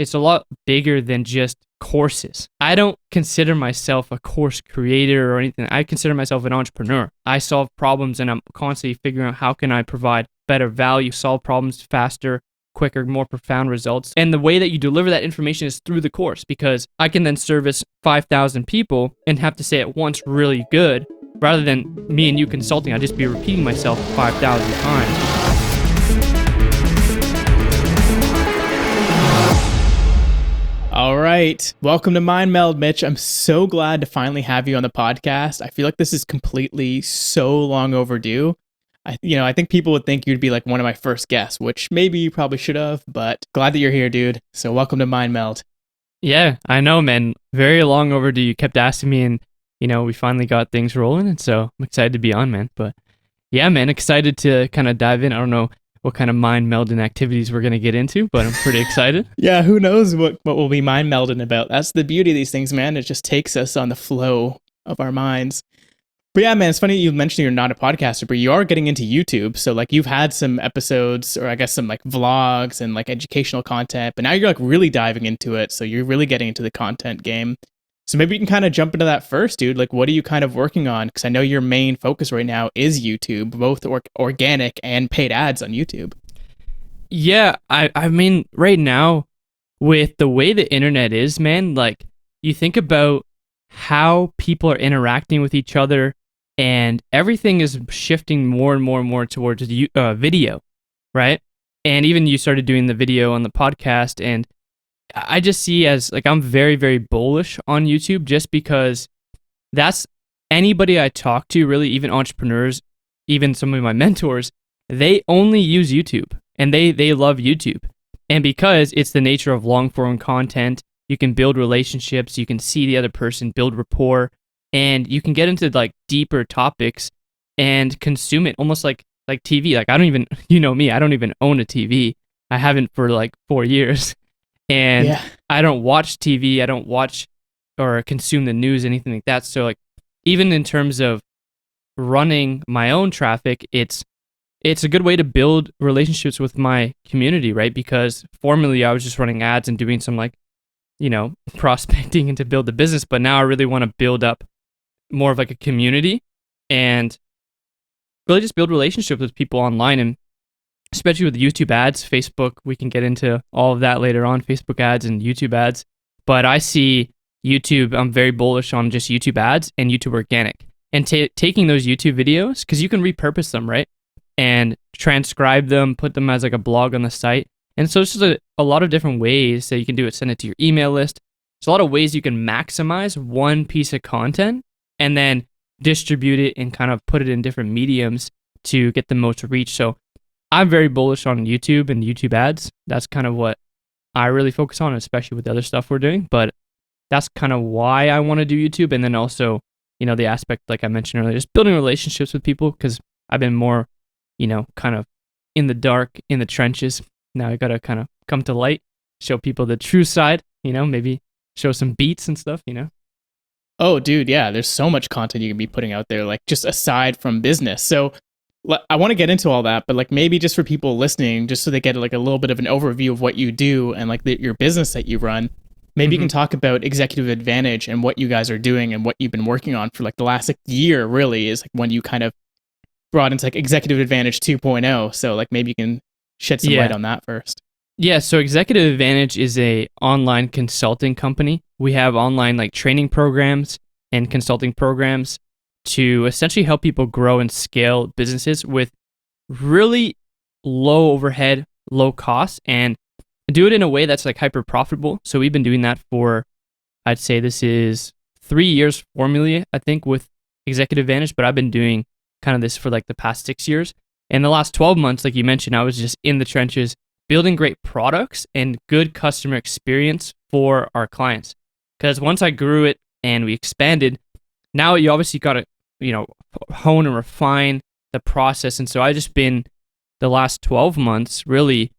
it's a lot bigger than just courses. I don't consider myself a course creator or anything. I consider myself an entrepreneur. I solve problems and I'm constantly figuring out how can I provide better value, solve problems faster, quicker, more profound results. And the way that you deliver that information is through the course, because I can then service 5,000 people and have to say it once really good, rather than me and you consulting. I'll just be repeating myself 5,000 times. All right. Welcome to Meld, Mitch. I'm so glad to finally have you on the podcast. I feel like this is completely so long overdue. I think people would think you'd be like one of my first guests, which maybe you probably should have, but glad that you're here, dude. So welcome to Meld. Yeah, I know, man. Very long overdue. You kept asking me, and we finally got things rolling, and so I'm excited to be on, man. But yeah, man, excited to kind of dive in. I don't know what kind of mind melding activities we're going to get into, but I'm pretty excited. Yeah, who knows what we'll be mind melding about. That's the beauty of these things, man. It just takes us on the flow of our minds. But yeah, man, it's funny you mentioned you're not a podcaster, but you are getting into YouTube. So like you've had some episodes, or I guess some like vlogs and like educational content, but now you're like really diving into it. So you're really getting into the content game. So maybe you can kind of jump into that first, dude. Like, what are you kind of working on? Because I know your main focus right now is YouTube, both organic and paid ads on YouTube. Yeah, I mean, right now, with the way the internet is, man, like, you think about how people are interacting with each other, and everything is shifting more and more and more towards video, right? And even you started doing the video on the podcast, and I just see as, like, I'm very, very bullish on YouTube, just because that's anybody I talk to, really, even entrepreneurs, even some of my mentors, they only use YouTube, and they love YouTube. And because it's the nature of long form content, you can build relationships, you can see the other person, build rapport, and you can get into like deeper topics and consume it almost like TV. Like, I don't even, me, I don't even own a TV. I haven't for like 4 years. And yeah. I don't watch TV. I don't watch or consume the news, anything like that. So like, even in terms of running my own traffic, it's a good way to build relationships with my community, right? Because formerly I was just running ads and doing some like, prospecting and to build the business. But now I really want to build up more of like a community and really just build relationships with people online. And especially with YouTube ads, Facebook, we can get into all of that later on, Facebook ads and YouTube ads. But I see YouTube, I'm very bullish on just YouTube ads and YouTube organic. And taking those YouTube videos, because you can repurpose them, right? And transcribe them, put them as like a blog on the site. And so it's just a lot of different ways that you can do it. Send it to your email list. There's a lot of ways you can maximize one piece of content and then distribute it and kind of put it in different mediums to get the most reach. So I'm very bullish on YouTube and YouTube ads. That's kind of what I really focus on, especially with the other stuff we're doing. But that's kind of why I want to do YouTube. And then also, the aspect, like I mentioned earlier, just building relationships with people, because I've been more, kind of in the dark, in the trenches. Now I got to kind of come to light, show people the true side, maybe show some beats and stuff, Oh, dude, yeah, there's so much content you can be putting out there, like just aside from business. So I want to get into all that, but like maybe just for people listening, just so they get like a little bit of an overview of what you do and like your business that you run, maybe you can talk about Executive Advantage and what you guys are doing and what you've been working on for like the last year, really, is like when you kind of brought into like Executive Advantage 2.0. So like maybe you can shed some light on that first. Yeah, so Executive Advantage is a online consulting company. We have online like training programs and consulting programs to essentially help people grow and scale businesses with really low overhead, low costs, and do it in a way that's like hyper profitable. So we've been doing that for, I'd say this is 3 years formally, I think, with Executive Advantage, but I've been doing kind of this for like the past 6 years. In the last 12 months, like you mentioned, I was just in the trenches building great products and good customer experience for our clients. Because once I grew it and we expanded, now you obviously got to, hone and refine the process. And so I just been the last 12 months really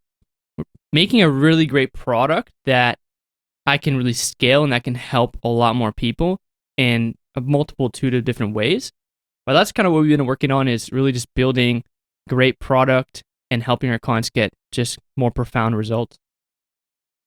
making a really great product that I can really scale and that can help a lot more people in a multitude of different ways. But that's kind of what we've been working on, is really just building great product and helping our clients get just more profound results.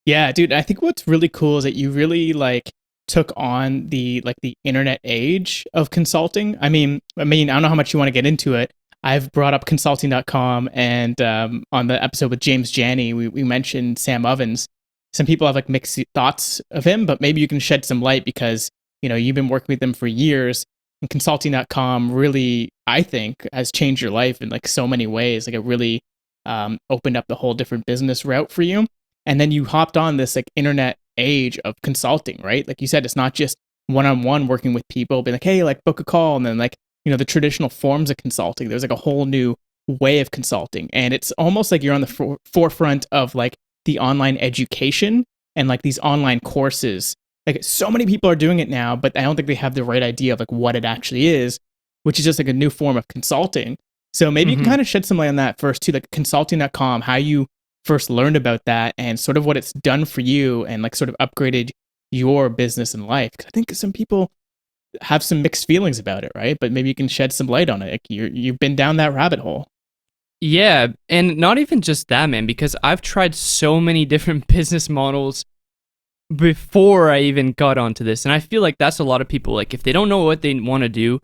Yeah, dude, I think what's really cool is that you really like took on the internet age of consulting. I don't know how much you want to get into it. I've brought up consulting.com, and on the episode with James Janney, we mentioned Sam Ovens. Some people have like mixed thoughts of him, but maybe you can shed some light because, you've been working with them for years, and consulting.com really, I think, has changed your life in like so many ways. Like it really opened up the whole different business route for you. And then you hopped on this like internet age of consulting, right? Like you said, it's not just one-on-one working with people, being like, hey, like book a call. And then like, the traditional forms of consulting, there's like a whole new way of consulting. And it's almost like you're on the forefront of like the online education and like these online courses. Like so many people are doing it now, but I don't think they have the right idea of like what it actually is, which is just like a new form of consulting. So maybe you can Mm-hmm. kind of shed some light on that first too, like consulting.com, how you first learned about that and sort of what it's done for you and like sort of upgraded your business and life. Because I think some people have some mixed feelings about it, right? But maybe you can shed some light on it. Like you've been down that rabbit hole. Yeah, and not even just that, man, because I've tried so many different business models before I even got onto this. And I feel like that's a lot of people. Like, if they don't know what they want to do,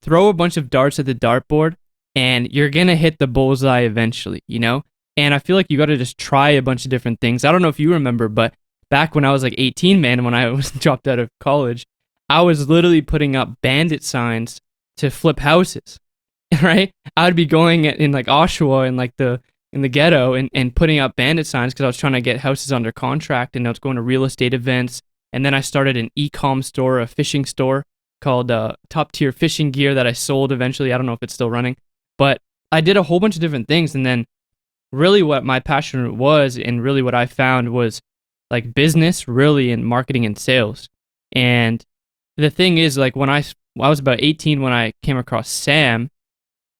throw a bunch of darts at the dartboard and you're going to hit the bullseye eventually, you know? And I feel like you got to just try a bunch of different things. I don't know if you remember, but back when I was like 18, man, when I was dropped out of college, I was literally putting up bandit signs to flip houses, right? I would be going in like Oshawa and like in the ghetto and putting up bandit signs because I was trying to get houses under contract, and I was going to real estate events. And then I started an e-com store, a fishing store called Top Tier Fishing Gear that I sold eventually. I don't know if it's still running, but I did a whole bunch of different things. And then really what my passion was, and really what I found was like business, really, and marketing and sales. And the thing is, like when I was about 18 when I came across Sam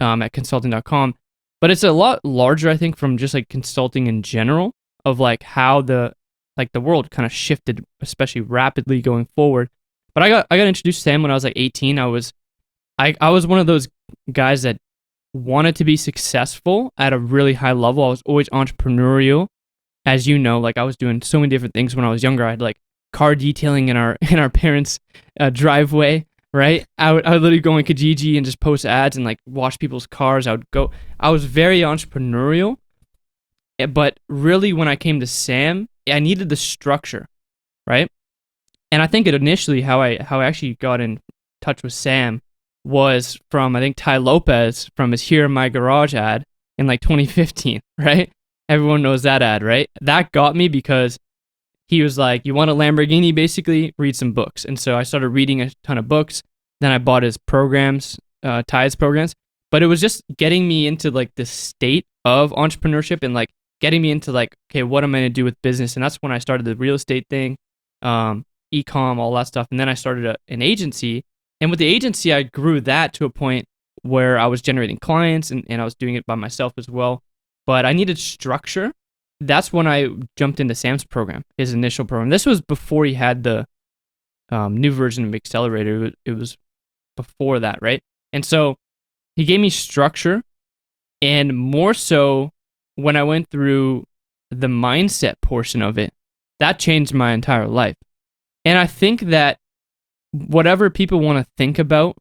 at consulting.com, but it's a lot larger, I think, from just like consulting in general, of like how the world kind of shifted, especially rapidly going forward. But I got introduced to Sam when I was like 18. I was one of those guys that wanted to be successful at a really high level. I was always entrepreneurial, as you know. Like I was doing so many different things when I was younger. I had like car detailing in our parents' driveway. Right, I would literally go on Kijiji and just post ads and like wash people's cars. I was very entrepreneurial, but really when I came to Sam, I needed the structure, right? And I think initially how I actually got in touch with Sam was from, I think, Ty Lopez from his Here in My Garage ad in like 2015, right? Everyone knows that ad, right? That got me because he was like, you want a Lamborghini, basically, read some books. And so I started reading a ton of books. Then I bought his programs, Ty's programs. But it was just getting me into like the state of entrepreneurship and like getting me into like, okay, what am I going to do with business? And that's when I started the real estate thing, e-com, all that stuff. And then I started an agency. And with the agency, I grew that to a point where I was generating clients and I was doing it by myself as well. But I needed structure. That's when I jumped into Sam's program, his initial program. This was before he had the new version of Accelerator. It was before that, right? And so he gave me structure, and more so when I went through the mindset portion of it, that changed my entire life. And I think that whatever people want to think about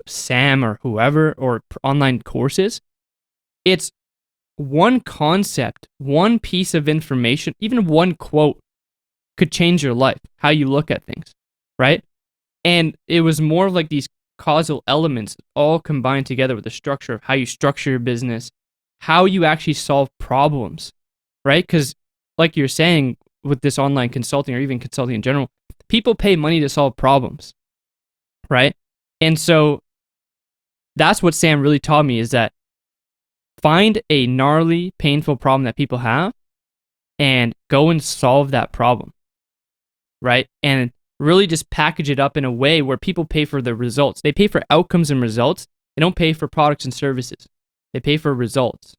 Sam or whoever or online courses, it's one concept, one piece of information, even one quote could change your life, how you look at things, right? And it was more of like these causal elements all combined together with the structure of how you structure your business, how you actually solve problems, right? Because like you're saying with this online consulting or even consulting in general, people pay money to solve problems, right? And so that's what Sam really taught me, is that find a gnarly, painful problem that people have and go and solve that problem, right? And really just package it up in a way where people pay for the results. They pay for outcomes and results. They don't pay for products and services. They pay for results,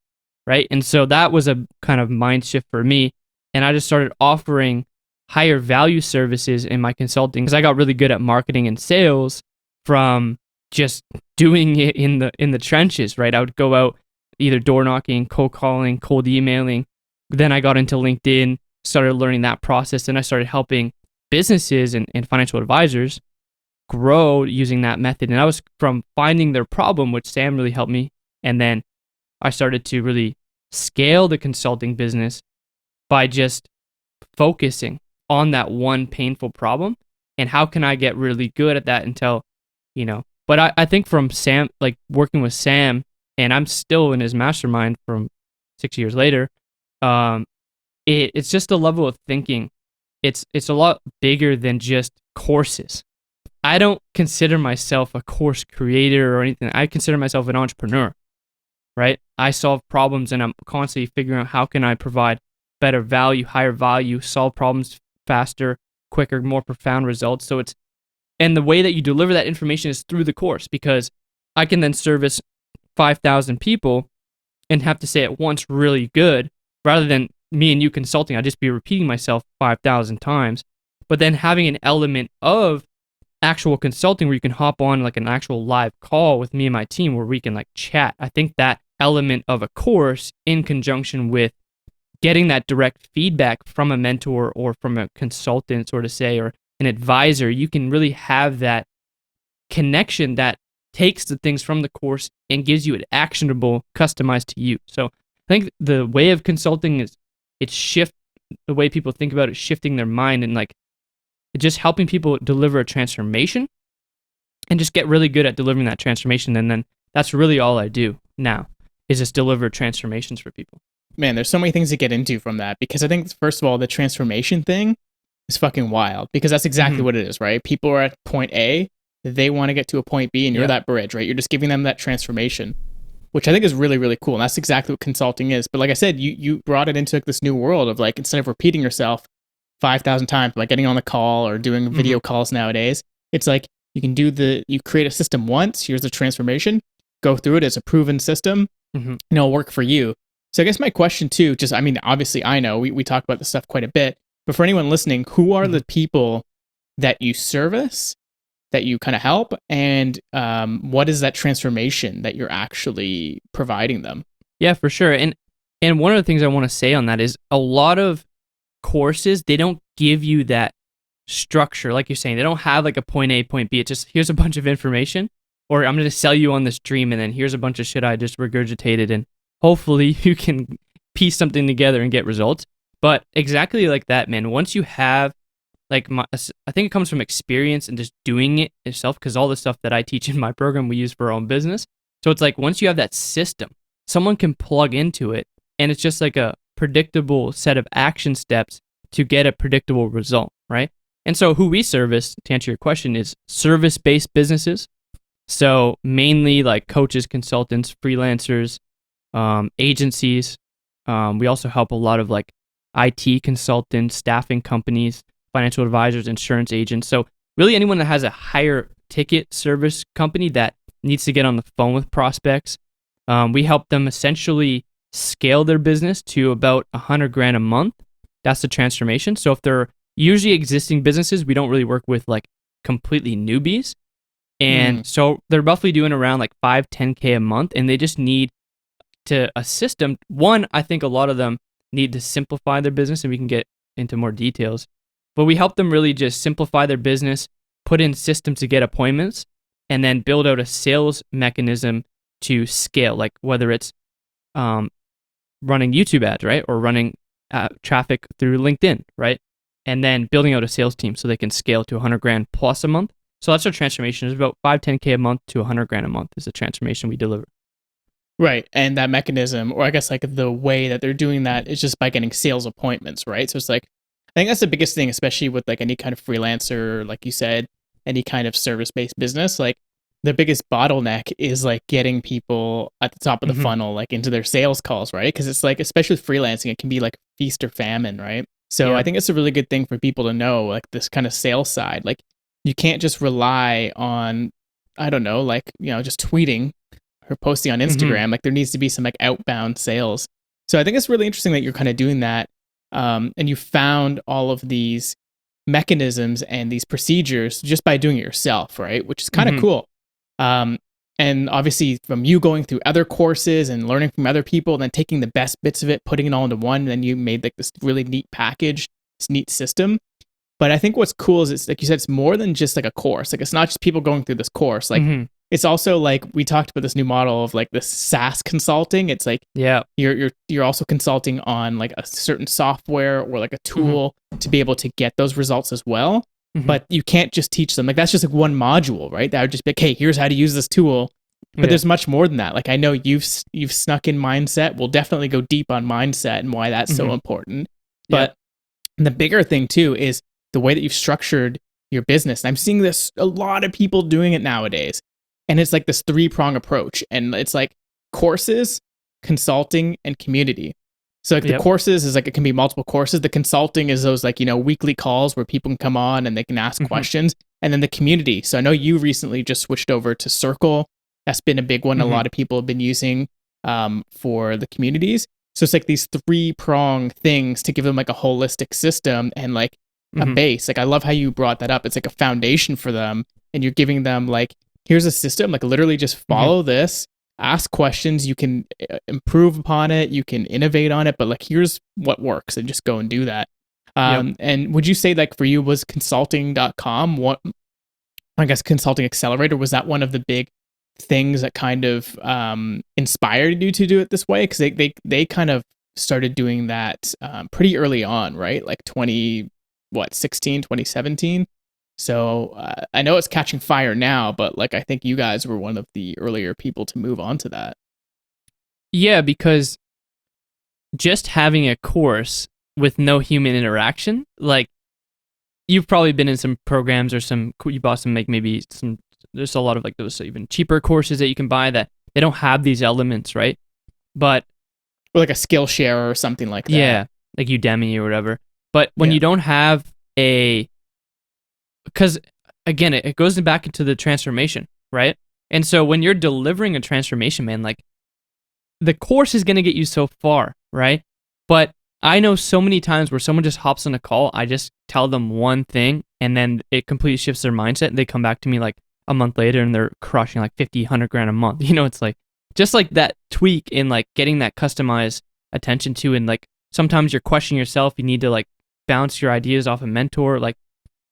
right? And so that was a kind of mind shift for me. And I just started offering higher value services in my consulting because I got really good at marketing and sales from just doing it in the trenches, right? I would go out either door knocking, cold calling, cold emailing. Then I got into LinkedIn, started learning that process. And I started helping businesses and financial advisors grow using that method. And I was from finding their problem, which Sam really helped me. And then I started to really scale the consulting business by just focusing on that one painful problem and how can I get really good at that until, but I think from Sam, like working with Sam, and I'm still in his mastermind from 6 years later, it's just a level of thinking. It's a lot bigger than just courses. I don't consider myself a course creator or anything. I consider myself an entrepreneur, right? I solve problems and I'm constantly figuring out how can I provide better value, higher value, solve problems faster, quicker, more profound results. And the way that you deliver that information is through the course, because I can then service 5,000 people and have to say it once really good, rather than me and you consulting. I'd just be repeating myself 5,000 times. But then having an element of actual consulting where you can hop on like an actual live call with me and my team where we can like chat. I think that element of a course in conjunction with getting that direct feedback from a mentor or from a consultant, sort of say, or an advisor, you can really have that connection that takes the things from the course and gives you it actionable, customized to you. So I think the way of consulting is the way people think about it, shifting their mind and like just helping people deliver a transformation and just get really good at delivering that transformation. And then that's really all I do now, is just deliver transformations for people. Man, there's so many things to get into from that, because I think, first of all, the transformation thing is fucking wild, because that's exactly what it is, right? People are at point A, they want to get to a point B, and you're that bridge, right? You're just giving them that transformation, which I think is really, really cool. And that's exactly what consulting is. But like I said, you brought it into like this new world of like, instead of repeating yourself 5,000 times, like getting on the call or doing video calls nowadays, it's like you create a system once, here's the transformation, go through it as a proven system, and it'll work for you. So I guess my question too, obviously I know we talk about this stuff quite a bit, but for anyone listening, who are the people that you service, that you kind of help, and what is that transformation that you're actually providing them? Yeah, for sure. And one of the things I want to say on that is a lot of courses, they don't give you that structure. Like you're saying, they don't have like a point A, point B. It's just, here's a bunch of information, or I'm going to sell you on this dream, and then here's a bunch of shit I just regurgitated, and hopefully you can piece something together and get results. But exactly like that, man, once you have, I think it comes from experience and just doing it yourself, because all the stuff that I teach in my program, we use for our own business. So it's like, once you have that system, someone can plug into it, and it's just like a predictable set of action steps to get a predictable result, right? And so who we service, to answer your question, is service-based businesses. So mainly like coaches, consultants, freelancers, agencies. We also help a lot of like IT consultants, staffing companies, financial advisors, insurance agents. So really anyone that has a higher ticket service company that needs to get on the phone with prospects, we help them essentially scale their business to about $100,000 a month. That's the transformation. So if they're usually existing businesses, we don't really work with like completely newbies. And so they're roughly doing around like 5-10K a month, and they just need a system. One, I think a lot of them need to simplify their business, and we can get into more details. But we help them really just simplify their business, put in systems to get appointments, and then build out a sales mechanism to scale, like whether it's running YouTube ads, right? Or running traffic through LinkedIn, right? And then building out a sales team so they can scale to $100,000 plus a month. So that's our transformation. It's about 5-10K a month to $100,000 a month is the transformation we deliver. Right. And that mechanism, or I guess like the way that they're doing that, is just by getting sales appointments, right? So it's like, I think that's the biggest thing, especially with like any kind of freelancer, like you said, any kind of service-based business. Like the biggest bottleneck is like getting people at the top of the funnel, like into their sales calls, right? Because it's like, especially with freelancing, it can be like feast or famine, right? So I think it's a really good thing for people to know, like this kind of sales side. Like you can't just rely on, I don't know, like, just tweeting or posting on Instagram. Like there needs to be some like outbound sales. So I think it's really interesting that you're kind of doing that. And you found all of these mechanisms and these procedures just by doing it yourself, right? Which is kind of cool. And And obviously from you going through other courses and learning from other people, and then taking the best bits of it, putting it all into one, and then you made like this really neat package, this neat system. But I think what's cool is it's like you said, it's more than just like a course. Like it's not just people going through this course. Like it's also like we talked about this new model of like this SaaS consulting. It's like you're also consulting on like a certain software or like a tool to be able to get those results as well. But you can't just teach them. Like that's just like one module, right? That would just be like, hey, here's how to use this tool. But there's much more than that. Like I know you've snuck in mindset. We'll definitely go deep on mindset and why that's so important. But the bigger thing too is the way that you've structured your business. And I'm seeing this, a lot of people doing it nowadays. And it's like this 3-prong approach. And it's like courses, consulting, and community. So like the courses is like, it can be multiple courses. The consulting is those like, weekly calls where people can come on and they can ask questions. And then the community. So I know you recently just switched over to Circle. That's been a big one. A lot of people have been using for the communities. So it's like these 3-prong things to give them like a holistic system and like a base. Like I love how you brought that up. It's like a foundation for them, and you're giving them like, here's a system, like literally just follow this, ask questions, you can improve upon it, you can innovate on it, but like here's what works, and just go and do that. And would you say like for you was consulting.com, what I guess Consulting Accelerator, was that one of the big things that kind of inspired you to do it this way? Because they kind of started doing that pretty early on, right? Like 2017. So I know it's catching fire now, but like I think you guys were one of the earlier people to move on to that. Yeah, because just having a course with no human interaction, like you've probably been in some programs or you bought some like maybe some, there's a lot of like those even cheaper courses that you can buy that they don't have these elements, right? But or like a Skillshare or something like that. Yeah, like Udemy or whatever. But when you don't have because again, it goes back into the transformation, right? And so when you're delivering a transformation, man, like the course is going to get you so far, right? But I know so many times where someone just hops on a call, I just tell them one thing and then it completely shifts their mindset, and they come back to me like a month later and they're crushing like 50, 100 grand a month. It's like just like that tweak in like getting that customized attention to, and like sometimes you're questioning yourself, you need to like bounce your ideas off a mentor. Like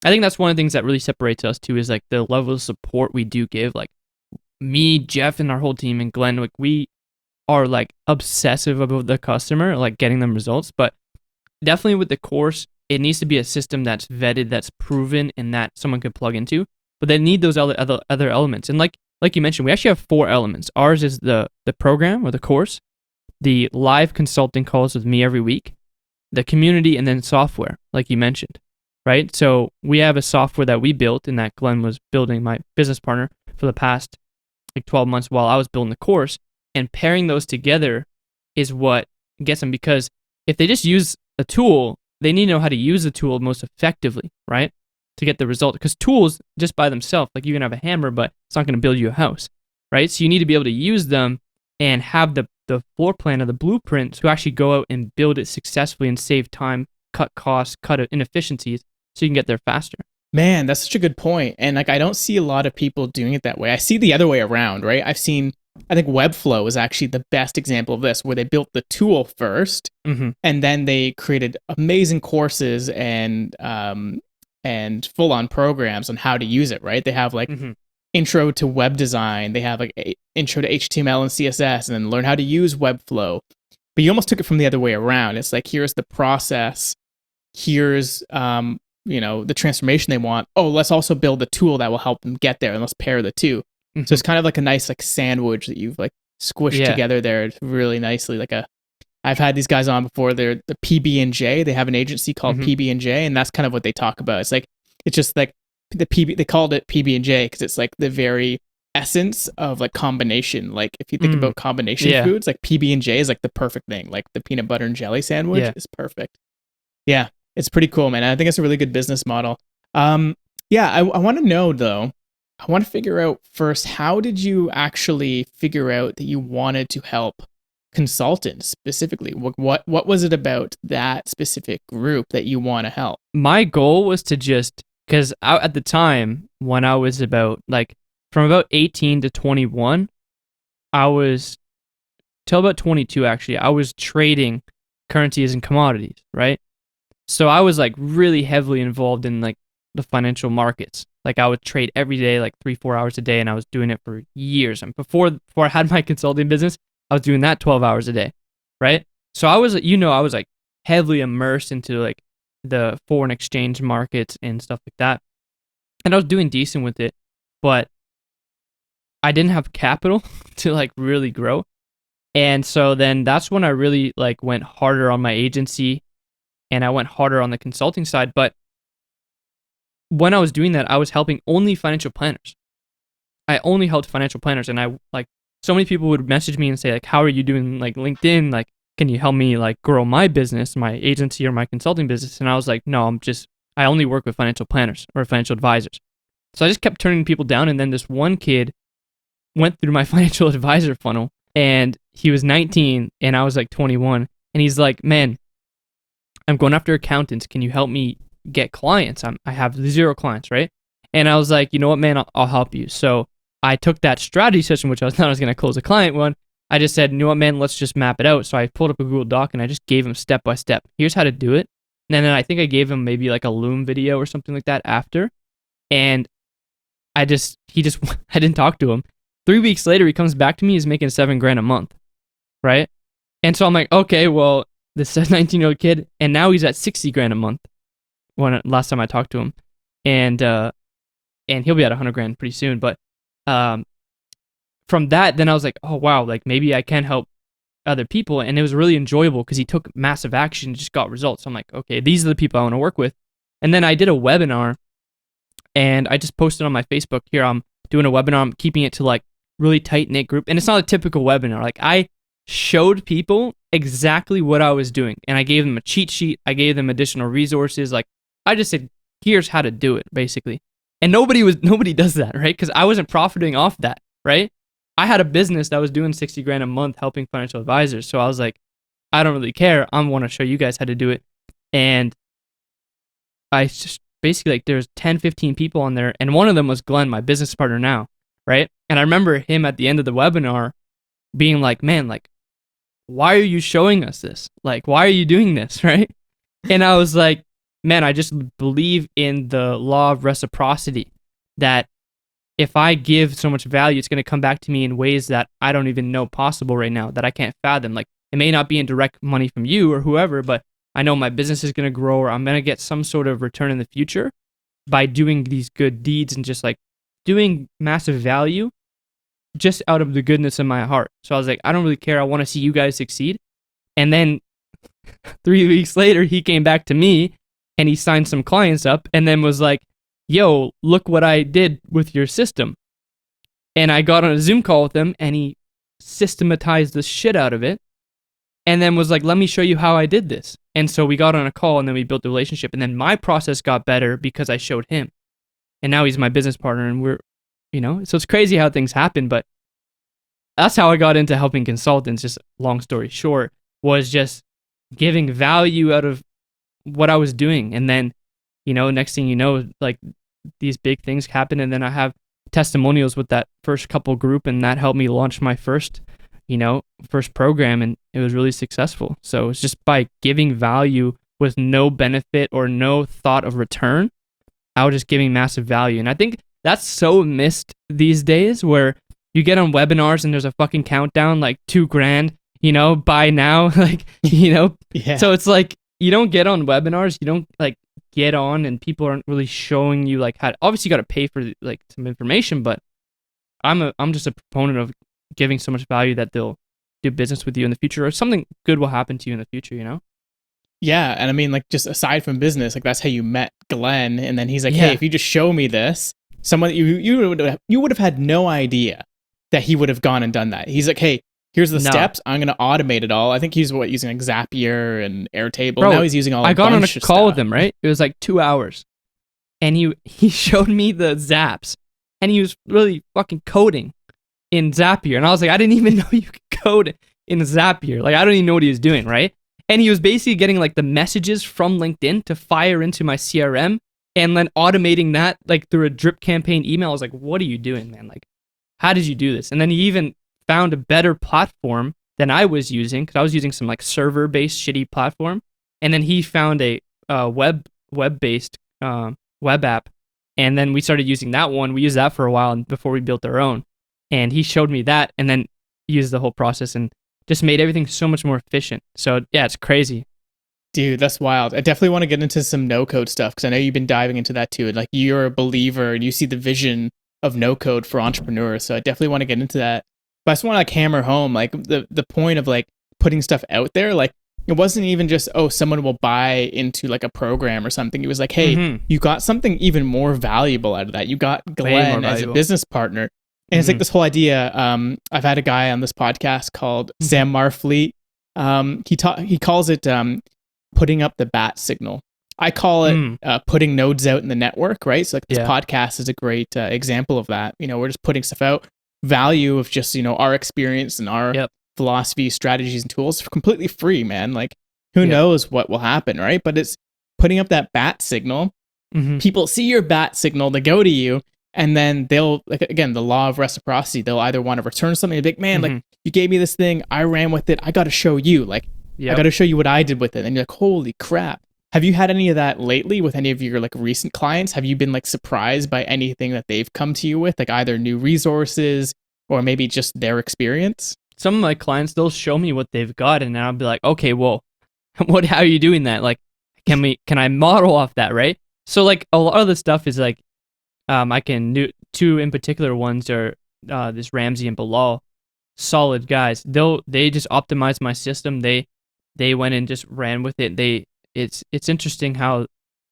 I think that's one of the things that really separates us too, is like the level of support we do give. Like me, Jeff, and our whole team, and Glenn, like we are like obsessive about the customer, like getting them results. But definitely with the course, it needs to be a system that's vetted, that's proven, and that someone could plug into. But they need those other elements. And like you mentioned, we actually have 4 elements. Ours is the program or the course, the live consulting calls with me every week, the community, and then software, like you mentioned. Right? So we have a software that we built, and that Glenn was building, my business partner, for the past like 12 months while I was building the course. And pairing those together is what gets them, because if they just use a tool, they need to know how to use the tool most effectively, right? To get the result. Because tools just by themselves, like you can have a hammer, but it's not going to build you a house, right? So you need to be able to use them and have the floor plan or the blueprint to actually go out and build it successfully and save time, cut costs, cut inefficiencies, so you can get there faster. Man, that's such a good point. And like I don't see a lot of people doing it that way. I see the other way around, right? I think Webflow is actually the best example of this, where they built the tool first, and then they created amazing courses and full-on programs on how to use it, right? They have like intro to web design, they have like intro to HTML and CSS, and then learn how to use Webflow. But you almost took it from the other way around. It's like, here's the process, here's the transformation they want. Oh, let's also build a tool that will help them get there, and let's pair the two. So it's kind of like a nice like sandwich that you've like squished together there really nicely. Like I've had these guys on before. They're the PB&J. They have an agency called PB&J, and that's kind of what they talk about. It's like, it's just like the PB. They called it PB&J because it's like the very essence of like combination. Like if you think about combination foods, like PB&J is like the perfect thing. Like the peanut butter and jelly sandwich is perfect. Yeah, it's pretty cool, man. I think it's a really good business model. I want to know though. I want to figure out first, how did you actually figure out that you wanted to help consultants specifically? What was it about that specific group that you want to help? My goal was to just, because at the time when I was about like from about 18 to 21, I was, till about 22 actually, I was trading currencies and commodities, right? So I was like really heavily involved in like the financial markets. Like I would trade every day, like 3-4 hours a day, and I was doing it for years. And before I had my consulting business, I was doing that 12 hours a day, right? So I was, I was like heavily immersed into like the foreign exchange markets and stuff like that. And I was doing decent with it, but I didn't have capital to like really grow. And so then that's when I really like went harder on my agency and I went harder on the consulting side. But when I was doing that, I was helping only financial planners. I only helped financial planners, and I like so many people would message me and say like, "How are you doing like LinkedIn? Like, can you help me like grow my business, my agency or my consulting business?" And I was like, "No, I only work with financial planners or financial advisors." So I just kept turning people down, and then this one kid went through my financial advisor funnel, and he was 19 and I was like 21, and he's like, "Man, I'm going after accountants. Can you help me get clients? I have 0 clients, right?" And I was like, "You know what, man, I'll help you." So I took that strategy session, which I thought I was going to close a client one. I just said, "You know what, man, let's just map it out." So I pulled up a Google Doc and I just gave him step by step. Here's how to do it. And then I think I gave him maybe like a Loom video or something like that after. And I didn't talk to him. 3 weeks later, he comes back to me. He's making $7,000 a month, right? And so I'm like, okay, well, this 19-year-old kid, and now he's at $60,000 a month. Last time I talked to him, and he'll be at $100,000 pretty soon. But from that, then I was like, oh wow, like maybe I can help other people, and it was really enjoyable because he took massive action, and just got results. So I'm like, okay, these are the people I want to work with. And then I did a webinar, and I just posted on my Facebook here. I'm doing a webinar. I'm keeping it to like really tight knit group, and it's not a typical webinar. Like I showed people exactly what I was doing, and I gave them a cheat sheet. I gave them additional resources. Like I just said, here's how to do it, basically. And nobody does that, right? Because I wasn't profiting off that, right? I had a business that was doing $60,000 a month helping financial advisors. So I was like, I don't really care. I want to show you guys how to do it. And I just basically like there's 10, 15 people on there, and one of them was Glenn, my business partner now, right? And I remember him at the end of the webinar being like, "Man, like, why are you showing us this? Like, why are you doing this?" Right? And I was like, man, I just believe in the law of reciprocity, that if I give so much value, it's going to come back to me in ways that I don't even know possible right now, that I can't fathom. Like, it may not be in direct money from you or whoever, but I know my business is going to grow, or I'm going to get some sort of return in the future by doing these good deeds and just like doing massive value just out of the goodness of my heart. So I was like, I don't really care. I want to see you guys succeed. And then 3 weeks later, he came back to me and he signed some clients up and then was like, "Yo, look what I did with your system." And I got on a Zoom call with him, and he systematized the shit out of it, and then was like, "Let me show you how I did this." And so we got on a call, and then we built the relationship, and then my process got better because I showed him. And now he's my business partner, and we're, so it's crazy how things happen. But that's how I got into helping consultants. Just long story short, was just giving value out of what I was doing. And then, next thing you know, like these big things happen. And then I have testimonials with that first couple group, and that helped me launch my first program, and it was really successful. So it's just by giving value with no benefit or no thought of return, I was just giving massive value. And I think that's so missed these days, where you get on webinars and there's a fucking countdown, like $2,000, buy now, like, Yeah. So it's like, you don't get on webinars, you don't like get on, and people aren't really showing you like how. Obviously, you got to pay for like some information, but I'm just a proponent of giving so much value that they'll do business with you in the future, or something good will happen to you in the future. Yeah, and I mean, like, just aside from business, like, that's how you met Glenn, and then he's like, "Hey, if you just show me this," someone you would have had no idea that he would have gone and done that. He's like, "Hey, here's the steps. I'm gonna automate it all." I think he's using like Zapier and Airtable. Bro, now he's using all. I got on a call stuff with him, right? It was like 2 hours, and he showed me the Zaps, and he was really fucking coding in Zapier, and I was like, I didn't even know you could code in Zapier. Like, I don't even know what he was doing, right? And he was basically getting like the messages from LinkedIn to fire into my CRM and then automating that like through a drip campaign email. I was like, what are you doing, man? Like, how did you do this? And then he even found a better platform than I was using, because I was using some like server based shitty platform, and then he found a web based web app, and then we started using that one. We used that for a while and before we built our own, and he showed me that, and then used the whole process and just made everything so much more efficient. So yeah, it's crazy. Dude, that's wild. I definitely want to get into some no code stuff because I know you've been diving into that too. And like you're a believer and you see the vision of no code for entrepreneurs. So I definitely want to get into that. But I just want to like hammer home like the point of like putting stuff out there. Like it wasn't even just, oh, someone will buy into like a program or something. It was like, hey, you got something even more valuable out of that. You got Glenn as a business partner. And it's like this whole idea. I've had a guy on this podcast called Sam Marfleet. He calls it putting up the bat signal. I call it putting nodes out in the network, right? So like this podcast is a great example of that. You know, we're just putting stuff out, value of just, you know, our experience and our philosophy, strategies, and tools for completely free, man. Like who knows what will happen, right? But it's putting up that bat signal. People see your bat signal, they go to you, and then they'll, like, again, the law of reciprocity, they'll either want to return something, like, man, like you gave me this thing, I ran with it, I got to show you, like, I got to show you what I did with it. And you're like, holy crap. Have you had any of that lately with any of your like recent clients? Have you been like surprised by anything that they've come to you with, like either new resources or maybe just their experience? Some of my clients, they'll show me what they've got, and I'll be like, okay, well, how are you doing that? Like, can I model off that, right? So like a lot of the stuff is like, I can do two in particular ones are this Ramsey and Bilal, solid guys. They just optimized my system. They went and just ran with it. It's interesting how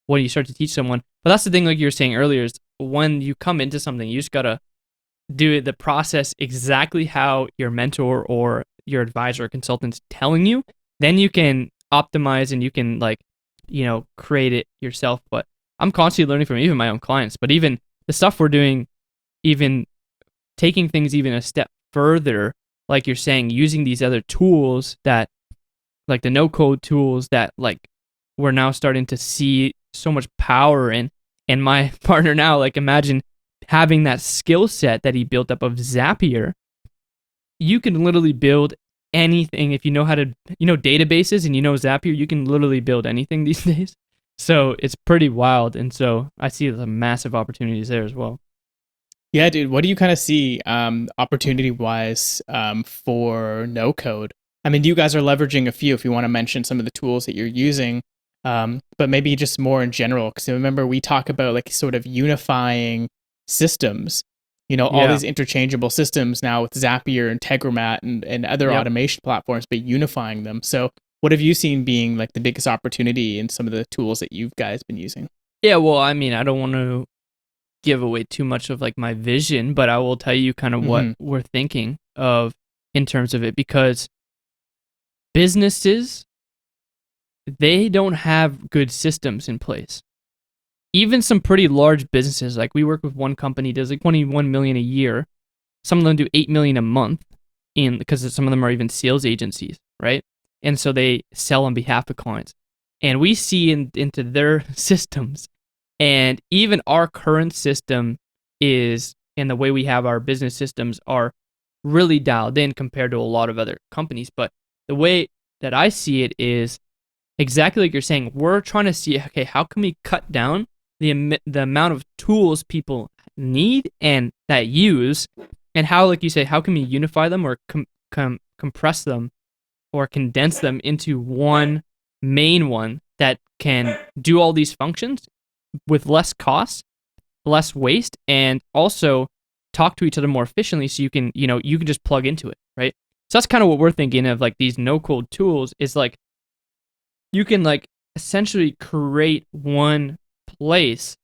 when you start to teach someone, but that's the thing, like you were saying earlier, is when you come into something, you just gotta do the process exactly how your mentor or your advisor or consultant's telling you. Then you can optimize and you can, like, you know, create it yourself. But I'm constantly learning from even my own clients, but even the stuff we're doing, even taking things even a step further, like you're saying, using these other tools that, like the no-code tools that, like, we're now starting to see so much power in. And my partner now, like, imagine having that skill set that he built up of Zapier. You can literally build anything if you know how to, you know, databases and you know Zapier, you can literally build anything these days. So it's pretty wild. And so I see the massive opportunities there as well. Yeah, dude. What do you kind of see opportunity-wise for no-code? I mean, you guys are leveraging a few, if you want to mention some of the tools that you're using, but maybe just more in general. Because remember, we talk about like sort of unifying systems, you know, all these interchangeable systems now with Zapier and Tegromat and other automation platforms, but unifying them. So what have you seen being like the biggest opportunity in some of the tools that you guys been using? Yeah, well, I mean, I don't want to give away too much of like my vision, but I will tell you kind of what we're thinking of in terms of it, because businesses, they don't have good systems in place. Even some pretty large businesses, like we work with one company does like 21 million a year. Some of them do 8 million a month, because some of them are even sales agencies, right? And so they sell on behalf of clients. And we see into their systems, and even our current system is, and the way we have our business systems are really dialed in compared to a lot of other companies. But the way that I see it is exactly like you're saying. We're trying to see, okay, how can we cut down the amount of tools people need and that use, and how, like you say, how can we unify them or compress them or condense them into one main one that can do all these functions with less cost, less waste, and also talk to each other more efficiently, so you can just plug into it, right? So that's kind of what we're thinking of, like these no-code tools, is like you can like essentially create one place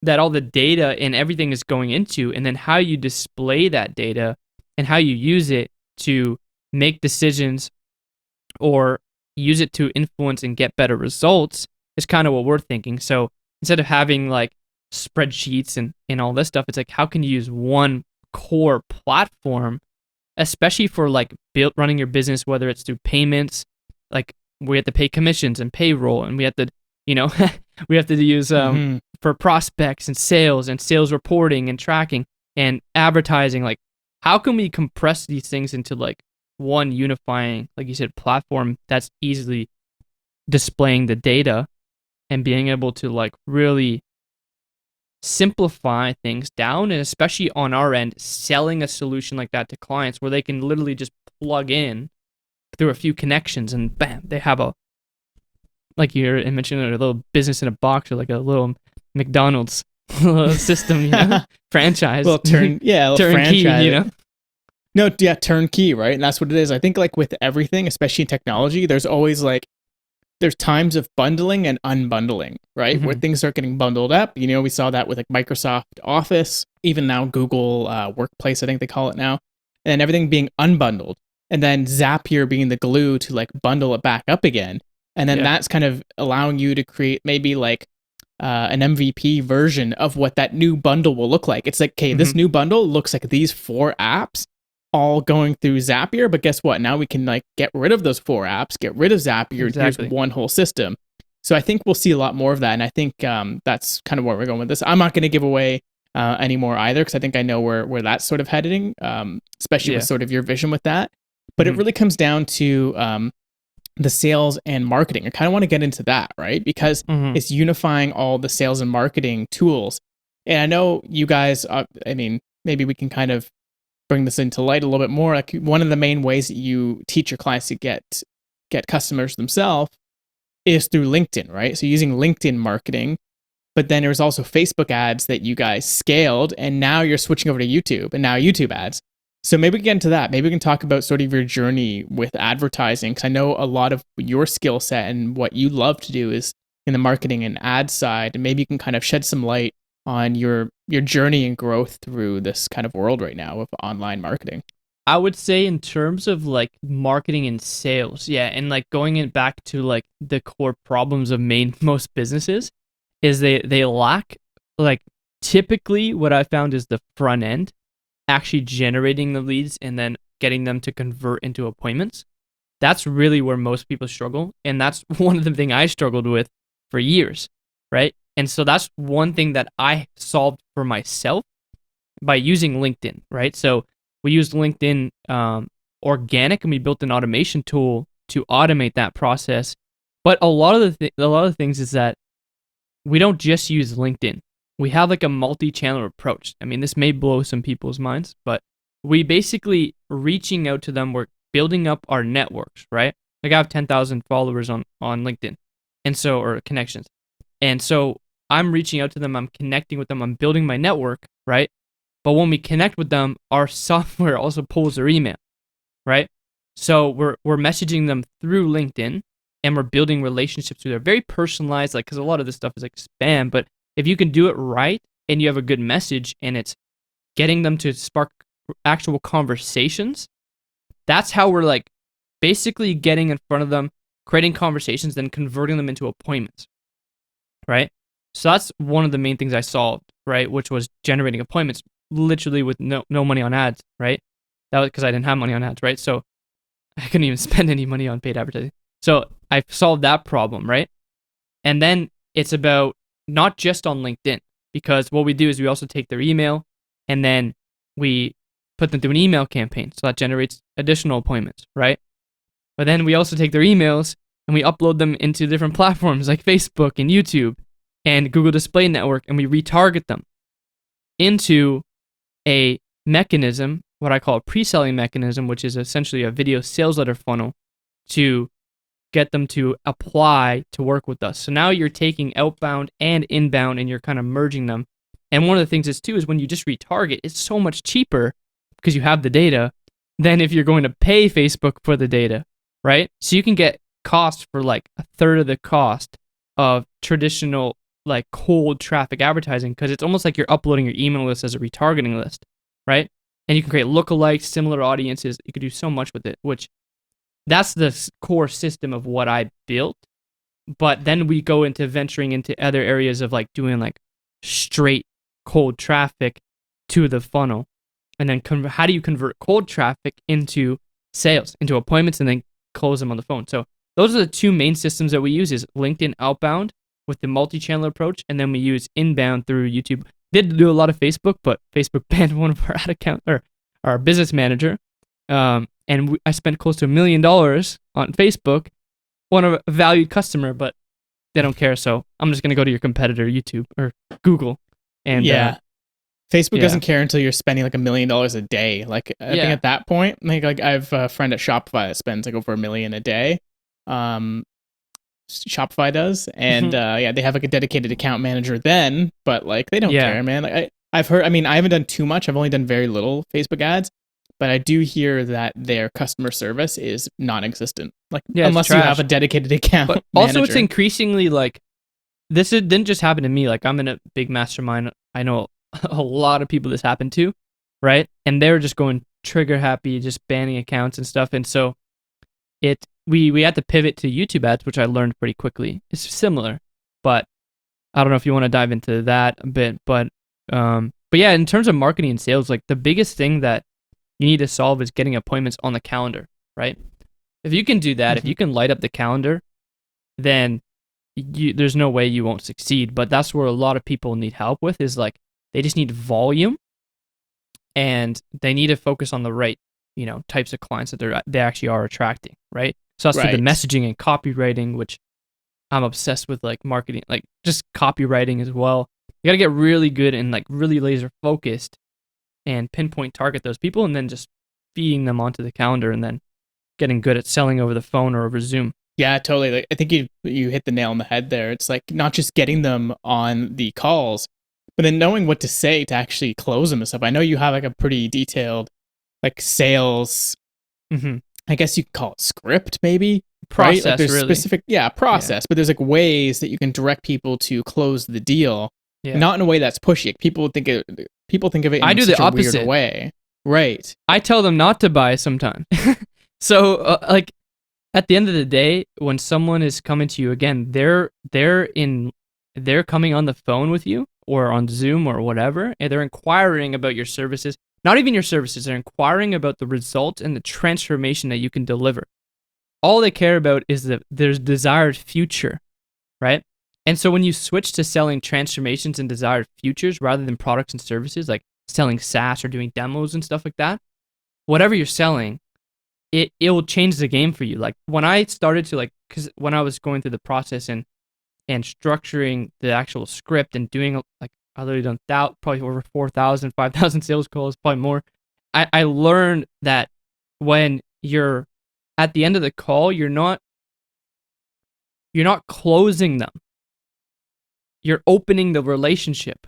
that all the data and everything is going into, and then how you display that data and how you use it to make decisions or use it to influence and get better results is kind of what we're thinking. So instead of having like spreadsheets and all this stuff, it's like, how can you use one core platform, especially for like running your business, whether it's through payments, like we have to pay commissions and payroll, and we have to, we have to use for prospects and sales reporting and tracking and advertising. Like, how can we compress these things into like one unifying, like you said, platform that's easily displaying the data and being able to like really simplify things down, and especially on our end, selling a solution like that to clients where they can literally just plug in through a few connections and bam, they have a, like you mentioned, a little business in a box, or like a little McDonald's system, franchise. Well, turnkey, franchise. No, yeah, turnkey, right? And that's what it is. I think like with everything, especially in technology, there's always like, there's times of bundling and unbundling, right? Where things start getting bundled up. We saw that with like Microsoft Office, even now Google Workplace, I think they call it now, and everything being unbundled. And then Zapier being the glue to like bundle it back up again. And then that's kind of allowing you to create maybe like an MVP version of what that new bundle will look like. It's like, okay, this new bundle looks like these 4 apps all going through Zapier, but guess what? Now we can like get rid of those 4 apps, get rid of Zapier, and here's one whole system. So I think we'll see a lot more of that, and I think that's kind of where we're going with this. I'm not going to give away any more either, because I think I know where that's sort of heading, especially with sort of your vision with that. But it really comes down to the sales and marketing. I kind of want to get into that, right? Because it's unifying all the sales and marketing tools. And I know you guys, I mean, maybe we can kind of bring this into light a little bit more. Like, one of the main ways that you teach your clients to get customers themselves is through LinkedIn, right? So using LinkedIn marketing, but then there's also Facebook ads that you guys scaled, and now you're switching over to YouTube, and now YouTube ads. So maybe we can get into that. Maybe we can talk about sort of your journey with advertising, because I know a lot of your skill set and what you love to do is in the marketing and ad side, and maybe you can kind of shed some light on your journey and growth through this kind of world right now of online marketing. I would say in terms of like marketing and sales, and like going it back to like the core problems of most businesses is they lack, like, typically what I found is the front end, actually generating the leads and then getting them to convert into appointments. That's really where most people struggle, and that's one of the things I struggled with for years, right? And so that's one thing that I solved for myself by using LinkedIn, right? So we used LinkedIn organic, and we built an automation tool to automate that process. But a lot of the things is that we don't just use LinkedIn. We have like a multi-channel approach. I mean, this may blow some people's minds, but we basically reaching out to them. We're building up our networks, right? Like, I have 10,000 followers on LinkedIn, and so, or connections. And so I'm reaching out to them, I'm connecting with them, I'm building my network, right? But when we connect with them, our software also pulls their email, right? So we're messaging them through LinkedIn, and we're building relationships with them. Very personalized, like, because a lot of this stuff is like spam, but if you can do it right and you have a good message and it's getting them to spark actual conversations, that's how we're like basically getting in front of them, creating conversations, then converting them into appointments, right? So that's one of the main things I solved, right? Which was generating appointments literally with no money on ads, right? That was because I didn't have money on ads, right? So I couldn't even spend any money on paid advertising. So I solved that problem, right? And then it's about not just on LinkedIn, because what we do is we also take their email and then we put them through an email campaign. So that generates additional appointments, right? But then we also take their emails and we upload them into different platforms like Facebook and YouTube and Google Display Network, and we retarget them into a mechanism, what I call a pre-selling mechanism, which is essentially a video sales letter funnel to get them to apply to work with us. So now you're taking outbound and inbound and you're kind of merging them. And one of the things is too is when you just retarget, it's so much cheaper because you have the data than if you're going to pay Facebook for the data, right? So you can get cost for like a third of the cost of traditional like cold traffic advertising, because it's almost like you're uploading your email list as a retargeting list, right? And you can create lookalikes, similar audiences. You could do so much with it, which that's the core system of what I built. But then we go into venturing into other areas of like doing like straight cold traffic to the funnel. And then how do you convert cold traffic into sales, into appointments, and then close them on the phone? So those are the two main systems that we use, is LinkedIn outbound with the multi-channel approach, and then we use inbound through YouTube. Did do a lot of Facebook, but Facebook banned one of our ad account or our business manager. I spent close to $1 million on Facebook, one of a valued customer, but they don't care. So I'm just gonna go to your competitor, YouTube or Google, and Facebook doesn't care until you're spending like $1 million a day. Like I think at that point, like I have a friend at Shopify that spends like over $1 million a day. Shopify does, and they have like a dedicated account manager then, but like they don't care, man. Like I've heard, I mean, I haven't done too much. I've only done very little Facebook ads, but I do hear that their customer service is non-existent. Like unless you have a dedicated account but manager. Also, it's increasingly like it didn't just happen to me. Like I'm in a big mastermind. I know a lot of people this happened to, right? And they were just going trigger happy, just banning accounts and stuff. And so we had to pivot to YouTube ads, which I learned pretty quickly. It's similar, but I don't know if you want to dive into that a bit. But yeah, in terms of marketing and sales, like the biggest thing that you need to solve is getting appointments on the calendar, right? If you can do that, if you can light up the calendar, then there's no way you won't succeed. But that's where a lot of people need help with, is like they just need volume, and they need to focus on the right, types of clients that they actually are attracting, right? So that's through the messaging and copywriting, which I'm obsessed with, like marketing, like just copywriting as well. You got to get really good and like really laser focused and pinpoint target those people, and then just feeding them onto the calendar, and then getting good at selling over the phone or over Zoom. Yeah, totally. Like I think you hit the nail on the head there. It's like not just getting them on the calls, but then knowing what to say to actually close them and stuff. I know you have like a pretty detailed like sales, I guess you could call it script, maybe process, right? Like there's really. specific process, but there's like ways that you can direct people to close the deal, not in a way that's pushy. Like, people think of it in I do such the a opposite weird way, right? I tell them not to buy sometimes. So like at the end of the day, when someone is coming to you again, they're coming on the phone with you or on Zoom or whatever, and they're inquiring about your services. Not even your services, they're inquiring about the results and the transformation that you can deliver. All they care about is their desired future, right? And so when you switch to selling transformations and desired futures rather than products and services, like selling SaaS or doing demos and stuff like that, whatever you're selling, it will change the game for you. Like when I started to because when I was going through the process and structuring the actual script and doing like, I literally done probably over 4,000, 5,000 sales calls, probably more. I learned that when you're at the end of the call, you're not closing them. You're opening the relationship.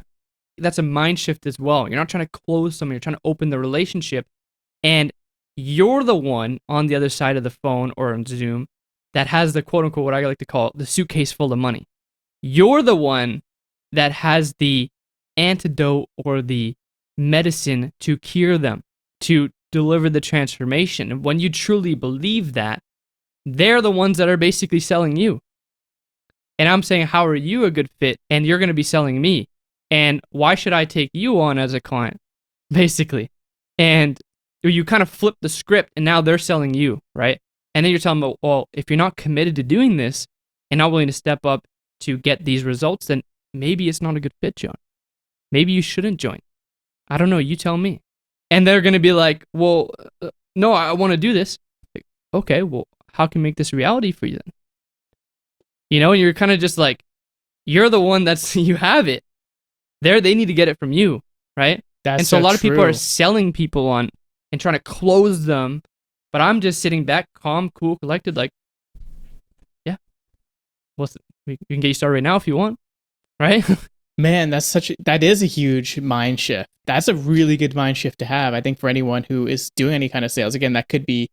That's a mind shift as well. You're not trying to close someone. You're trying to open the relationship. And you're the one on the other side of the phone or on Zoom that has the quote unquote, what I like to call the suitcase full of money. You're the one that has the antidote or the medicine to cure them, to deliver the transformation. And when you truly believe that, they're the ones that are basically selling you. And I'm saying, how are you a good fit? And you're going to be selling me. And why should I take you on as a client? Basically. And you kind of flip the script, and now they're selling you, right? And then you're telling them, well, if you're not committed to doing this and not willing to step up to get these results, then maybe it's not a good fit, John. Maybe you shouldn't join. I don't know. You tell me. And they're going to be like, well, no, I want to do this. Like, okay, well, how can we make this reality for you then? And you're kind of just like, you're the one you have it. They need to get it from you, right? And so a lot of people are selling people on and trying to close them, but I'm just sitting back, calm, cool, collected, like, yeah, we can get you started right now if you want, right? Man, that is a huge mind shift. That's a really good mind shift to have, I think, for anyone who is doing any kind of sales. Again, that could be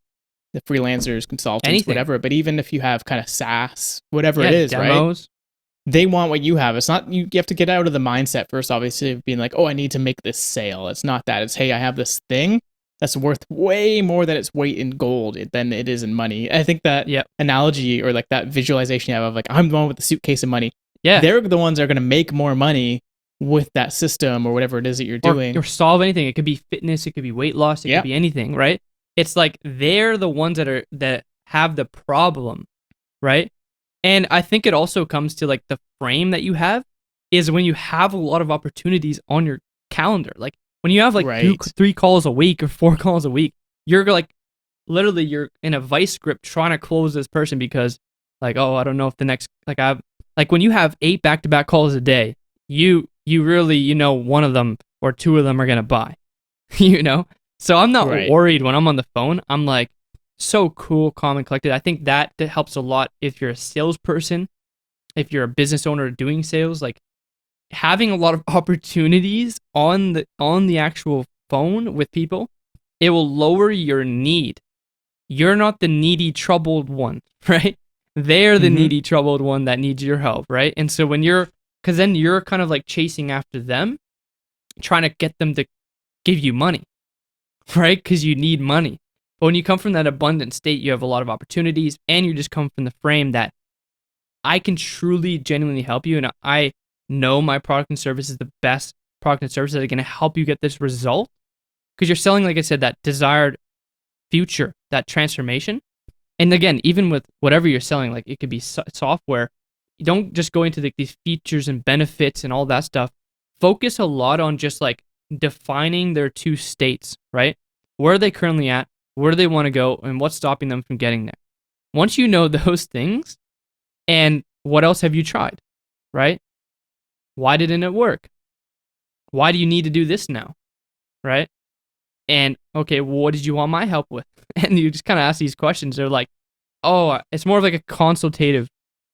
the freelancers, consultants, anything, whatever. But even if you have kind of SaaS, whatever it is, demos, right? They want what you have. It's not, you have to get out of the mindset first, obviously, of being like, oh, I need to make this sale. It's not that. It's, hey, I have this thing that's worth way more than its weight in gold than it is in money. I think that analogy, or like that visualization you have of like, I'm the one with the suitcase of money. Yeah. They're the ones that are going to make more money with that system or whatever it is that you're doing. Or solve anything. It could be fitness. It could be weight loss. It could be anything, right? It's like they're the ones that have the problem, right? And I think it also comes to like the frame that you have is when you have a lot of opportunities on your calendar. Like when you have like Right. 3 calls a week or 4 calls a week, you're like literally you're in a vice grip trying to close this person because like, oh, I don't know if the next like I have like when you have 8 back-to-back calls a day, you really one of them or two of them are gonna buy. you know? So I'm not Right. worried when I'm on the phone. I'm like so cool, calm, and collected. I think that helps a lot if you're a salesperson, if you're a business owner doing sales, like having a lot of opportunities on the actual phone with people, it will lower your need. You're not the needy, troubled one, right? They're the Mm-hmm. needy, troubled one that needs your help, right? And so because then you're kind of like chasing after them, trying to get them to give you money, right? Because you need money. But when you come from that abundant state, you have a lot of opportunities, and you just come from the frame that I can truly, genuinely help you, and I know my product and service is the best product and service that are going to help you get this result. Because you're selling, like I said, that desired future, that transformation. And again, even with whatever you're selling, like it could be software, you don't just go into these features and benefits and all that stuff. Focus a lot on just like defining their two states, right? Where are they currently at? Where do they want to go? And what's stopping them from getting there? Once you know those things, and what else have you tried, right? Why didn't it work? Why do you need to do this now, right? And okay, well, what did you want my help with? And you just kind of ask these questions. They're like, oh, it's more of like a consultative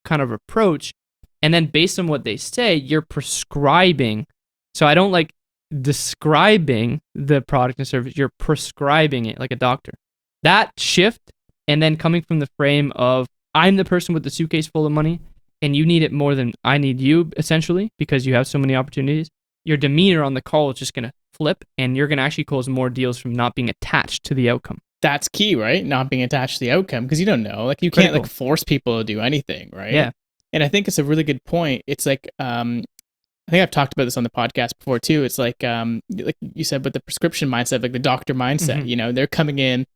kind of approach. And then based on what they say, you're prescribing. So I don't like describing the product and service, you're prescribing it like a doctor. That shift, and then coming from the frame of I'm the person with the suitcase full of money and you need it more than I need you, essentially, because you have so many opportunities, your demeanor on the call is just going to flip, and you're going to actually close more deals from not being attached to the outcome. That's key, right? Not being attached to the outcome, because you don't know. Like you can't Critical. like force people to do anything, right? Yeah. And I think it's a really good point. It's like I think I've talked about this on the podcast before too. It's like you said, with the prescription mindset, like the doctor mindset, Mm-hmm. they're coming in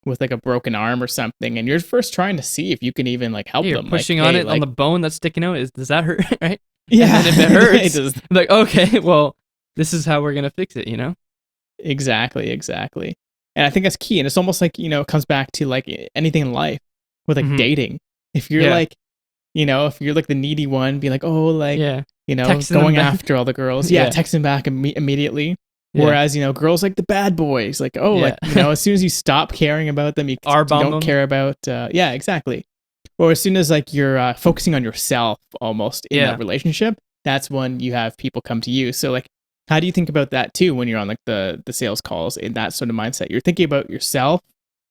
with like a broken arm or something, and you're first trying to see if you can even like help You're them. Like, pushing on hey, it on like, the bone that's sticking out. Does that hurt? Right? And yeah, then if it it hurts, does. like, okay, well, this is how we're going to fix it, Exactly. And I think that's key. And it's almost like, it comes back to like anything in life with like Mm-hmm. dating. If you're Yeah. like, if you're like the needy one, be like, oh, like, Yeah. Texting them going back. after all the girls. Yeah, Yeah. texting back immediately. Yeah. Whereas, girls like the bad boys, like, oh, Yeah. like, as soon as you stop caring about them, you R-bomb don't them. care about, yeah, exactly. Or as soon as like you're focusing on yourself almost in Yeah. that relationship, that's when you have people come to you. So like, how do you think about that too when you're on like the sales calls in that sort of mindset? You're thinking about yourself,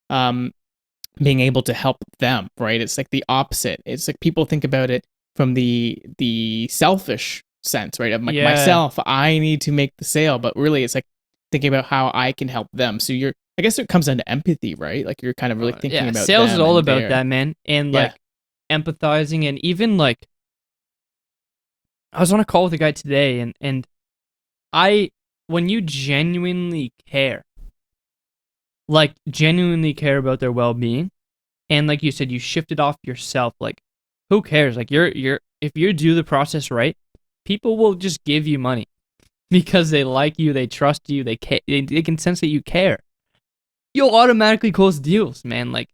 being able to help them, right? It's like the opposite. It's like people think about it from the selfish sense, right? Of like Yeah. myself, I need to make the sale, but really it's like thinking about how I can help them. So I guess it comes down to empathy, right? Like you're kind of really thinking about sales them is all and about that, man. And like empathizing, and even like I was on a call with a guy today, and when you genuinely care, like genuinely care about their well-being, and like you said, you shift it off yourself, like who cares? Like you're if you do the process right, people will just give you money because they like you, they trust you, they can sense that you care. You'll automatically close deals, man. Like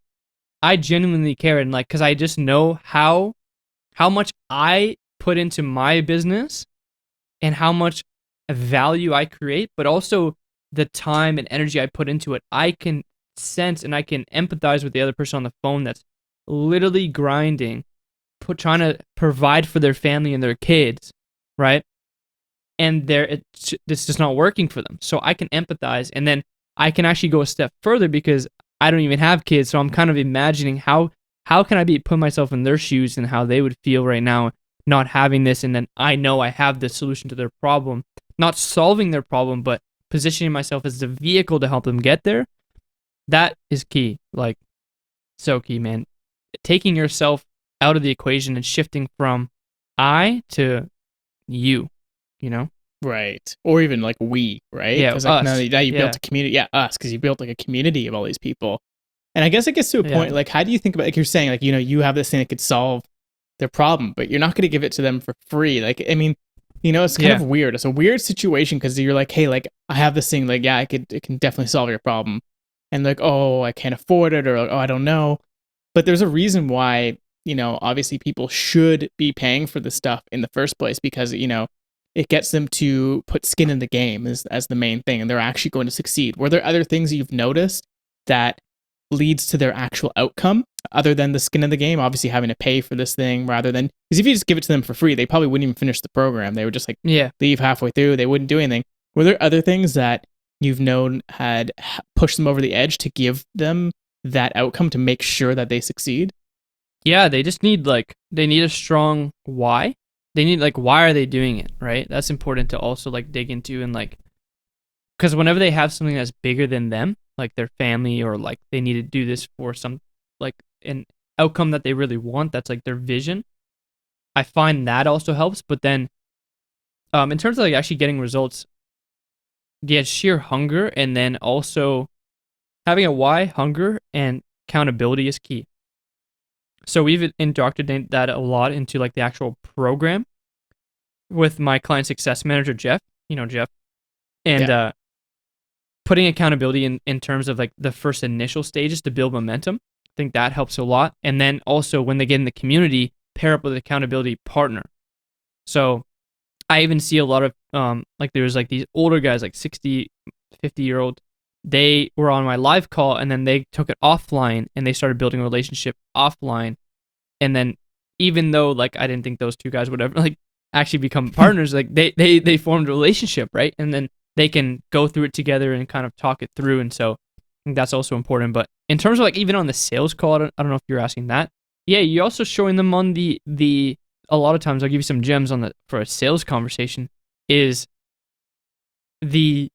I genuinely care, and like because I just know how much I put into my business and how much value I create, but also the time and energy I put into it. I can sense and I can empathize with the other person on the phone that's literally grinding, trying to provide for their family and their kids, right? And this just not working for them. So I can empathize, and then I can actually go a step further because I don't even have kids. So I'm kind of imagining how can I put myself in their shoes and how they would feel right now not having this, and then I know I have the solution to their problem, not solving their problem, but positioning myself as the vehicle to help them get there. That is key, like so key, man. Taking yourself out of the equation and shifting from I to you, Right. Or even like we, right? Yeah, Because like us. now you Yeah. built a community. Yeah, us, because you built like a community of all these people. And I guess it gets to a Yeah. point, like, how do you think about, like you're saying, like, you have this thing that could solve their problem, but you're not going to give it to them for free. Like, I mean, it's kind of weird. It's a weird situation because you're like, hey, like I have this thing, like, yeah, it can definitely solve your problem. And like, oh, I can't afford it, or like, oh, I don't know. But there's a reason why, obviously people should be paying for this stuff in the first place because, it gets them to put skin in the game as the main thing, and they're actually going to succeed. Were there other things you've noticed that leads to their actual outcome other than the skin in the game? Obviously, having to pay for this thing rather than, because if you just give it to them for free, they probably wouldn't even finish the program. They would just like leave halfway through. They wouldn't do anything. Were there other things that you've known had pushed them over the edge to give them that outcome to make sure that they succeed? Yeah, they just need they need a strong why. They need why are they doing it, right? That's important to also dig into, and because whenever they have something that's bigger than them, like their family, or they need to do this for some an outcome that they really want, that's their vision. I find that also helps. But then in terms of actually getting results, yeah, sheer hunger, and then also having a why, hunger, and accountability is key. So we've indoctrinated that a lot into the actual program with my client success manager, Jeff, Jeff, and putting accountability in terms of the first initial stages to build momentum. I think that helps a lot. And then also when they get in the community, pair up with an accountability partner. So I even see a lot of there's these older guys, 60, 50-year-old. They were on my live call, and then they took it offline, and they started building a relationship offline. And then even though I didn't think those two guys would ever actually become partners, they formed a relationship, right? And then they can go through it together and kind of talk it through. And so I think that's also important. But in terms of even on the sales call, I don't know if you're asking that. Yeah, you're also showing them on the a lot of times I'll give you some gems for a sales conversation, is the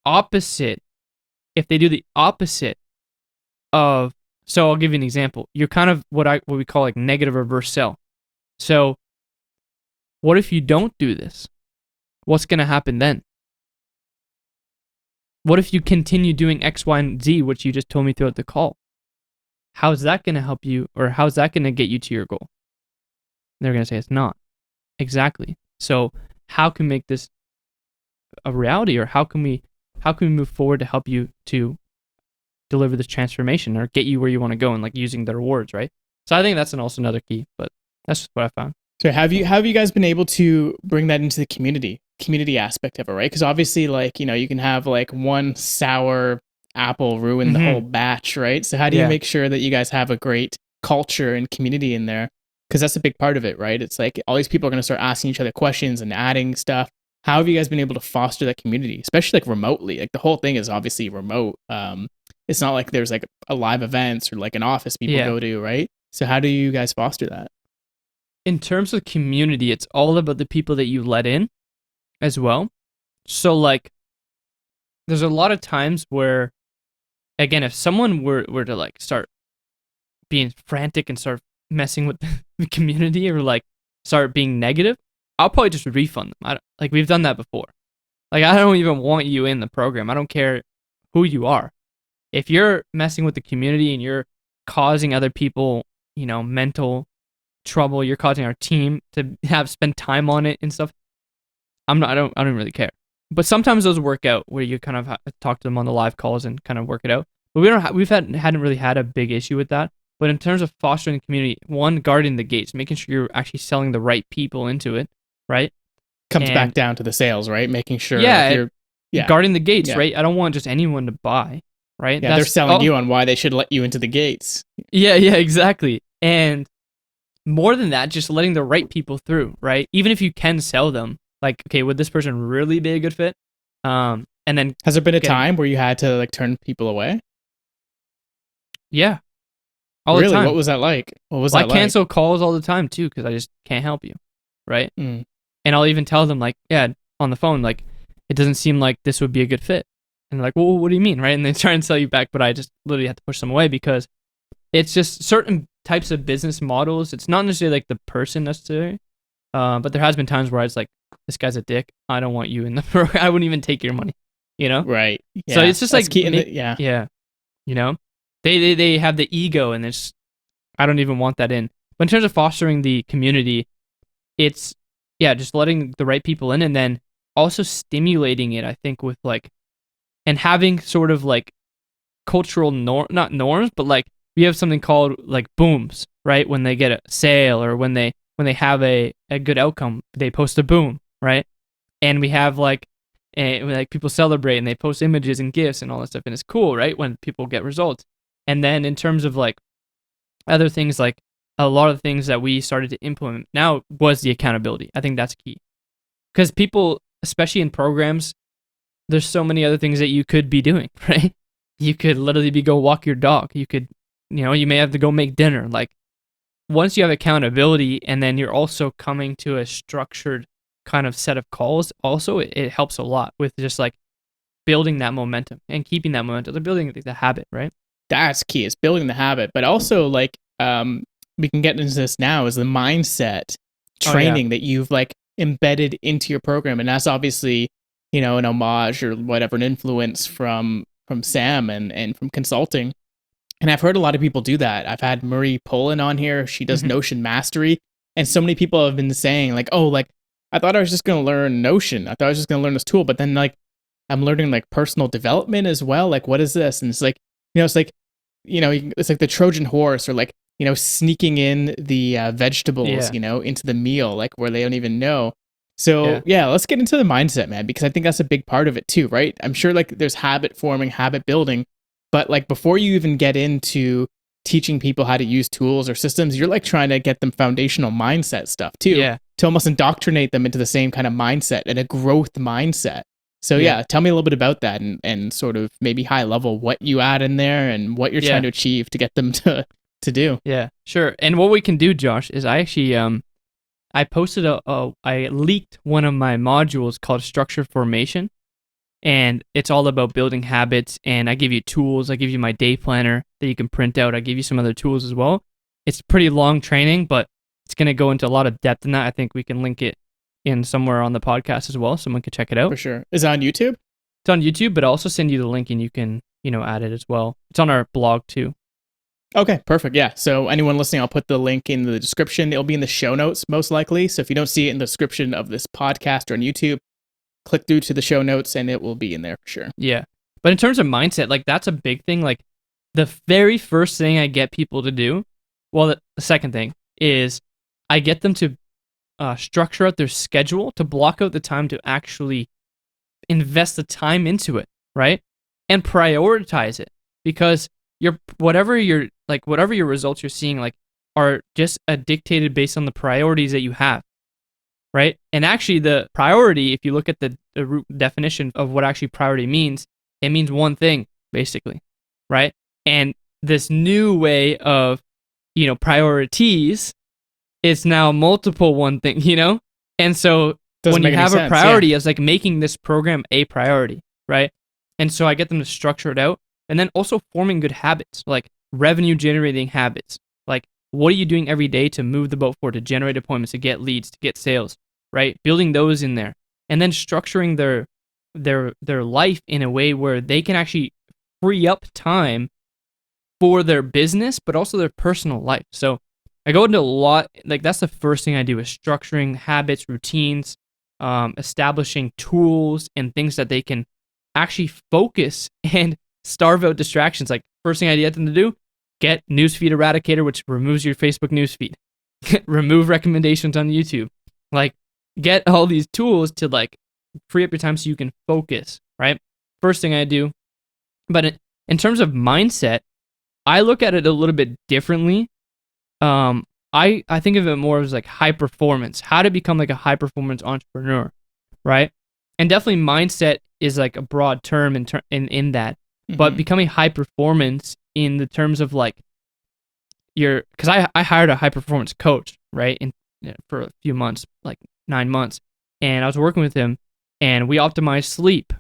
opposite. If they do the opposite of, so I'll give you an example. You're kind of what we call negative reverse sell. So what if you don't do this? What's going to happen then? What if you continue doing X, Y, and Z, which you just told me throughout the call? How's that going to help you, or how's that going to get you to your goal? They're going to say it's not. Exactly. So how can we make this a reality, or how can we move forward to help you to deliver this transformation or get you where you want to go, and using the rewards, right? So I think that's also another key, but that's just what I found. So have you guys been able to bring that into the community aspect of it, right? Because obviously, you can have one sour apple ruin the whole batch, right? So how do you make sure that you guys have a great culture and community in there? Because that's a big part of it, right? It's all these people are going to start asking each other questions and adding stuff. How have you guys been able to foster that community, especially remotely? The whole thing is obviously remote. It's not like there's a live events or an office people go to, right? So how do you guys foster that? In terms of community, it's all about the people that you let in as well. So there's a lot of times where, again, if someone were to start being frantic and start messing with the community, or start being negative, I'll probably just refund them. We've done that before. I don't even want you in the program. I don't care who you are. If you're messing with the community and you're causing other people, mental trouble, you're causing our team to spend time on it and stuff, I don't really care. But sometimes those work out where you kind of talk to them on the live calls and kind of work it out. But hadn't really had a big issue with that. But in terms of fostering the community, one, guarding the gates, making sure you're actually selling the right people into it, right? Comes back down to the sales, right? Making sure guarding the gates, right? I don't want just anyone to buy, right? Yeah, they're selling you on why they should let you into the gates. Yeah, exactly. And more than that, just letting the right people through, right? Even if you can sell them, okay, would this person really be a good fit? And then has there been a time where you had to turn people away? Yeah. All the time. What was that like? I cancel calls all the time too, because I just can't help you, right? And I'll even tell them on the phone, it doesn't seem like this would be a good fit. And they're like, well, what do you mean, right? And they try and sell you back, but I just literally have to push them away because it's just certain types of business models. It's not necessarily the person necessarily, but there has been times where I was this guy's a dick. I don't want you in the program. I wouldn't even take your money, Right. Yeah. So it's just yeah. They have the ego, and I don't even want that in. But in terms of fostering the community, it's just letting the right people in, and then also stimulating it, I think, with like, and having sort of like cultural not norms, but like we have something called like booms, right? When they get a sale or when they have a good outcome, they post a boom, right? And we have like people celebrate and they post images and gifs and all that stuff, and it's cool, right? When people get results. And then in terms of like other things, like a lot of things that we started to implement now was the accountability. I think that's key, because people, especially in programs, there's so many other things that you could be doing, right? You could literally be go walk your dog. You could, you may have to go make dinner. Like, once you have accountability, and then you're also coming to a structured kind of set of calls, also it helps a lot with just like building that momentum and keeping that momentum. They're building the habit, right? That's key. It's building the habit, but also like we can get into this now, is the mindset training that you've like embedded into your program, and that's obviously an homage or whatever, an influence from Sam and from consulting. And I've heard a lot of people do that. I've had Marie Pollan on here. She does Notion Mastery, and so many people have been saying like, oh, like I thought I was just going to learn Notion. I thought I was just going to learn this tool, but then like I'm learning like personal development as well. Like, what is this? And it's like, it's like, it's like the Trojan horse, or like, sneaking in the vegetables, into the meal, like where they don't even know. So yeah, let's get into the mindset, man, because I think that's a big part of it too, right? I'm sure like there's habit forming, habit building, but like before you even get into teaching people how to use tools or systems, you're like trying to get them foundational mindset stuff too, to almost indoctrinate them into the same kind of mindset and a growth mindset. So yeah, tell me a little bit about that, and sort of maybe high level what you add in there and what you're trying to achieve to get them to do. Yeah, sure. And what we can do, Josh, is I actually I posted I leaked one of my modules called Structure Formation, and it's all about building habits, and I give you tools. I give you my day planner that you can print out. I give you some other tools as well. It's pretty long training, but it's going to go into a lot of depth in that. I think we can link it in somewhere on the podcast as well. Someone can check it out. For sure. Is it on YouTube? It's on YouTube, but I'll also send you the link, and you can, add it as well. It's on our blog too. Okay, perfect. Yeah. So anyone listening, I'll put the link in the description. It'll be in the show notes, most likely. So if you don't see it in the description of this podcast or on YouTube, click through to the show notes and it will be in there for sure. Yeah. But in terms of mindset, like that's a big thing. Like the very first thing I get people to do, well, the second thing is I get them to structure out their schedule, to block out the time to actually invest the time into it, right? And prioritize it, because whatever your results you're seeing like are just dictated based on the priorities that you have, right? And actually the priority, if you look at the root definition of what actually priority means, it means one thing basically, right? And this new way of priorities, it's now multiple one thing, and so when you have a priority, it's like making this program a priority, right? And so I get them to structure it out. And then also forming good habits, like revenue generating habits. Like, what are you doing every day to move the boat forward, to generate appointments, to get leads, to get sales, right? Building those in there. And then structuring their life in a way where they can actually free up time for their business, but also their personal life. So I go into a lot, like that's the first thing I do, is structuring habits, routines, establishing tools and things that they can actually focus and starve out distractions. Like first thing I get them to do, get newsfeed eradicator, which removes your Facebook newsfeed. Remove recommendations on YouTube. Like get all these tools to like free up your time so you can focus, right? First thing I do. But in terms of mindset, I look at it a little bit differently. I think of it more as like high performance, how to become like a high performance entrepreneur, right? And definitely mindset is like a broad term in that. But becoming high performance in the terms of like because I hired a high performance coach, right? For a few months, like 9 months. And I was working with him and we optimized sleep.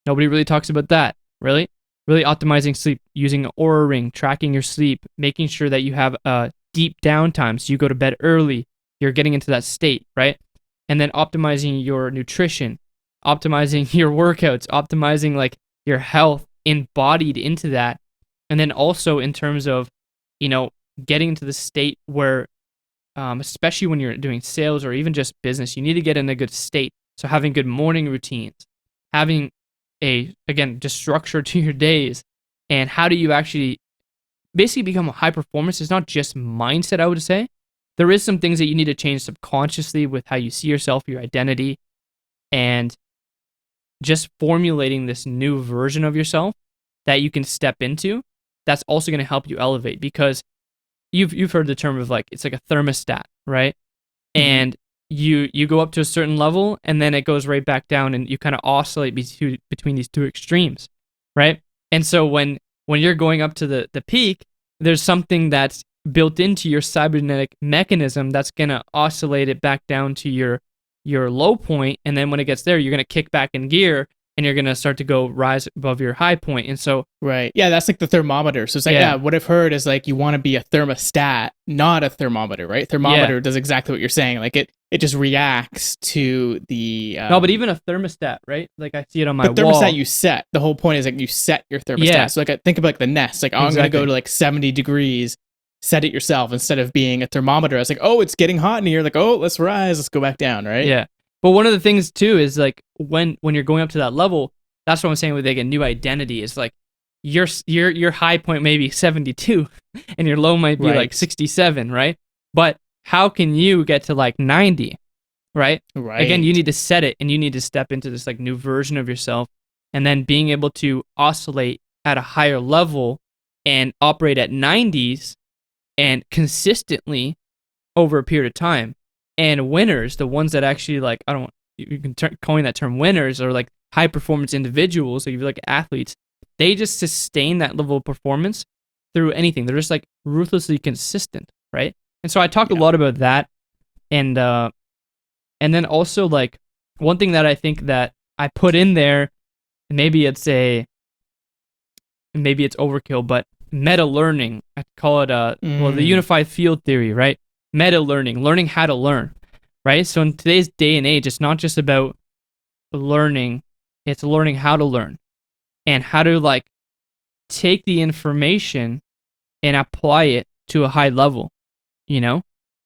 Nobody really talks about that, really optimizing sleep, using an Aura ring, tracking your sleep, making sure that you have a deep downtime. So you go to bed early, you're getting into that state, right? And then optimizing your nutrition, optimizing your workouts, optimizing like your health, embodied into that. And then also in terms of getting into the state where especially when you're doing sales or even just business, you need to get in a good state. So having good morning routines, having again, just structure to your days, and how do you actually basically become a high performance? It's not just mindset, I would say. There is some things that you need to change subconsciously with how you see yourself, your identity, and just formulating this new version of yourself that you can step into. That's also going to help you elevate, because you've heard the term of like, it's like a thermostat, right? And you go up to a certain level and then it goes right back down, and you kind of oscillate between these two extremes, right? And so when you're going up to the peak, there's something that's built into your cybernetic mechanism that's going to oscillate it back down to your low point, and then when it gets there, you're going to kick back in gear and you're going to start to go rise above your high point. And so right, yeah, that's like the thermometer. So it's like, yeah, what I've heard is like you want to be a thermostat, not a thermometer, right? Thermometer does exactly what you're saying. Like it just reacts to the no, but even a thermostat, right? Like I see it on my the wall. thermostat you set. The whole point is like you set your thermostat. Yeah. So like think of like the Nest. Like, oh, I'm gonna go to like 70 degrees. Set it yourself instead of being a thermometer. It's like, oh, it's getting hot in here. Like, oh, let's rise. Let's go back down, right? Yeah. But one of the things too is like when you're going up to that level, that's what I'm saying with like a new identity is like your high point may be 72 and your low might be like 67, right? But how can you get to like 90, right? Right. Again, you need to set it, and you need to step into this like new version of yourself, and then being able to oscillate at a higher level and operate at 90s and consistently over a period of time. And winners, the ones that actually like, you can coin that term, winners, or like high performance individuals, so if you like athletes, they just sustain that level of performance through anything. They're just like ruthlessly consistent, right? And so I talk a lot about that, and then also like one thing that I think that I put in there, maybe it's overkill, but meta learning. I call it the unified field theory, right? Meta learning how to learn, right? So in today's day and age, it's not just about learning, it's learning how to learn and how to like take the information and apply it to a high level, you know?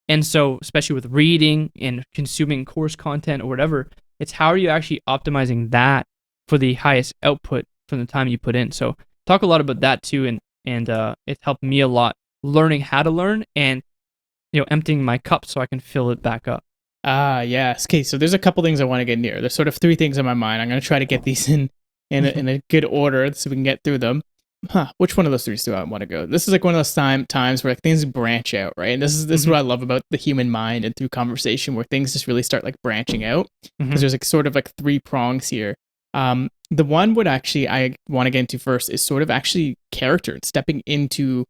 And so especially with reading and consuming course content or whatever, it's how are you actually optimizing that for the highest output from the time you put in. So talk a lot about that too, and it's helped me a lot learning how to learn and emptying my cup so I can fill it back up. Yes. Okay, so there's a couple things I want to get near. There's sort of three things on my mind. I'm going to try to get these in a good order so we can get through them. Which one of those three do I want to go? This is like one of those times where like things branch out, right? And this is what I love about the human mind and through conversation, where things just really start like branching out, because there's like sort of like three prongs here. The one I want to get into first is sort of actually character, stepping into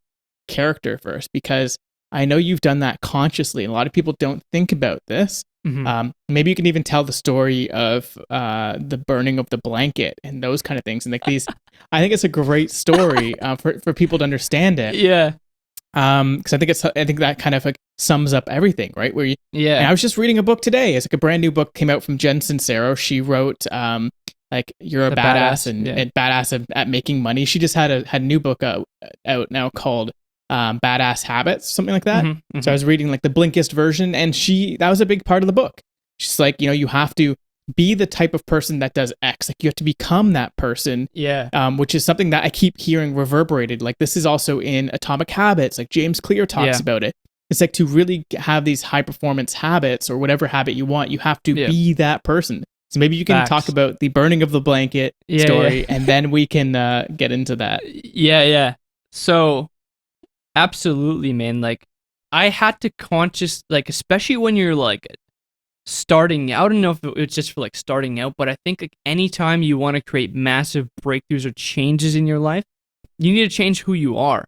character first, because I know you've done that consciously, and a lot of people don't think about this. Maybe you can even tell the story of the burning of the blanket and those kind of things, and like these. I think it's a great story for people to understand it. Yeah. Because I think that kind of like sums up everything, right? Where yeah. And I was just reading a book today. It's like a brand new book came out from Jen Sincero. She wrote like You're a Badass and Badass at Making Money. She just had a new book out now called Badass Habits, something like that. So I was reading like the Blinkist version, and that was a big part of the book. She's like, you have to be the type of person that does X. Like you have to become that person. Yeah. Which is something that I keep hearing reverberated. Like this is also in Atomic Habits. Like James Clear talks about it. It's like to really have these high performance habits or whatever habit you want, you have to be that person. So maybe you can talk about the burning of the blanket story, and then we can get into that. Yeah. So absolutely, man. Like I had to like, especially when you're like starting out. I don't know if it's just for like starting out, but I think like anytime you want to create massive breakthroughs or changes in your life, you need to change who you are,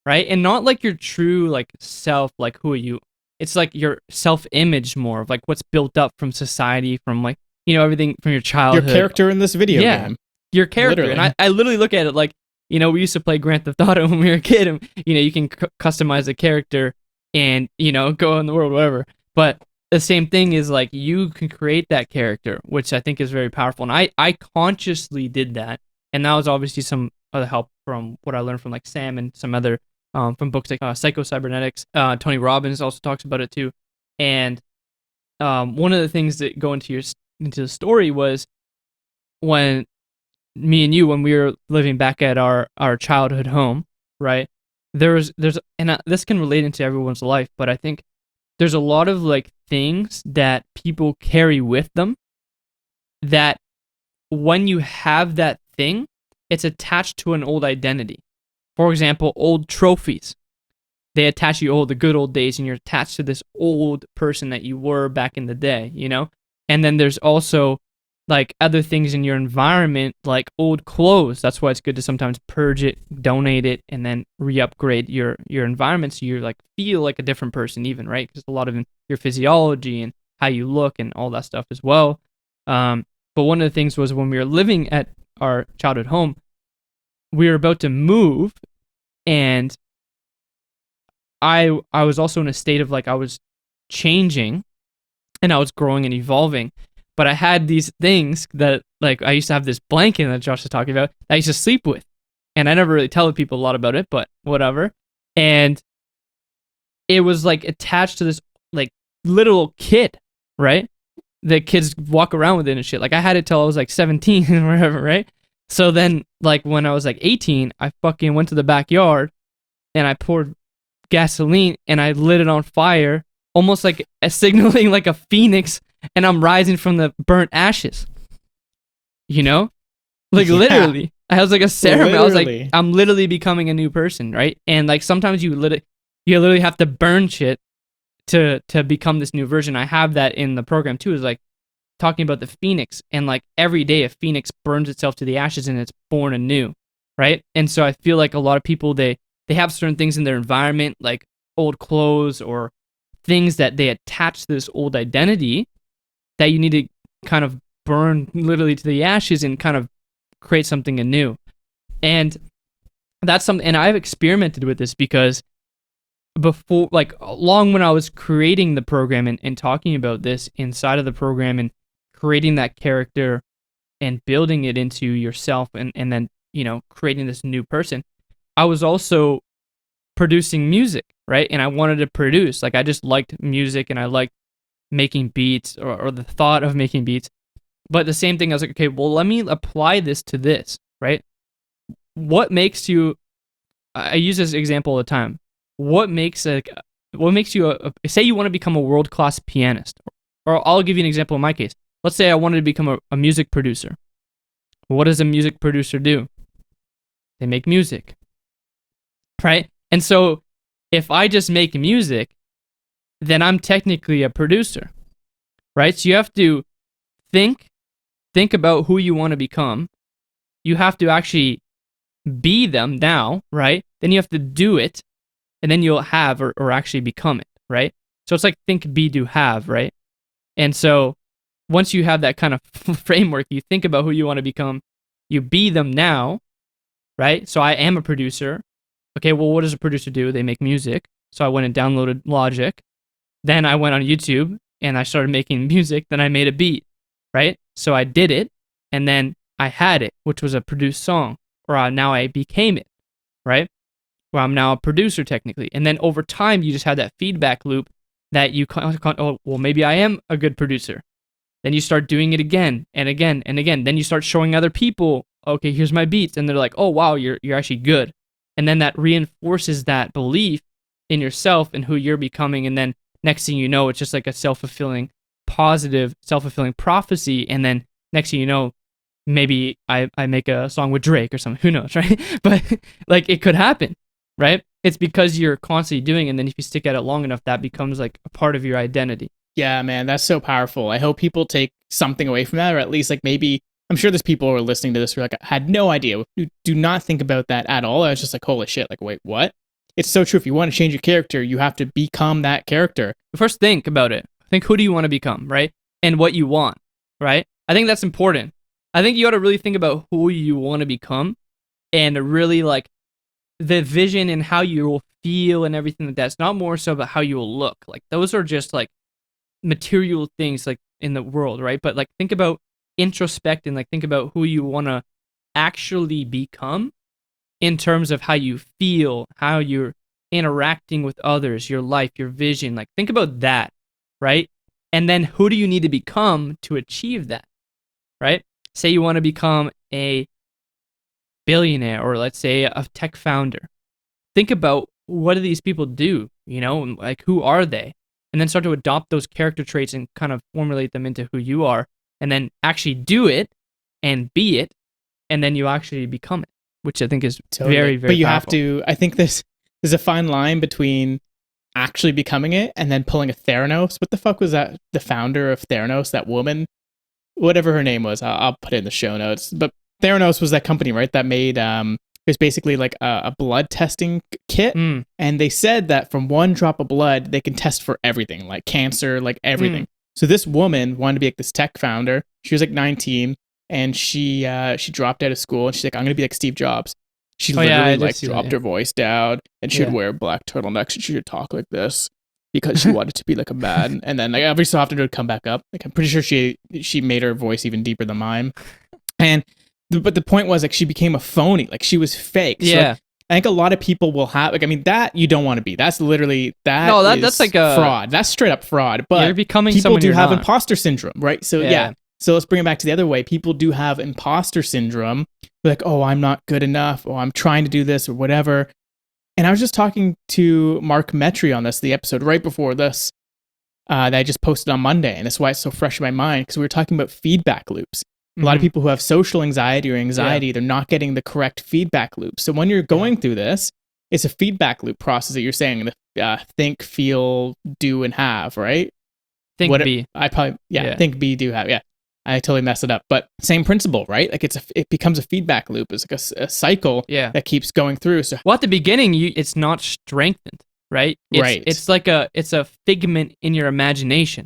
right? And not like your true like self, like who are you? It's like your self-image more of like what's built up from society, from like, everything from your childhood. Your character in this video game. Your character. Literally. And I literally look at it like, we used to play Grand Theft Auto when we were a kid, and, you can customize the character and, go in the world, whatever. But the same thing is like you can create that character, which I think is very powerful. And I consciously did that. And that was obviously some other help from what I learned from like Sam and some other from books like Psycho-Cybernetics. Tony Robbins also talks about it too. And one of the things that go into the story was when me and you, when we were living back at our childhood home, right? There's and this can relate into everyone's life, but I think there's a lot of like things that people carry with them that when you have that thing, it's attached to an old identity. For example, old trophies. They attach you, the good old days, and you're attached to this old person that you were back in the day, you know? And then there's also like other things in your environment, like old clothes. That's why it's good to sometimes purge it, donate it, and then re-upgrade your environment so you like feel like a different person even, right? Because a lot of your physiology and how you look and all that stuff as well. But one of the things was when we were living at our childhood home, we were about to move, and I was also in a state of like I was changing and I was growing and evolving. But I had these things that, like, I used to have this blanket that Josh was talking about that I used to sleep with. And I never really tell people a lot about it, but whatever. And it was, like, attached to this, like, little kid, right? The kids walk around with it and shit. Like, I had it till I was, like, 17 or whatever, right? So then, like, when I was, like, 18, I fucking went to the backyard and I poured gasoline and I lit it on fire, almost like signaling like a phoenix, and I'm rising from the burnt ashes. You know? Like, literally. I was like a ceremony. I was like, I'm literally becoming a new person, right? And like sometimes you literally have to burn shit to become this new version. I have that in the program too, is like talking about the phoenix, and like every day a phoenix burns itself to the ashes and it's born anew, right? And so I feel like a lot of people, they have certain things in their environment, like old clothes or things that they attach to this old identity that you need to kind of burn literally to the ashes and kind of create something anew. And that's something, and I've experimented with this because before, like long when I was creating the program and talking about this inside of the program and creating that character and building it into yourself and then, you know, creating this new person, I was also producing music, right? And I wanted to produce, like I just liked music and I liked making beats or the thought of making beats. But the same thing, I was like, okay, well, let me apply this to this, right? What makes you, I use this example all the time. What makes you, say you want to become a world-class pianist, or I'll give you an example in my case. Let's say I wanted to become a music producer. What does a music producer do? They make music, right? And so if I just make music, then I'm technically a producer, right? So you have to think about who you want to become. You have to actually be them now, right? Then you have to do it, and then you'll have or actually become it, right? So it's like think, be, do, have, right? And so once you have that kind of framework, you think about who you want to become, you be them now, right? So I am a producer. Okay, well, what does a producer do? They make music. So I went and downloaded Logic. Then I went on YouTube and I started making music. Then I made a beat, right? So I did it, and then I had it, which was a produced song, or now I became it, right? Well, I'm now a producer technically. And then over time, you just have that feedback loop that you oh, well, maybe I am a good producer. Then you start doing it again and again and again. Then you start showing other people, okay, here's my beats, and they're like, oh wow, you're actually good. And then that reinforces that belief in yourself and who you're becoming. And then next thing you know, it's just like a positive, self-fulfilling prophecy. And then next thing you know, maybe I make a song with Drake or something. Who knows, right? But like it could happen, right? It's because you're constantly doing it, and then if you stick at it long enough, that becomes like a part of your identity. Yeah, man, that's so powerful. I hope people take something away from that, or at least like maybe, I'm sure there's people who are listening to this who are like, I had no idea. Do not think about that at all. I was just like, holy shit, like, wait, what? It's so true. If you want to change your character, you have to become that character. First, think about it. Think, who do you want to become, right? And what you want, right? I think that's important. I think you ought to really think about who you want to become and really like the vision and how you will feel and everything like that. It's not more so about how you will look. Like those are just like material things like in the world, right? But like think about introspect and like think about who you want to actually become in terms of how you feel, how you're interacting with others, your life, your vision. Like, think about that, right? And then who do you need to become to achieve that, right? Say you want to become a billionaire, or let's say a tech founder. Think about, what do these people do? Like, who are they? And then start to adopt those character traits and kind of formulate them into who you are, and then actually do it and be it, and then you actually become it, which I think is very, very But you powerful. have to, I think there's a fine line between actually becoming it and then pulling a Theranos. What the fuck was that? The founder of Theranos, that woman, whatever her name was, I'll put it in the show notes. But Theranos was that company, right? That made it was basically like a blood testing kit, and they said that from one drop of blood they can test for everything, like cancer, like everything. So this woman wanted to be like this tech founder. She was like 19, and she dropped out of school, and she's like, I'm gonna be like Steve Jobs. She literally like dropped her voice down, and she would wear black turtlenecks, and she would talk like this because she wanted to be like a man. And then like every so often it would come back up. Like, I'm pretty sure she made her voice even deeper than mine. And but the point was, like, she became a phony. Like, she was fake. So, like, I think a lot of people will have, like, I mean, that you don't want to be. That's literally that's like a fraud. That's straight up fraud. But you're becoming people someone do you're have not. imposter syndrome, right? So yeah. So let's bring it back to the other way. People do have imposter syndrome. They're like, oh, I'm not good enough. Oh, I'm trying to do this or whatever. And I was just talking to Mark Metry on this, the episode right before this, that I just posted on Monday. And that's why it's so fresh in my mind, because we were talking about feedback loops. A lot of people who have social anxiety or anxiety, they're not getting the correct feedback loop. So when you're going through this, it's a feedback loop process that you're saying, think, feel, do, and have, right? Think, be. I probably, think, be, do, have. Yeah, I totally messed it up. But same principle, right? Like, it becomes a feedback loop. It's like a cycle that keeps going through. So, well, at the beginning, it's not strengthened, right? It's like it's a figment in your imagination.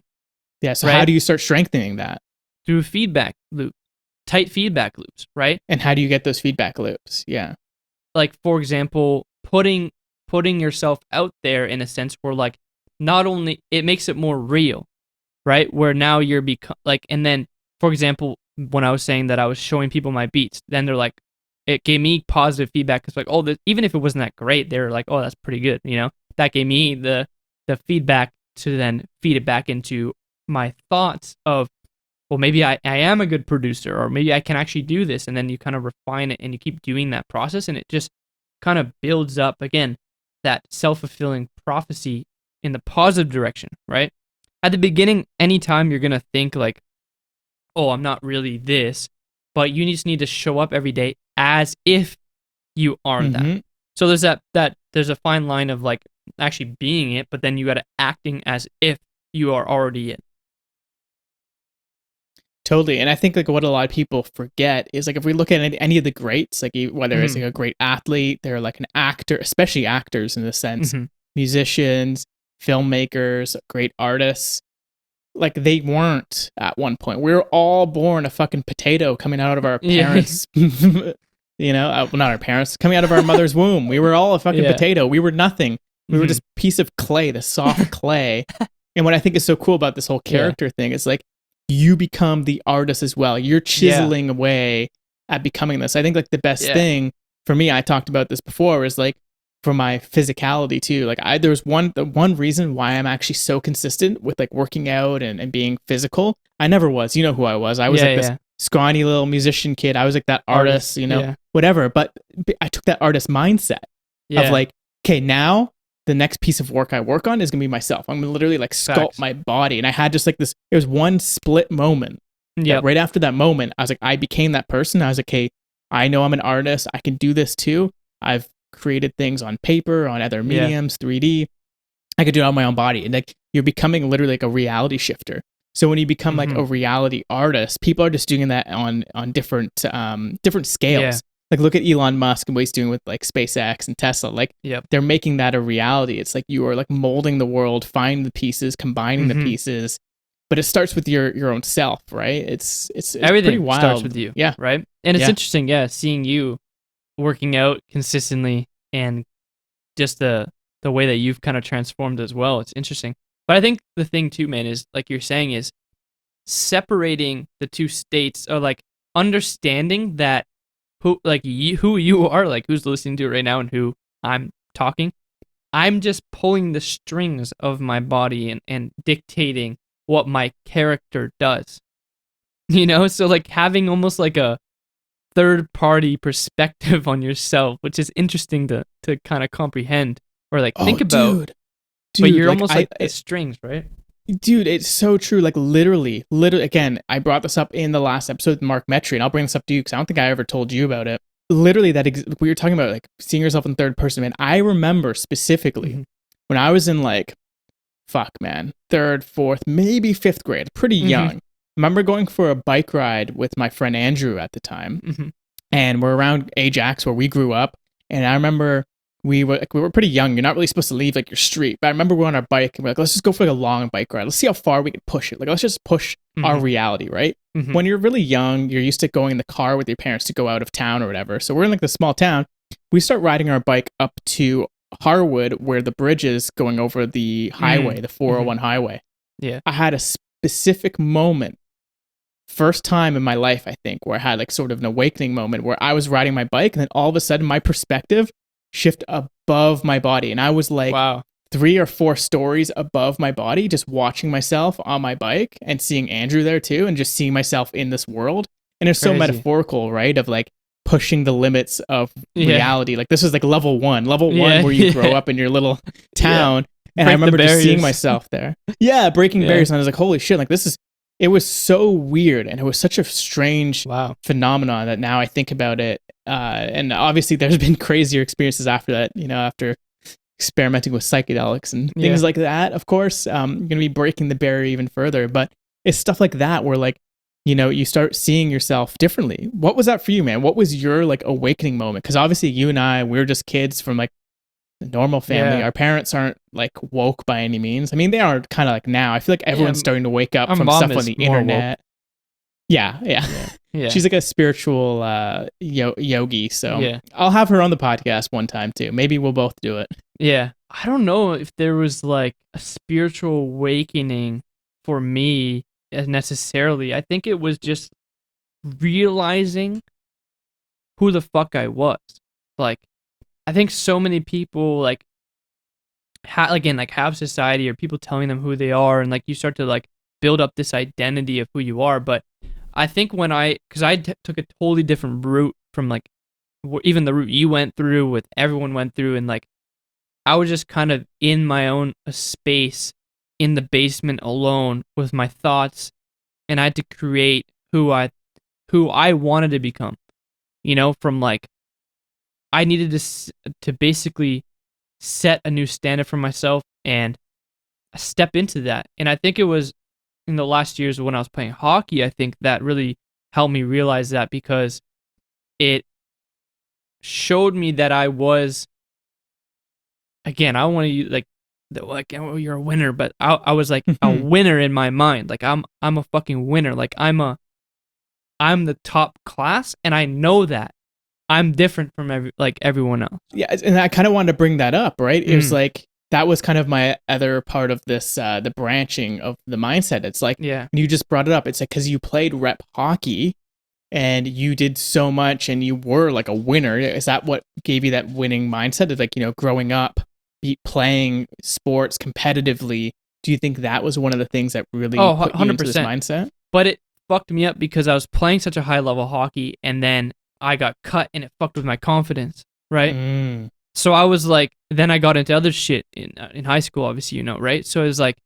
Yeah. So how do you start strengthening that? Through feedback loop. Tight feedback loops, right? And how do you get those feedback loops? Yeah. Like, for example, putting yourself out there in a sense where, like, not only it makes it more real, right? Where now you're like, and then, for example, when I was saying that I was showing people my beats, then they're like, it gave me positive feedback. It's like, oh, even if it wasn't that great, they were like, oh, that's pretty good, That gave me the feedback to then feed it back into my thoughts of, well, maybe I am a good producer, or maybe I can actually do this. And then you kind of refine it and you keep doing that process, and it just kind of builds up, again, that self-fulfilling prophecy in the positive direction, right? At the beginning, anytime you're going to think like, oh, I'm not really this, but you just need to show up every day as if you are that. So there's there's a fine line of like actually being it, but then you got to acting as if you are already it. Totally. And I think like what a lot of people forget is like if we look at any of the greats, like whether it's like a great athlete, they're like an actor, especially actors in a sense, musicians, filmmakers, great artists, like they weren't at one point. We were all born a fucking potato coming out of our parents, well, not our parents, coming out of our mother's womb. We were all a fucking potato. We were nothing. We were just a piece of clay, the soft clay. And what I think is so cool about this whole character thing is like, you become the artist as well. You're chiseling away at becoming this. I think like the best thing for me, I talked about this before, is like for my physicality too. Like there's the one reason why I'm actually so consistent with like working out and being physical. I never was. You know who I was. I was this scrawny little musician kid. I was like that artist, whatever. But I took that artist mindset of like, okay, now the next piece of work I work on is going to be myself. I'm going to literally like sculpt my body. And I had just like this, it was one split moment. Yeah. Right after that moment, I was like, I became that person. I was like, hey, I know I'm an artist. I can do this too. I've created things on paper, on other mediums, 3D. I could do it on my own body. And like, you're becoming literally like a reality shifter. So when you become like a reality artist, people are just doing that on different scales. Yeah. Like look at Elon Musk and what he's doing with like SpaceX and Tesla. Like they're making that a reality. It's like you are like molding the world, finding the pieces, combining the pieces. But it starts with your own self, right? It's everything pretty wild. Starts with you, right? And it's interesting, seeing you working out consistently and just the way that you've kind of transformed as well. It's interesting. But I think the thing too, man, is like you're saying, is separating the two states, or like understanding that who you are, like who's listening to it right now and who I'm talking, I'm just pulling the strings of my body and dictating what my character does. You know, so like having almost like a third party perspective on yourself, which is interesting to kind of comprehend or like Oh, think about. But dude, you're like almost like the strings, right? dude, it's so true. Like literally, again, I brought this up in the last episode with Mark Metry, and I'll bring this up to you because I don't think I ever told you about it. Literally, we were talking about like seeing yourself in third person, man. I remember specifically when I was in like, fuck, man, third, fourth, maybe fifth grade, pretty young. I remember going for a bike ride with my friend Andrew at the time, and we're around Ajax where we grew up, and I remember we were pretty young. You're not really supposed to leave like your street. But I remember we're on our bike and we're like, let's just go for like a long bike ride. Let's see how far we can push it. Like, let's just push our reality, right? When you're really young, you're used to going in the car with your parents to go out of town or whatever. So we're in like the small town. We start riding our bike up to Harwood where the bridge is going over the highway, the 401 highway. Yeah. I had a specific moment, first time in my life, I think, where I had like sort of an awakening moment where I was riding my bike and then all of a sudden my perspective shift above my body, and I was like, wow, 3 or 4 stories above my body, just watching myself on my bike and seeing Andrew there too, and just seeing myself in this world. And it's so metaphorical, right? Of like pushing the limits of reality. Like this is like level one where you grow up in your little town. And I remember just seeing myself there. Yeah, breaking barriers. And I was like, holy shit, like it was so weird. And it was such a strange phenomenon that now I think about it. And obviously there's been crazier experiences after that, you know, after experimenting with psychedelics and things like that. Of course, I'm going to be breaking the barrier even further, but it's stuff like that where like, you know, you start seeing yourself differently. What was that for you, man? What was your like awakening moment? Because obviously you and I, we're just kids from like a normal family. Our parents aren't like woke by any means. I mean, they are kind of like now. I feel like everyone's starting to wake up from stuff on the internet. Yeah. She's like a spiritual yogi. So I'll have her on the podcast one time too. Maybe we'll both do it. Yeah. I don't know if there was like a spiritual awakening for me necessarily. I think it was just realizing who the fuck I was. Like, I think so many people like have society or people telling them who they are, and like you start to like build up this identity of who you are. But I think when because I took a totally different route from like even the route you went through, with everyone went through, and like I was just kind of in my own space in the basement alone with my thoughts, and I had to create who I wanted to become. You know, from like I needed to basically set a new standard for myself and step into that. And I think it was in the last years when I was playing hockey, I think that really helped me realize that, because it showed me that I was, again, I want to use like oh, you're a winner, but I was like a winner in my mind. Like I'm a fucking winner. Like I'm the top class, and I know that I'm different from everyone else. Yeah, and I kind of wanted to bring that up, right? It was like that was kind of my other part of this, the branching of the mindset. It's like, you just brought it up. It's like because you played rep hockey and you did so much and you were like a winner. Is that what gave you that winning mindset of like, you know, growing up, playing sports competitively? Do you think that was one of the things that really put you into this mindset? But it fucked me up because I was playing such a high level hockey, and then I got cut, and it fucked with my confidence, right? So I was like, then I got into other shit in high school, obviously, you know, right? So it was like,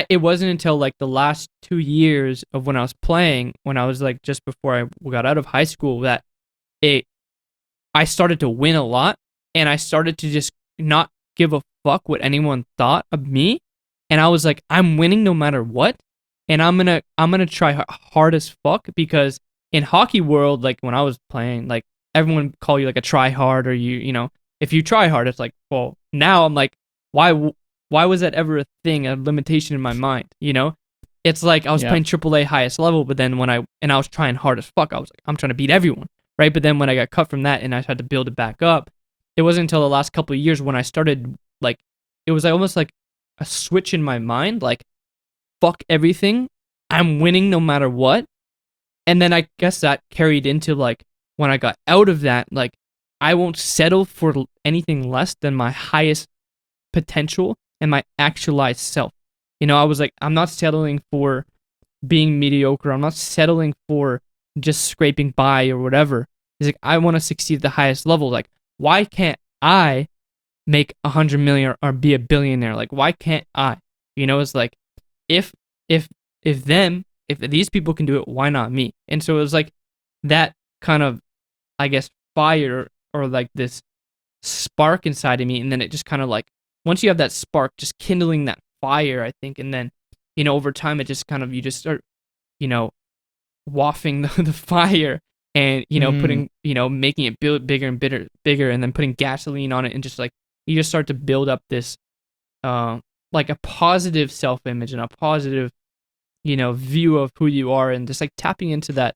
it wasn't until like the last 2 years of when I was playing, when I was like just before I got out of high school, that I started to win a lot, and I started to just not give a fuck what anyone thought of me, and I was like, I'm winning no matter what, and I'm gonna try hard as fuck, because in hockey world, like when I was playing, like everyone would call you like a try hard, or you know, if you try hard, it's like, well, now I'm like, why was that ever a thing, a limitation in my mind? You know, it's like I was playing AAA highest level, but then when I was trying hard as fuck, I was like, I'm trying to beat everyone, right? But then when I got cut from that and I had to build it back up, it wasn't until the last couple of years when I started, like, it was almost like a switch in my mind, like, fuck everything, I'm winning no matter what. And then I guess that carried into like when I got out of that, like I won't settle for anything less than my highest potential and my actualized self. I was like, I'm not settling for being mediocre. I'm not settling for just scraping by or whatever. He's like, I want to succeed at the highest level. Like, why can't I make 100 million or be a billionaire? Like, why can't I? It's like, if if if these people can do it, why not me? And so it was like that kind of, I guess, fire or like this spark inside of me, and then it just kind of like, once you have that spark, just kindling that fire, I think, and then over time it just kind of, you just start wafting the fire, and putting, making it build bigger and bigger, and then putting gasoline on it, and just like you just start to build up this like a positive self-image and a positive view of who you are, and just like tapping into that,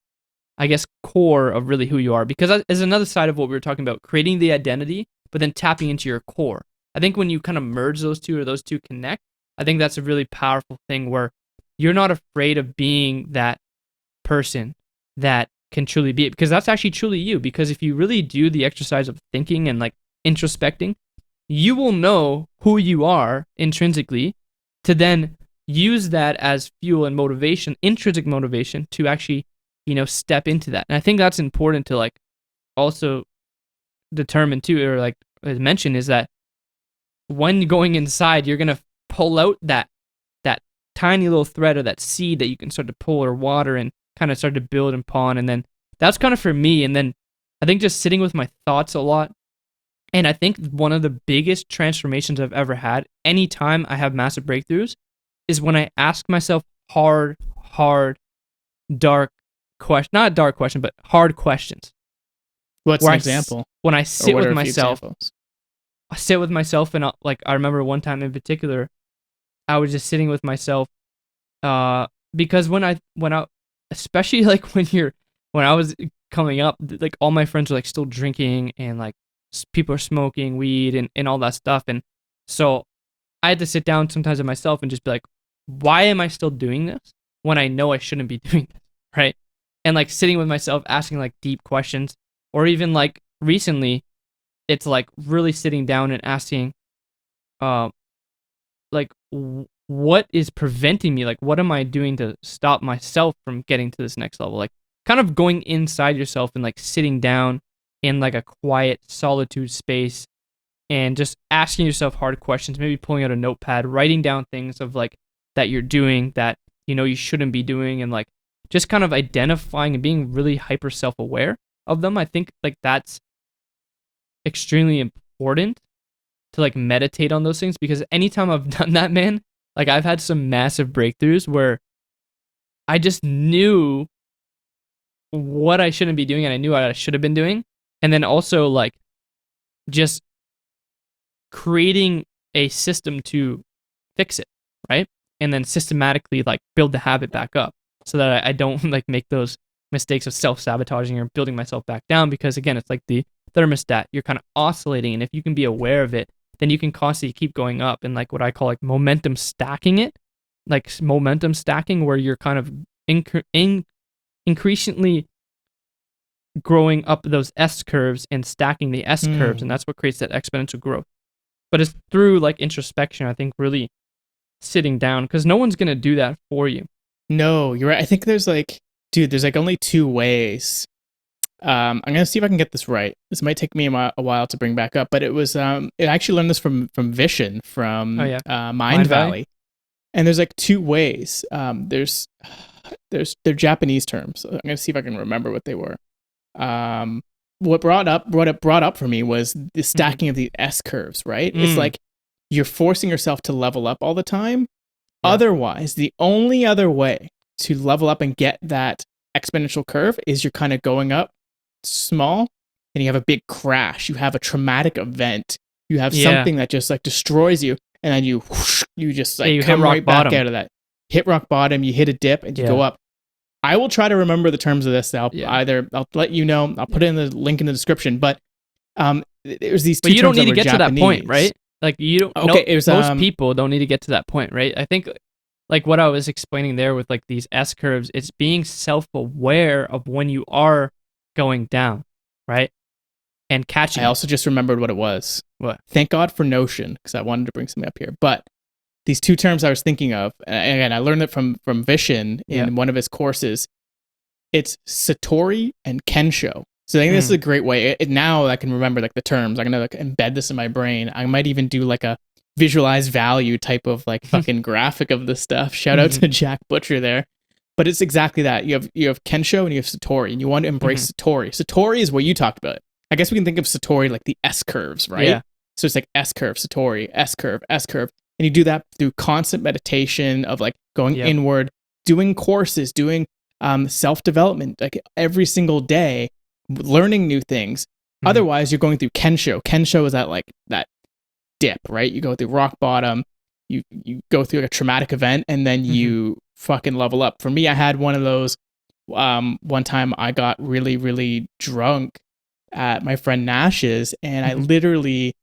I guess, core of really who you are. Because there's another side of what we were talking about, creating the identity, but then tapping into your core. I think when you kind of merge those two, or those two connect, I think that's a really powerful thing, where you're not afraid of being that person that can truly be it, because that's actually truly you. Because if you really do the exercise of thinking and like introspecting, you will know who you are intrinsically, to then use that as fuel and motivation, intrinsic motivation, to actually step into that. And I think that's important to like also determine too, or like as mentioned, is that when going inside, you're gonna pull out that tiny little thread, or that seed that you can start to pull or water, and kind of start to build and pawn. And then that's kind of for me. And then I think just sitting with my thoughts a lot. And I think one of the biggest transformations I've ever had, anytime I have massive breakthroughs, is when I ask myself hard, dark question, not dark question, but hard questions. What's an example? When I sit with myself, I sit with myself, and I remember one time in particular, I was just sitting with myself, because when I, especially like when I was coming up, like all my friends were like still drinking, and like people are smoking weed and all that stuff, and so I had to sit down sometimes with myself and just be like, why am I still doing this when I know I shouldn't be doing this, right? And like sitting with myself, asking like deep questions, or even like recently, it's like really sitting down and asking, like, what is preventing me? Like, what am I doing to stop myself from getting to this next level? Like, kind of going inside yourself and like sitting down in like a quiet solitude space, and just asking yourself hard questions, maybe pulling out a notepad, writing down things of like that you're doing that you shouldn't be doing, and like just kind of identifying and being really hyper self-aware of them. I think like that's extremely important to like meditate on those things, because anytime I've done that, man, like I've had some massive breakthroughs where I just knew what I shouldn't be doing, and I knew what I should have been doing. And then also like just creating a system to fix it, right? And then systematically like build the habit back up, so that I don't like make those mistakes of self-sabotaging or building myself back down. Because again, it's like the thermostat, you're kind of oscillating, and if you can be aware of it, then you can constantly keep going up, and like what I call like momentum stacking it, like momentum stacking, where you're kind of increasingly growing up those S curves and stacking the S curves, and that's what creates that exponential growth. But it's through like introspection, I think, really sitting down, because no one's gonna do that for you. No, you're right. I think there's like, dude, there's like only two ways. I'm gonna see if I can get this right. This might take me a while to bring back up, but it was I actually learned this from Vishen from Mind Valley. And there's like two ways. They're Japanese terms. So I'm gonna see if I can remember what they were. What brought up for me was the stacking of the S curves, right? It's like you're forcing yourself to level up all the time. Yeah. Otherwise, the only other way to level up and get that exponential curve is you're kind of going up small, and you have a big crash. You have a traumatic event. You have something that just like destroys you, and then you just like come right back out of that. Hit rock bottom, you hit a dip, and you go up. I will try to remember the terms of this. I'll let you know. I'll put it in the link in the description. But there's these two terms. But you don't need to get to that point, right? Like you don't. Okay, most people don't need to get to that point, right? I think like what I was explaining there with like these S curves, it's being self-aware of when you are going down, right? And catching. I also just remembered what it was. What? Thank God for Notion, because I wanted to bring something up here. But these two terms I was thinking of, and again, I learned it from Vishen in one of his courses. It's Satori and Kensho. So I think this is a great way. Now I can remember like the terms. I'm gonna like embed this in my brain. I might even do like a visualized value type of like fucking graphic of this stuff. Shout out to Jack Butcher there. But it's exactly that. You have Kensho and you have Satori, and you want to embrace Satori. Satori is what you talked about. I guess we can think of Satori like the S curves, right? Yeah. So it's like S curve, Satori, S curve, S curve. And you do that through constant meditation of like going inward, doing courses, doing self-development like every single day, learning new things. Otherwise, you're going through Kensho. Kensho is that dip, right? You go through rock bottom, you go through like a traumatic event, and then you fucking level up. For me, I had one of those. One time I got really, really drunk at my friend Nash's, and I literally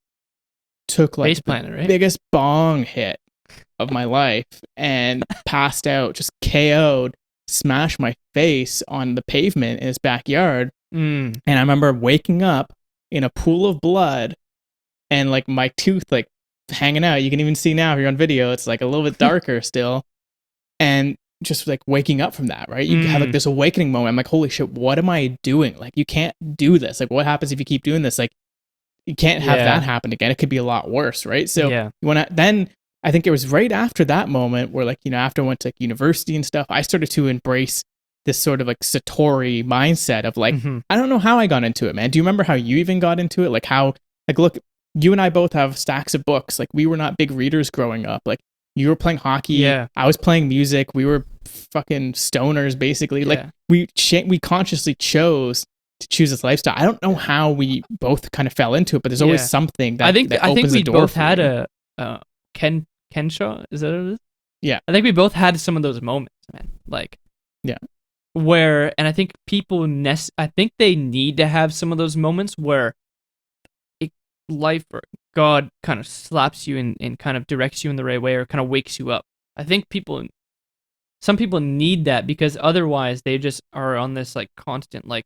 took like the biggest bong hit of my life and passed out, just KO'd, smashed my face on the pavement in his backyard. And I remember waking up in a pool of blood and like my tooth like hanging out. You can even see now if you're on video, it's like a little bit darker still. And just like waking up from that, right? You have like this awakening moment. I'm like, holy shit, what am I doing? Like, you can't do this. Like, what happens if you keep doing this? Like, you can't have that happen again. It could be a lot worse, right? So you want to, then I think it was right after that moment where like, you know, after I went to like university and stuff, I started to embrace this sort of like Satori mindset of like, I don't know how I got into it, man. Do you remember how you even got into it? Like how, like, look, you and I both have stacks of books. Like we were not big readers growing up. Like you were playing hockey. Yeah. I was playing music. We were fucking stoners basically. Like we consciously chose to choose this lifestyle. I don't know how we both kind of fell into it, but there's always something that I think we both had you. Kensho, is that what it is? Yeah. I think we both had some of those moments, man. Like, where, and I think people, I think they need to have some of those moments where life or God kind of slaps you and kind of directs you in the right way or kind of wakes you up. I think some people need that because otherwise they just are on this like constant like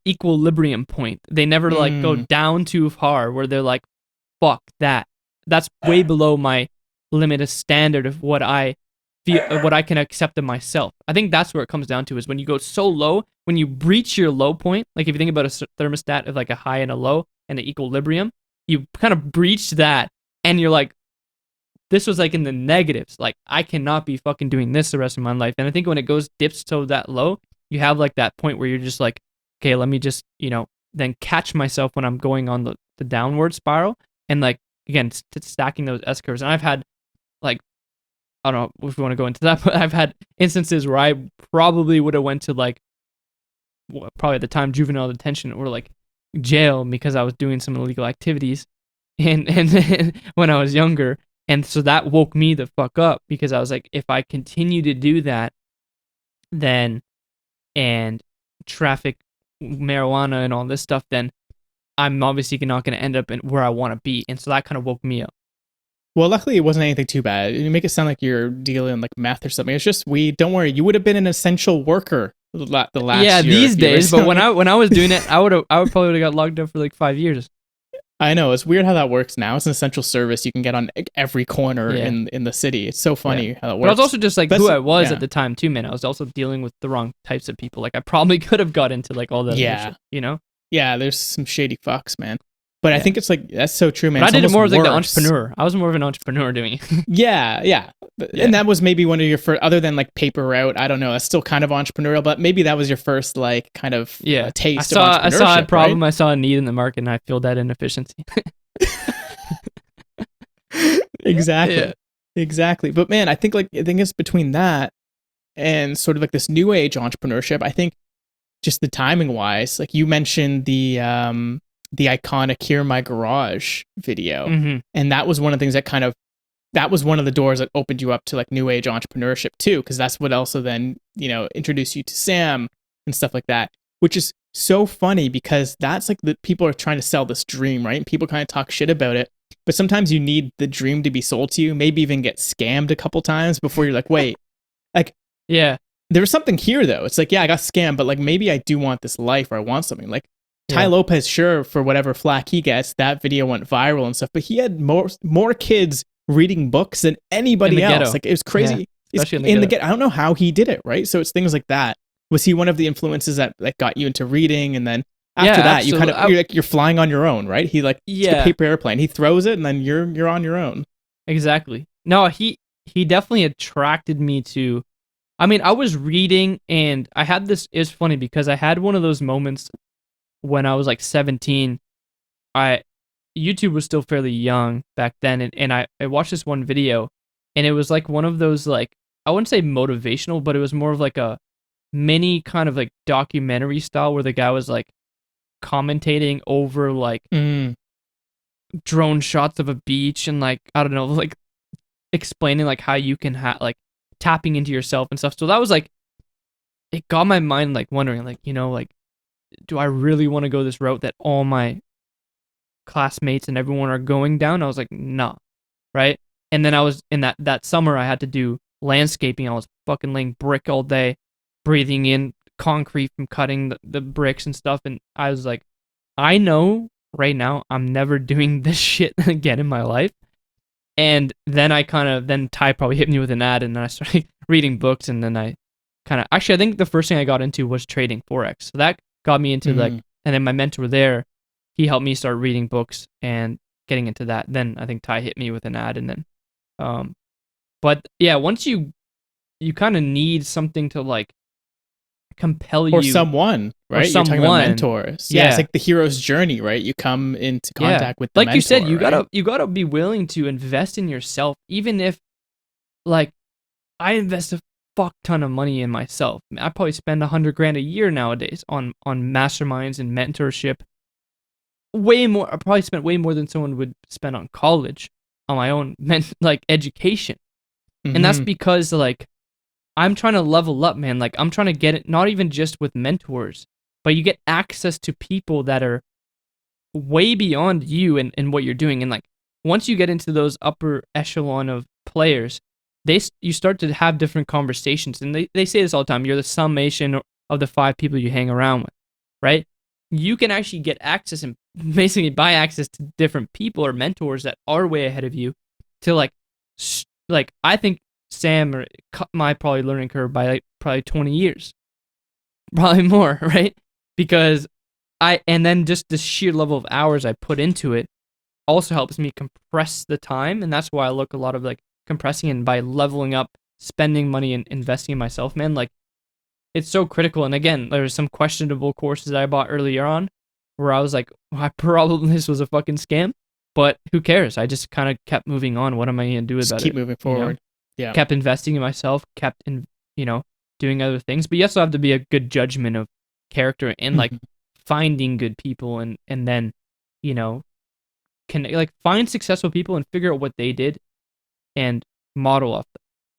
equilibrium point. They never like go down too far where they're like, fuck that. That's way below my limited standard of what I feel, what I can accept of myself. I think that's where it comes down to is when you go so low, when you breach your low point, like if you think about a thermostat of like a high and a low and an equilibrium, you kind of breach that and you're like, this was like in the negatives. Like I cannot be fucking doing this the rest of my life. And I think when it dips to that low, you have like that point where you're just like, okay, let me just, you know, then catch myself when I'm going on the downward spiral and like, again, stacking those S curves. And I've had like, I don't know if we want to go into that, but I've had instances where I probably would have went to like, probably at the time, juvenile detention or like jail because I was doing some illegal activities and when I was younger. And so that woke me the fuck up because I was like, if I continue to do that, then, and traffic marijuana and all this stuff, then I'm obviously not going to end up in where I want to be. And so that kind of woke me up. Well, luckily it wasn't anything too bad. You make it sound like you're dealing like meth or something. It's just weed. Don't worry. You would have been an essential worker the last year. These days. But when I was doing it, I would probably would have got locked up for like 5 years. I know. It's weird how that works now. It's an essential service you can get on every corner in the city. It's so funny how that works. But I was also just like who I was at the time too, man. I was also dealing with the wrong types of people. Like I probably could have got into like all that shit, you know? Yeah, there's some shady fucks, man. But I think it's like, that's so true, man. But I did it more as like the entrepreneur. I was more of an entrepreneur doing it. Yeah. And that was maybe one of your first, other than like paper route, I don't know, that's still kind of entrepreneurial, but maybe that was your first like kind of taste of entrepreneurship. I saw a problem, right? I saw a need in the market and I filled that inefficiency. Exactly. But man, I think it's between that and sort of like this new age entrepreneurship. I think just the timing wise, like you mentioned the iconic Here in My Garage video. And that was one of the things that was one of the doors that opened you up to like new age entrepreneurship too, because that's what also then, you know, introduced you to Sam and stuff like that, which is so funny because that's like the people are trying to sell this dream, right? And people kind of talk shit about it, but sometimes you need the dream to be sold to you, maybe even get scammed a couple times before you're like, wait, like, there was something here though. It's like, I got scammed, but like maybe I do want this life or I want something. Like, Ty Yeah. Lopez, sure, for whatever flack he gets, that video went viral and stuff, but he had more kids reading books than In anybody the else. ghetto. Like, it was Yeah. crazy. It's Especially in the in the ghetto. get. I don't know how he did it, right? So it's things like that. Was he one of the influences that like got you into reading, and then Yeah, after that, you kind of absolutely. you're flying on your own, right? He like it's like a Yeah, paper airplane. He throws it, and then you're on your own. exactly. No, he definitely attracted me to. I mean, I was reading and I had this. It's funny because I had one of those moments when I was like 17. I YouTube was still fairly young back then, and I watched this one video, and it was like one of those like I wouldn't say motivational, but it was more of like a mini kind of like documentary style where the guy was like commentating over like Mm. drone shots of a beach and like I don't know like explaining like how you can like tapping into yourself and stuff. So that was like it got my mind like wondering like like do I really want to go this route that all my classmates and everyone are going down? I was like, nah, right? And then I was in that summer I had to do landscaping. I was fucking laying brick all day, breathing in concrete from cutting the bricks and stuff. And I was like, I know right now I'm never doing this shit again in my life. And then then Ty probably hit me with an ad, and then I started reading books, and then I actually I think the first thing I got into was trading forex. So that got me into like, Mm. and then my mentor there, he helped me start reading books and getting into that. Then I think Ty hit me with an ad, and then, um, but yeah, once you kind of need something to like compel Or you someone, or right? You're talking about someone, mentors. Yeah, it's yeah, like the hero's journey, right? You come into yeah. contact with the Like you said, mentor, you right? gotta be willing to invest in yourself, even if like I invest a fuck ton of money in myself. I probably spend 100 grand a year nowadays on masterminds and mentorship. Way more. I probably spent way more than someone would spend on college on my own like education, and that's Mm-hmm. because like I'm trying to level up, man. Like I'm trying to get it not even just with mentors, but you get access to people that are way beyond you and what you're doing. And like once you get into those upper echelon of players, you start to have different conversations. And they say this all the time. You're the summation of the 5 people you hang around with, right? You can actually get access and basically buy access to different people or mentors that are way ahead of you to like I think Sam cut my probably learning curve by like probably 20 years, probably more, right? Because and then just the sheer level of hours I put into it also helps me compress the time, and that's why I look a lot of like compressing and by leveling up, spending money and investing in myself, man. Like it's so critical. And again, there's some questionable courses that I bought earlier on where I was like, well, I probably this was a fucking scam, but who cares? I just kind of kept moving on. What am I gonna do Just about keep it? moving forward. Yeah. Kept investing in myself, kept in you know doing other things, but you also have to be a good judgment of character and like Mhm. finding good people and then you know can like find successful people and figure out what they did and model off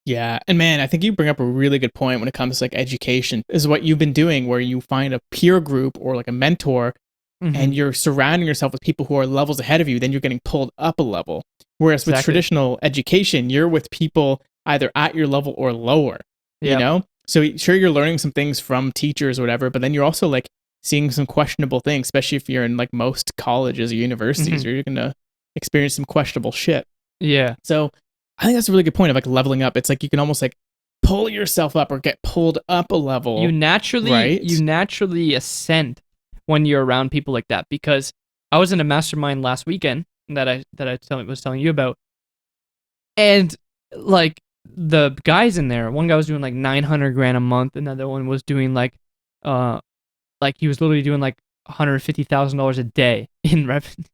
Yeah. And man, I think you bring up a really good point when it comes to like education, is what you've been doing, where you find a peer group or like a mentor them. and you're surrounding yourself with people who are levels ahead of you, then you're getting pulled up a level. Whereas with Exactly. traditional education, you're with people either at your level or lower, you Yep. know? So sure, you're learning some things from teachers or whatever, but then you're also like seeing some questionable things, especially if you're in like most colleges or universities, Hmm. or you're going to experience some questionable shit. Yeah. So I think that's a really good point of like leveling up. It's like you can almost like pull yourself up or get pulled up a You level, naturally you right? naturally ascend when you're around people like that because I was in a mastermind last weekend that I was telling you about, and like the guys in there, one guy was doing like 900 grand a month, another one was doing uh like he was literally doing like $150,000 a day in revenue,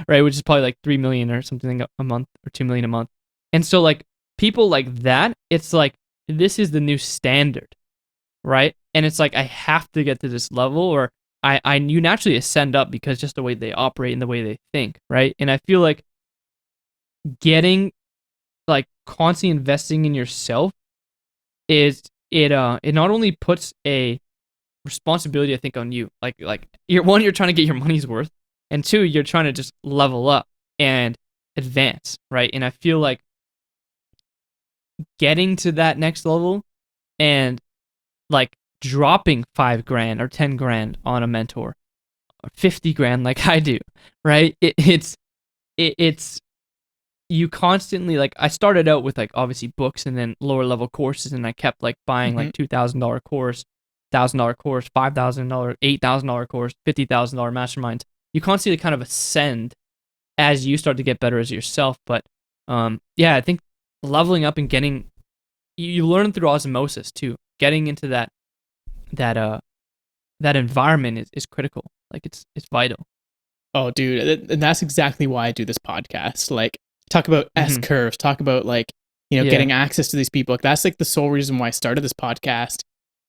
right? Which is probably like 3 million or something a month or 2 million a month. And so like people like that, it's like this is the new standard, right? And it's like I have to get to this level, or I you naturally ascend up because just the way they operate and the way they think, right? And I feel like getting like constantly investing in yourself is it not only puts a responsibility I think on you, like you're trying to get your money's worth, and two, you're trying to just level up and advance, right? And I feel like getting to that next level and like dropping 5 grand or 10 grand on a mentor 50 grand like I do, right? It's you constantly, like, I started out with like obviously books and then lower level courses, and I kept like buying Mm-hmm. like $2,000 course, $1,000 course, $5,000, $8,000 course, $50,000 masterminds. You constantly kind of ascend as you start to get better as yourself. But yeah, I think leveling up and getting you learn through osmosis too. Getting into that that environment is critical. Like it's vital. Oh, dude, and that's exactly why I do this podcast. Like, talk about S Hmm. curves, talk about like, you know, Yeah. getting access to these people. Like, that's like the sole reason why I started this podcast.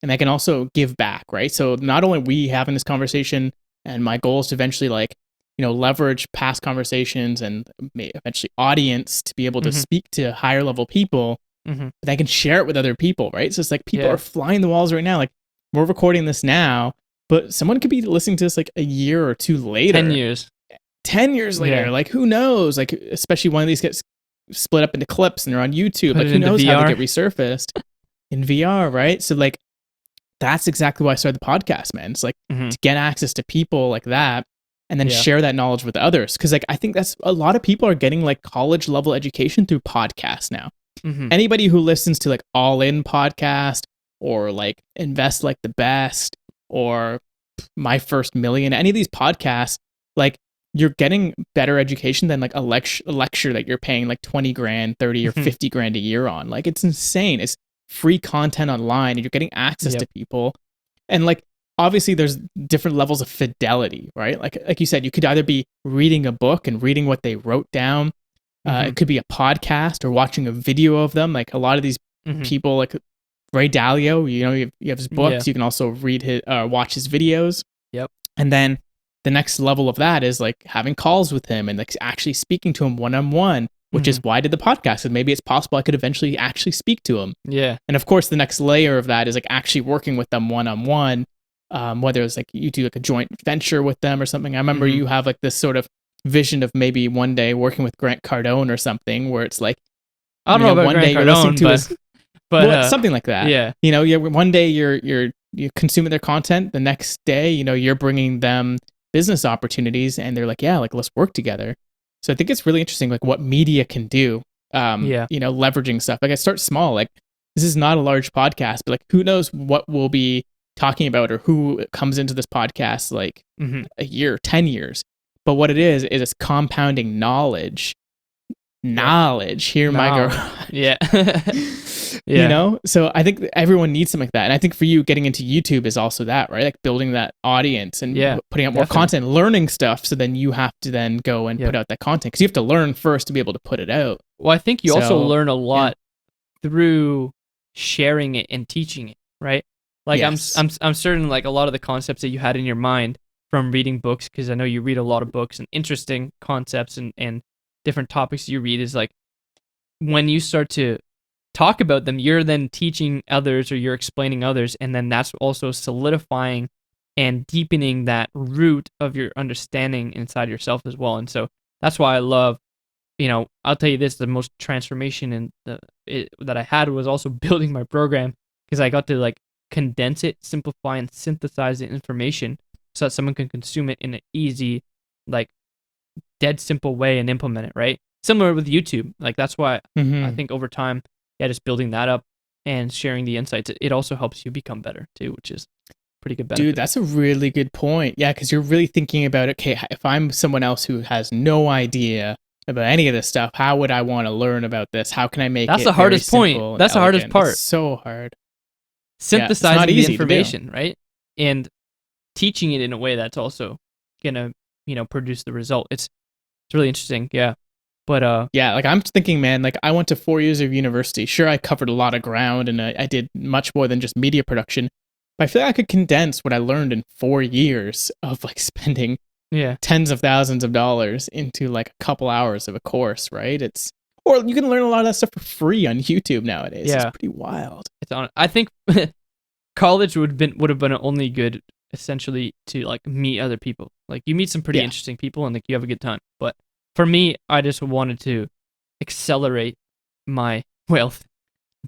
And I can also give back, right? So not only we having this conversation, and my goal is to eventually like, you know, leverage past conversations and eventually audience to be able to Hmm. speak to higher level people, Hmm. but I can share it with other people, right? So it's like people are Yeah. flying the walls right now. Like, we're recording this now, but someone could be listening to this like a year or two 10 later, years. 10 years later. Yeah. Like, who knows? Like, especially one of these gets split up into clips and they're on YouTube. Put Like, it who into knows how they VR. get resurfaced in VR, right? So, like, that's exactly why I started the podcast, man. It's like Hmm. to get access to people like that and then Yeah. share that knowledge with others. Cause, like, I think that's a lot of people are getting like college level education through podcasts now. Hmm. Anybody who listens to like All In podcast or like Invest Like the Best or My First Million, any of these podcasts, like, you're getting better education than like a lecture that you're paying like 20 grand, 30 or Hmm. 50 grand a year on. Like, it's insane. It's free content online and you're getting access Yep. to people. And like, obviously there's different levels of fidelity, right? Like you said, you could either be reading a book and reading what they wrote down. Hmm. It could be a podcast or watching a video of them. Like, a lot of these Hmm. people, like Ray Dalio, you know, you have his Yeah. books. You can also read his, watch his videos. Yep. And then the next level of that is like having calls with him and like actually speaking to him one on one, which Hmm. is why I did the podcast. And maybe it's possible I could eventually actually speak to him. Yeah. And of course, the next layer of that is like actually working with them one on one. Whether it's like you do like a joint venture with them or something. I remember Hmm. you have like this sort of vision of maybe one day working with Grant Cardone or something, where it's like, I don't you know know, about one Grant day you're listening Cardone, to his, but well, something like that. yeah. You know, one day you're consuming their content. The next day, you know, you're bringing them business opportunities, and they're like, yeah, like, let's work together. So I think it's really interesting, like, what media can do. Yeah. You know, leveraging stuff. Like, I start small. Like, this is not a large podcast, but like, who knows what we'll be talking about or who comes into this podcast like Hmm. a year, 10 years. But what it is it's compounding knowledge. Yep. Knowledge. Hear my girl. Yeah. You Yeah. know, so I think everyone needs something like that, and I think for you getting into YouTube is also that, right? Like, building that audience and Yeah, putting out more definitely. content, learning stuff, so then you have to then go and Yep. put out that content because you have to learn first to be able to put it out. Well, I think you also So, learn a yeah. lot through sharing it and teaching it, right? Like Yes. I'm certain like a lot of the concepts that you had in your mind from reading books, because I know you read a lot of books and interesting concepts and different topics you read, is like when you start to talk about them, you're then teaching others or you're explaining others, and then that's also solidifying and deepening that root of your understanding inside yourself as well. And so that's why I love, I'll tell you this, the most transformation that I had was also building my program, because I got to like condense it, simplify, and synthesize the information so that someone can consume it in an easy, like, dead simple way and implement it, right? Similar with YouTube. Like, that's why I think over time, yeah, just building that up and sharing the insights, it also helps you become better too, which is pretty good benefit. Dude, that's a really good point. Yeah, because you're really thinking about, okay, if I'm someone else who has no idea about any of this stuff, how would I want to learn about this? How can I make That's it the very hardest point. simple and That's the hardest elegant? part. It's so hard. Yeah, it's not Synthesizing the easy to do. information, right? And teaching it in a way that's also gonna, produce the result. It's really interesting, yeah. But Yeah, like, I'm thinking, man, like, I went to 4 years of university. Sure, I covered a lot of ground and I did much more than just media production. But I feel like I could condense what I learned in 4 years of like spending yeah, tens of thousands of dollars into like a couple hours of a course, right? Or you can learn a lot of that stuff for free on YouTube nowadays. It's yeah. pretty wild. It's on. I think college would have been only good essentially to like meet other people. Like, you meet some pretty Yeah. interesting people and like you have a good time. But for me, I just wanted to accelerate my wealth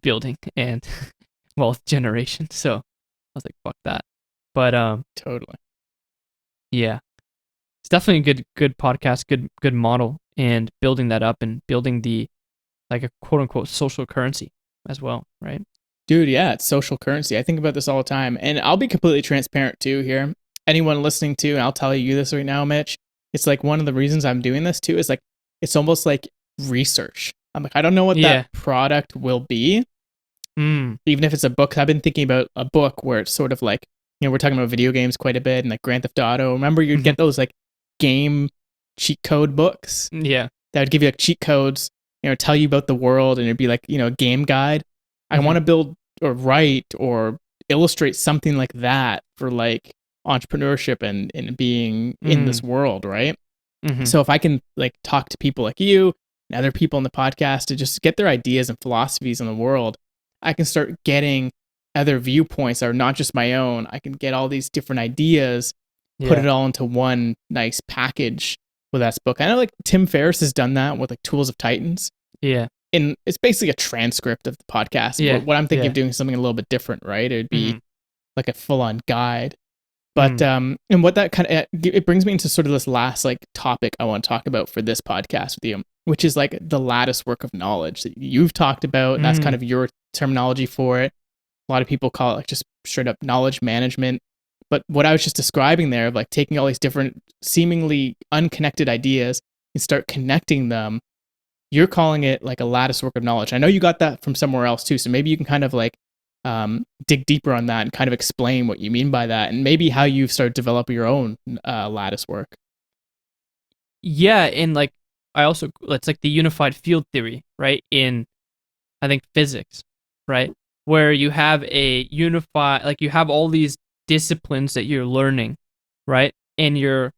building and wealth generation. So I was like, fuck that. But Totally. yeah. it's definitely a good podcast, good model, and building that up and building the like a quote unquote social currency as well, right? Dude, yeah, it's social currency. I think about this all the time. And I'll be completely transparent too here. Anyone listening to, and I'll tell you this right now, Mitch, it's like one of the reasons I'm doing this too is like, it's almost like research. I'm like, I don't know what Yeah. that product will be. Even if it's a book, I've been thinking about a book where it's sort of like, we're talking about video games quite a bit and like Grand Theft Auto. Remember, you'd get those like game cheat code books Yeah. that would give you like cheat codes, tell you about the world, and it'd be like, a game guide. I want to build or write or illustrate something like that for like entrepreneurship and being in this world, right? So if I can like talk to people like you and other people in the podcast to just get their ideas and philosophies on the world, I can start getting other viewpoints that are not just my own. I can get all these different ideas, put it all into one nice package with that book. I know like Tim Ferriss has done that with like Tools of Titans. Yeah. And it's basically a transcript of the podcast. Yeah. What I'm thinking of doing is something a little bit different, right? It would be like a full-on guide. But and what that kind of it brings me into sort of this last like topic I want to talk about for this podcast with you, which is like the lattice work of knowledge that you've talked about. And that's kind of your terminology for it. A lot of people call it like just straight up knowledge management. But what I was just describing there, of like taking all these different seemingly unconnected ideas and start connecting them, you're calling it like a lattice work of knowledge. I know you got that from somewhere else too. So maybe you can kind of like dig deeper on that and kind of explain what you mean by that, and maybe how you've started to develop your own lattice work. Yeah, and like I also, it's like the unified field theory, right? In I think physics, right? Where you have a unified, like you have all these disciplines that you're learning, right? And you're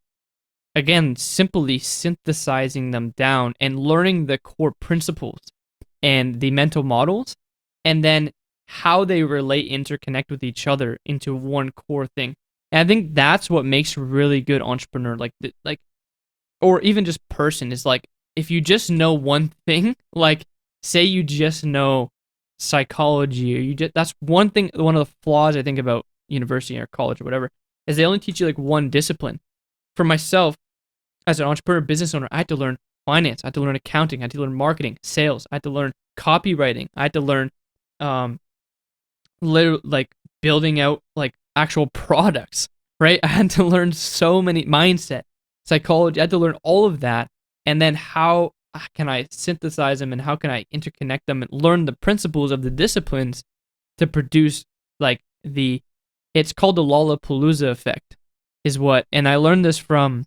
again simply synthesizing them down and learning the core principles and the mental models, and then how they relate, interconnect with each other into one core thing. And I think that's what makes a really good entrepreneur, like or even just person, is like if you just know one thing, like say you just know psychology, or that's one thing. One of the flaws I think about university or college or whatever is they only teach you like one discipline. For myself, as an entrepreneur, business owner, I had to learn finance, I had to learn accounting, I had to learn marketing, sales, I had to learn copywriting, I had to learn like building out like actual products, right? I had to learn so many mindset, psychology. I had to learn all of that, and then how can I synthesize them and how can I interconnect them and learn the principles of the disciplines to produce like it's called the Lollapalooza effect is what, and I learned this from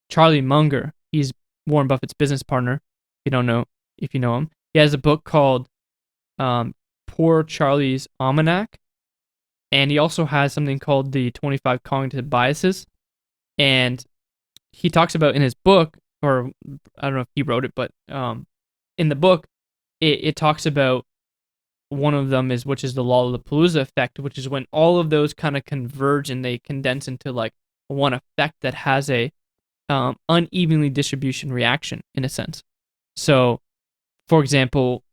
Charlie Munger. He's Warren Buffett's business partner. If you know him, he has a book called Poor Charlie's Almanac, and he also has something called the 25 Cognitive Biases. And he talks about in his book, or I don't know if he wrote it, but in the book, it talks about one of them which is the Lollapalooza effect, which is when all of those kind of converge and they condense into like one effect that has a unevenly distribution reaction in a sense. So, for example,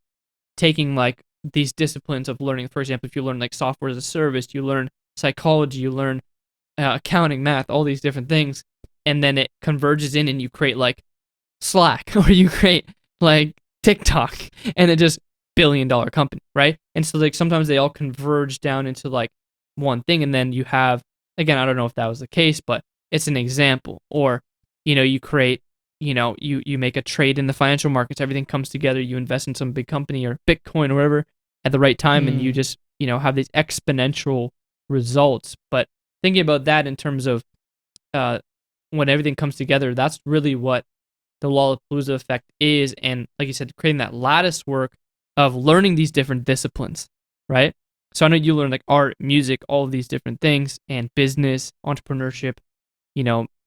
taking like these disciplines of learning, for example, if you learn like software as a service, you learn psychology, you learn accounting, math, all these different things, and then it converges in and you create like Slack or you create like TikTok, and it just billion-dollar company, right? And so like sometimes they all converge down into like one thing, and then you have, again, I don't know if that was the case, but it's an example. Or you create, you make a trade in the financial markets, everything comes together, you invest in some big company or Bitcoin or whatever at the right time, and you just have these exponential results. But thinking about that in terms of when everything comes together, that's really what the Lollapalooza effect is. And like you said, creating that lattice work of learning these different disciplines, right? So I know you learn like art, music, all of these different things, and business, entrepreneurship,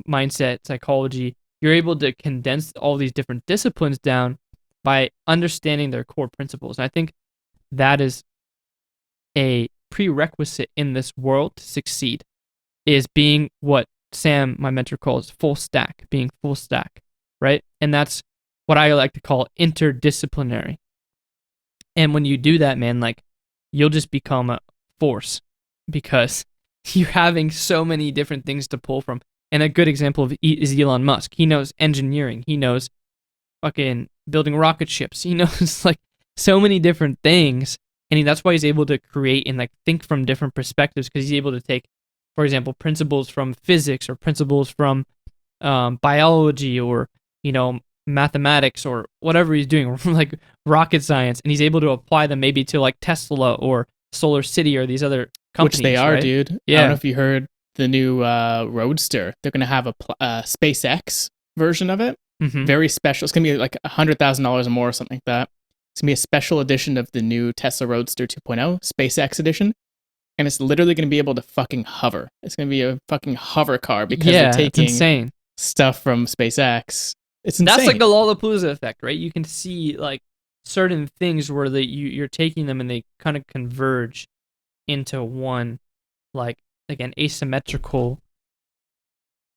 mindset, psychology. You're able to condense all these different disciplines down by understanding their core principles. And I think that is a prerequisite in this world to succeed, is being what Sam, my mentor, calls full stack, being full stack, right? And that's what I like to call interdisciplinary. And when you do that, man, like you'll just become a force because you're having so many different things to pull from. And a good example is Elon Musk. He knows engineering. He knows fucking building rocket ships. He knows like so many different things, and that's why he's able to create and like think from different perspectives, because he's able to take, for example, principles from physics or principles from biology or mathematics or whatever he's doing, like rocket science, and he's able to apply them maybe to like Tesla or Solar City or these other companies. Which they are, right? dude. Yeah. I don't know if you heard the new Roadster. They're gonna have a SpaceX version of it. Mm-hmm. Very special. It's gonna be like $100,000 or more or something like that. It's gonna be a special edition of the new Tesla Roadster 2.0 SpaceX edition, and it's literally gonna be able to fucking hover. It's gonna be a fucking hover car because they're taking it's insane stuff from SpaceX. It's insane. That's like a Lollapalooza effect, right? You can see like certain things where you're taking them and they kind of converge into one, like an asymmetrical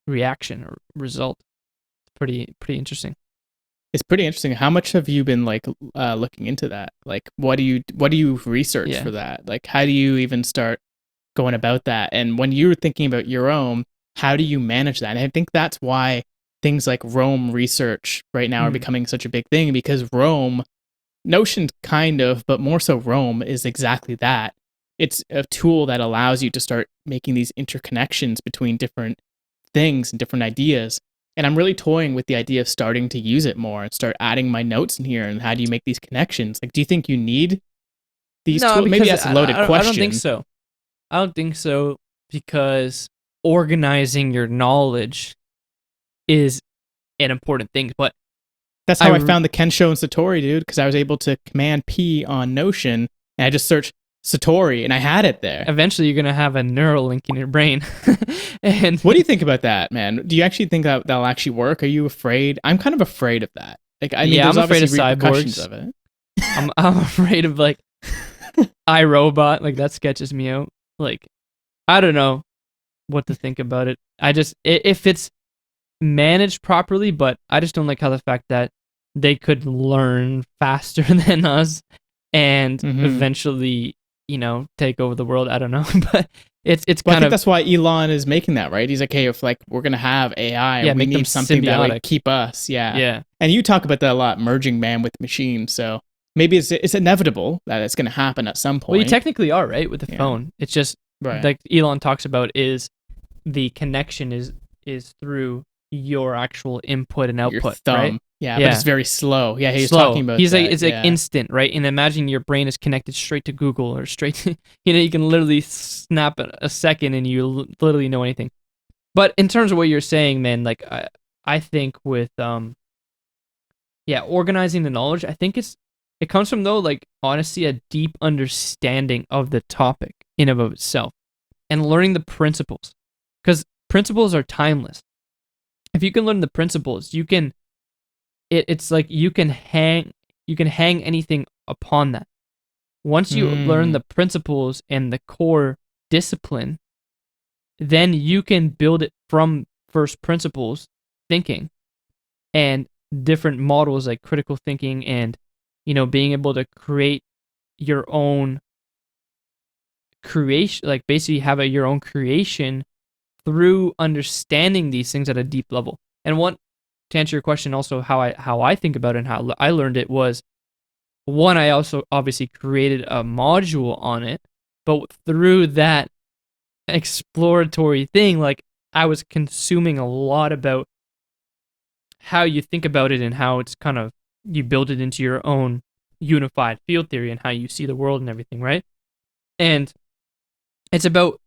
reaction or result. Pretty interesting. It's pretty interesting. How much have you been like looking into that? Like, what do you research for that? Like, how do you even start going about that? And when you're thinking about your own, how do you manage that? And I think that's why things like Rome research right now are becoming such a big thing, because Notion kind of, but more so Rome is exactly that. It's a tool that allows you to start making these interconnections between different things and different ideas. And I'm really toying with the idea of starting to use it more and start adding my notes in here. And how do you make these connections? Like, do you think you need these tools? Maybe that's a loaded question. I don't think so. I don't think so, because organizing your knowledge is an important thing. But that's how I found the Kensho and Satori, dude, because I was able to Command P on Notion and I just searched Satori and I had it there. Eventually you're going to have a neural link in your brain. And what do you think about that, man? Do you actually think that that'll actually work? Are you afraid? I'm kind of afraid of that. Like, I mean, I'm afraid of cyborgs. Of it. I'm afraid of like iRobot. Like, that sketches me out. Like, I don't know what to think about it. If it's managed properly, but I just don't like how the fact that they could learn faster than us and eventually, take over the world. I don't know, but it's kind of. I think that's why Elon is making that, right? He's like, hey, if like we're gonna have AI, we need something that like keep us, yeah. And you talk about that a lot, merging man with machine. So maybe it's inevitable that it's gonna happen at some point. Well, you technically are, right, with the phone. It's just like Elon talks about is the connection is through your actual input and output, your thumb. Right? Yeah, but it's very slow. Yeah, he's slow. talking about He's that. like, it's like instant, right? And imagine your brain is connected straight to Google or straight to, you can literally snap a second and you literally know anything. But in terms of what you're saying, man, like I think with organizing the knowledge, I think it comes from, though, like, honestly, a deep understanding of the topic in and of itself and learning the principles, because principles are timeless. If you can learn the principles, you can. It's like you can hang anything upon that. Once you learn the principles and the core discipline, then you can build it from first principles thinking and different models like critical thinking and being able to create your own creation, like basically have your own creation through understanding these things at a deep level. And to answer your question, also how I think about it and how I learned it was, one, I also obviously created a module on it, but through that exploratory thing, like, I was consuming a lot about how you think about it and how it's kind of, you build it into your own unified field theory and how you see the world and everything, right? And it's about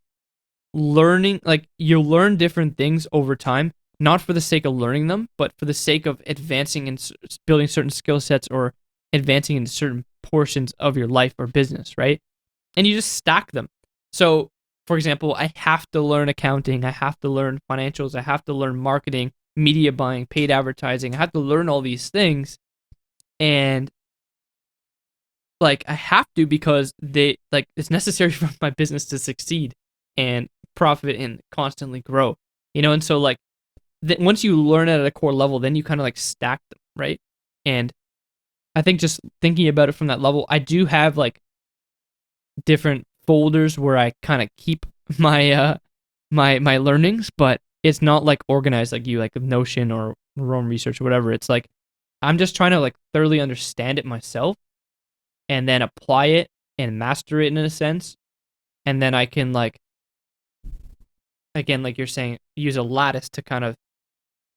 learning, like, you learn different things over time, not for the sake of learning them, but for the sake of advancing and building certain skill sets or advancing in certain portions of your life or business, right? And you just stack them. So, for example, I have to learn accounting, I have to learn financials, I have to learn marketing, media buying, paid advertising. I have to learn all these things, and like, I have to, because it's necessary for my business to succeed and profit and constantly grow, and so, like, once you learn it at a core level, then you kind of like stack them, right? And I think just thinking about it from that level, I do have like different folders where I kind of keep my my learnings, but it's not like organized like you, like Notion or Roam Research or whatever. It's like I'm just trying to like thoroughly understand it myself and then apply it and master it in a sense. And then I can like, again, like you're saying, use a lattice to kind of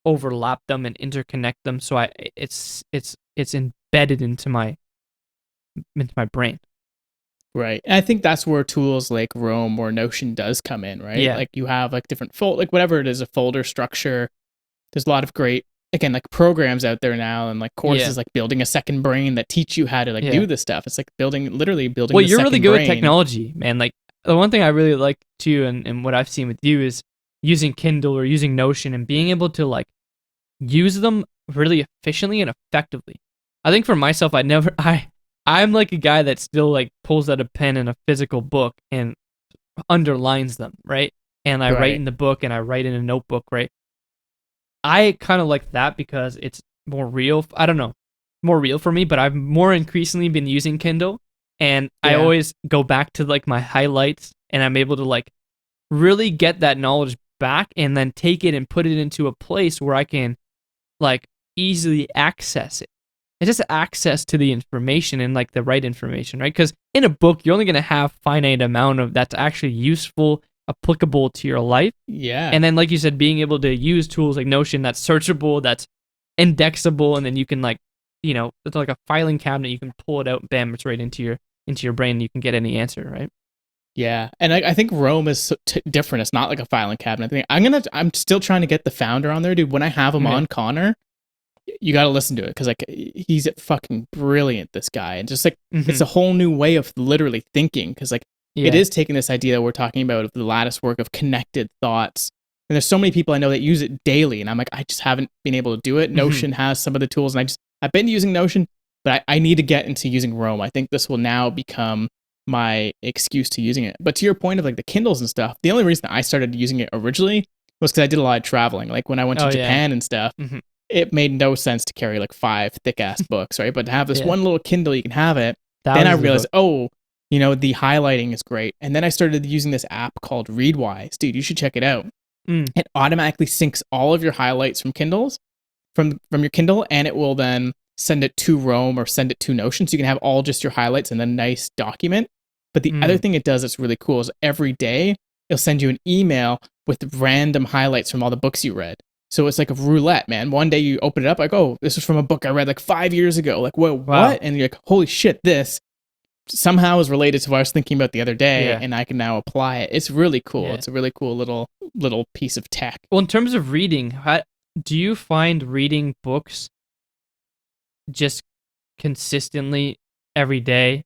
overlap them and interconnect them. So it's embedded into my brain. Right. And I think that's where tools like Roam or Notion does come in, right? Yeah. Like you have like different like whatever it is, a folder structure. There's a lot of great, again, like programs out there now and like courses like building a second brain that teach you how to like do this stuff. It's like literally building. Well, the you're second really good brain. with technology, man. Like the one thing I really like too, and what I've seen with you is using Kindle or using Notion and being able to like use them really efficiently and effectively. I think for myself, I'm like a guy that still like pulls out a pen and a physical book and underlines them, right? And I write in the book and I write in a notebook, right? I kind of like that because it's more real. I don't know, more real for me, but I've more increasingly been using Kindle and I always go back to like my highlights and I'm able to like really get that knowledge back and then take it and put it into a place where I can like easily access it. It's just access to the information and like the right information, right? Because in a book, you're only going to have finite amount of that's actually useful, applicable to your life. Yeah. And then, like you said, being able to use tools like Notion that's searchable, that's indexable, and then you can like, it's like a filing cabinet. You can pull it out, bam, it's right into your brain. And you can get any answer, right? Yeah, and I think Roam is different. It's not like a filing cabinet thing. I'm still trying to get the founder on there, dude. When I have him on, Connor, you got to listen to it because like he's fucking brilliant, this guy, and just like it's a whole new way of literally thinking because like it is taking this idea that we're talking about of the lattice work of connected thoughts. And there's so many people I know that use it daily, and I'm like, I just haven't been able to do it. Notion has some of the tools, and I've been using Notion, but I need to get into using Roam. I think this will now become my excuse to using it. But to your point of like the Kindles and stuff, the only reason I started using it originally was because I did a lot of traveling. Like when I went to Japan and stuff, it made no sense to carry like 5 thick ass books, right? But to have this one little Kindle, you can have it. Then I realized, the highlighting is great. And then I started using this app called Readwise. Dude, you should check it out. It automatically syncs all of your highlights from Kindles, from your Kindle, and it will then send it to Roam or send it to Notion. So you can have all just your highlights in a nice document. But the other thing it does that's really cool is every day it'll send you an email with random highlights from all the books you read. So it's like a roulette, man. One day you open it up, like, oh, this was from a book I read like 5 years ago. Like, whoa, what? And you're like, holy shit, this somehow is related to what I was thinking about the other day, and I can now apply it. It's really cool. It's a really cool little piece of tech. Well, in terms of reading, do you find reading books just consistently every day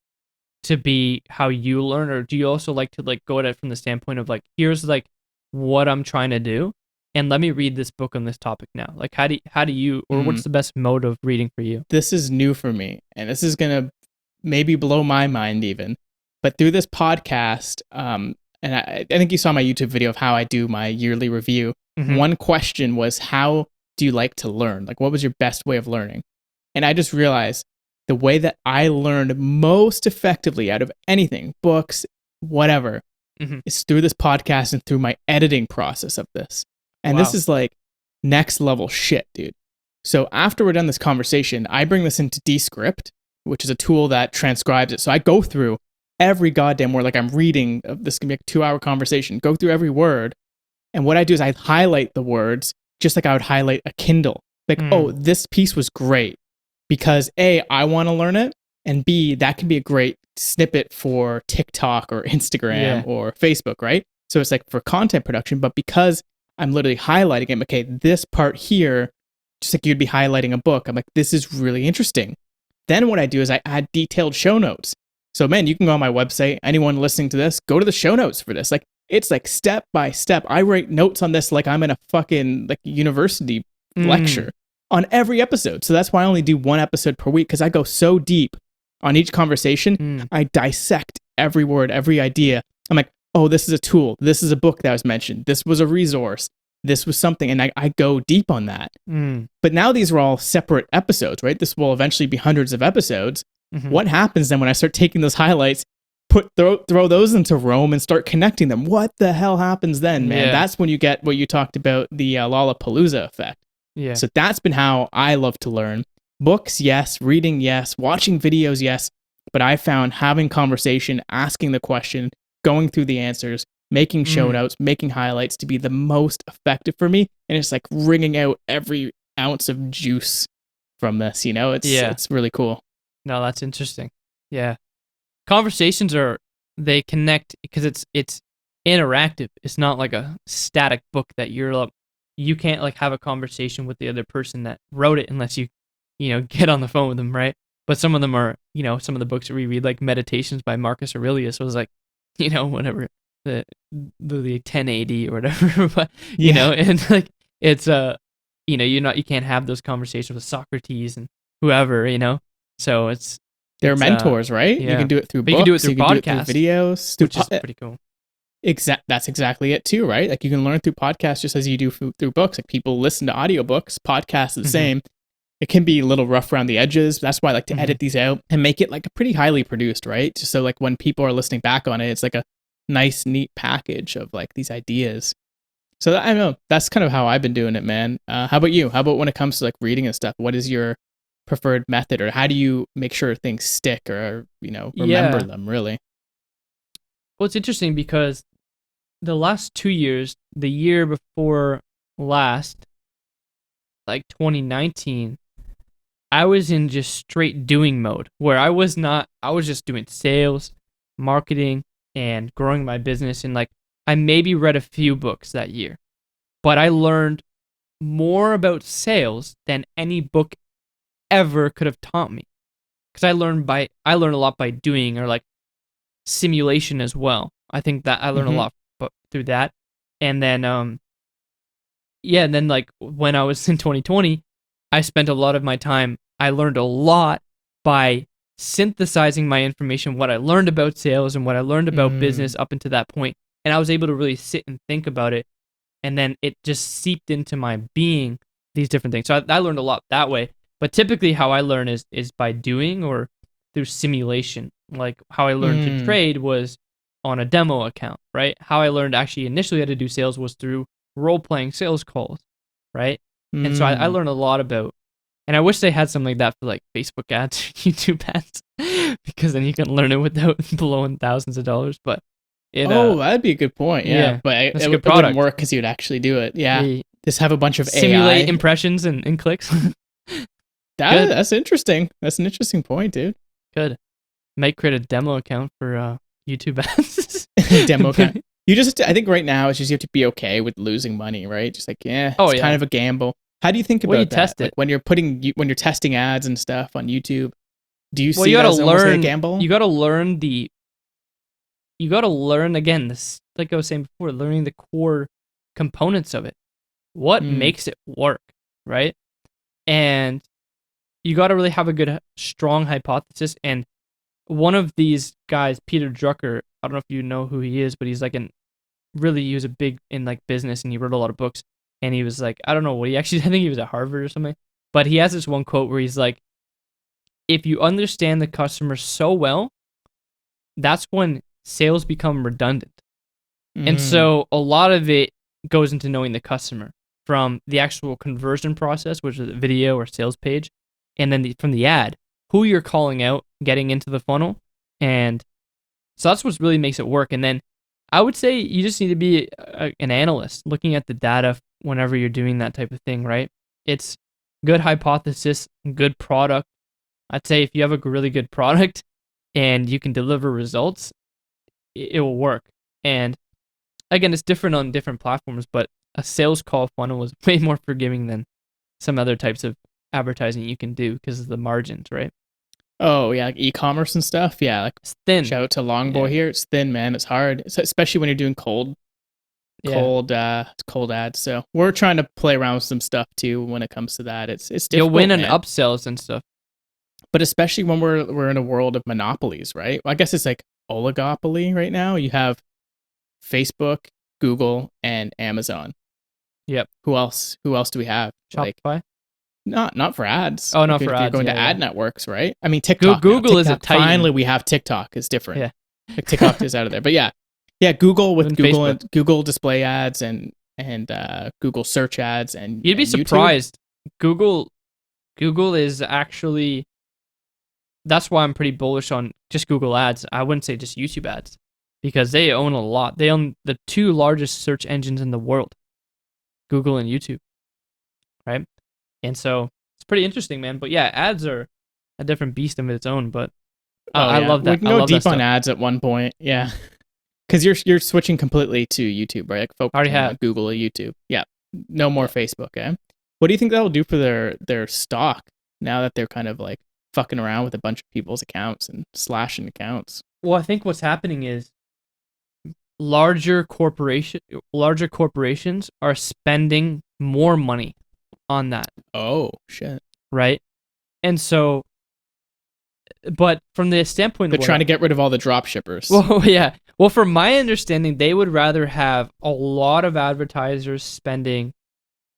to be how you learn, or do you also like to like go at it from the standpoint of like, here's like what I'm trying to do and let me read this book on this topic now? Like how do you or what's the best mode of reading for you? This is new for me, and this is gonna maybe blow my mind even, but through this podcast, and I think you saw my YouTube video of how I do my yearly review. One question was, how do you like to learn? Like, what was your best way of learning? And I just realized the way that I learned most effectively out of anything, books, whatever, is through this podcast and through my editing process of this. And this is like next level shit, dude. So after we're done this conversation, I bring this into Descript, which is a tool that transcribes it. So I go through every goddamn word, like I'm reading, this can be a 2-hour conversation, go through every word. And what I do is I highlight the words just like I would highlight a Kindle. Like, oh, this piece was great because A, I want to learn it, and B, that can be a great snippet for TikTok or Instagram or Facebook, right? So it's like for content production, but because I'm literally highlighting it, okay, this part here, just like you'd be highlighting a book, I'm like, this is really interesting. Then what I do is I add detailed show notes. So man, you can go on my website, anyone listening to this, go to the show notes for this. Like, it's like step by step. I write notes on this like I'm in a fucking like university lecture on every episode. So that's why I only do 1 episode per week, because I go so deep on each conversation. I dissect every word, every idea. I'm like, oh, this is a tool. This is a book that was mentioned. This was a resource. This was something. And I go deep on that. But now these are all separate episodes, right? This will eventually be hundreds of episodes. What happens then when I start taking those highlights throw those into Rome and start connecting them. What the hell happens then, man? Yeah. That's when you get what you talked about, the Lollapalooza effect. Yeah. So that's been how I love to learn. Books, yes. Reading, yes. Watching videos, yes. But I found having conversation, asking the question, going through the answers, making show notes, making highlights to be the most effective for me. And it's like wringing out every ounce of juice from this, it's really cool. No, that's interesting. Yeah. Conversations they connect because it's interactive. It's not like a static book that you can't like have a conversation with the other person that wrote it unless you get on the phone with them, right? But some of them are, some of the books that we read, like Meditations by Marcus Aurelius, was like, whatever the 10 AD or whatever, but and like it's you can't have those conversations with Socrates and whoever, so they're mentors, right? Yeah. You can do it through but books, you can do it through podcasts, do it through videos, which is pretty cool. That's exactly it too, right? Like you can learn through podcasts just as you do through books. Like people listen to audiobooks, podcasts are the same. It can be a little rough around the edges. That's why I like to edit these out and make it like a pretty highly produced, right? Just so like when people are listening back on it, it's like a nice, neat package of like these ideas. So I don't know. That's kind of how I've been doing it, man. How about you? How about when it comes to like reading and stuff? What is your preferred method, or how do you make sure things stick or remember them really? Well, it's interesting because the last 2 years, the year before last, like 2019, I was in just straight doing mode where I was just doing sales, marketing, and growing my business. And like, I maybe read a few books that year, but I learned more about sales than any book ever could have taught me. Because I learned a lot by doing, or like simulation as well. I think that I learned a lot through that. And then, and then like when I was in 2020, I spent a lot of my time, I learned a lot by synthesizing my information, what I learned about sales and what I learned about business up until that point. And I was able to really sit and think about it. And then it just seeped into my being, these different things. So I learned a lot that way. But typically how I learn is by doing or through simulation. Like how I learned to trade was on a demo account, right? How I learned actually initially how to do sales was through role-playing sales calls, right? And so I learned a lot about, and I wish they had something like that for like Facebook ads, YouTube ads, because then you can learn it without blowing thousands of dollars. But that'd be a good point. Yeah, but it wouldn't work because you'd actually do it. Yeah, just have a bunch of simulate AI impressions and clicks. That's interesting. That's an interesting point, dude. Good. Might create a demo account for YouTube ads. Demo account. I think right now it's just you have to be okay with losing money, right? Just like, it's kind of a gamble. How do you think about that? Test it? Like when you're testing ads and stuff on YouTube, do you see you that gotta as almost learn, like a gamble? You gotta learn again, this, like I was saying before, learning the core components of it. What makes it work, right? And you gotta really have a good, strong hypothesis. And one of these guys, Peter Drucker, I don't know if you know who he is, but he's like he was a big in like business, and he wrote a lot of books. And he was like, I don't know what I think he was at Harvard or something, but he has this one quote where he's like, if you understand the customer so well, that's when sales become redundant. And so a lot of it goes into knowing the customer, from the actual conversion process, which is a video or sales page, and then from the ad, who you're calling out, getting into the funnel. And so that's what really makes it work. And then I would say you just need to be an analyst looking at the data whenever you're doing that type of thing, right? It's good hypothesis, good product. I'd say if you have a really good product and you can deliver results, it will work. And again, it's different on different platforms, but a sales call funnel is way more forgiving than some other types of advertising you can do because of the margins, right? Oh yeah, like e-commerce and stuff. Yeah, like it's thin. Shout out to Longboy here. It's thin, man. It's hard, especially when you're doing cold ads. So we're trying to play around with some stuff too when it comes to that. It's difficult. You'll win on upsells and stuff, but especially when we're in a world of monopolies, right? Well, I guess it's like oligopoly right now. You have Facebook, Google, and Amazon. Yep. Who else do we have? Shopify. Not for ads. Oh, not for ads. You're going to ad networks, right? I mean, TikTok. Google is a titan. Finally, we have TikTok. It's different. Yeah. Like TikTok is out of there. But yeah, Google with And Google Facebook. and Google display ads and Google search ads You'd be and YouTube. surprised. Google is actually, that's why I'm pretty bullish on just Google ads. I wouldn't say just YouTube ads, because they own a lot. They own the two largest search engines in the world, Google and YouTube, right? And so it's pretty interesting, man. But yeah, ads are a different beast of its own. But I love that. We can I go love that deep on stuff. ads at one point. Yeah. Because you're switching completely to YouTube, right? Like Already focusing have. on Google or YouTube. Yeah. No more Yeah. Facebook, eh? What do you think that'll do for their stock now that they're kind of like fucking around with a bunch of people's accounts and slashing accounts? Well, I think what's happening is larger corporations are spending more money on that, Oh shit. right? And so, but from the standpoint They're of trying to get rid of all the drop shippers. well, yeah. Well, from my understanding, they would rather have a lot of advertisers spending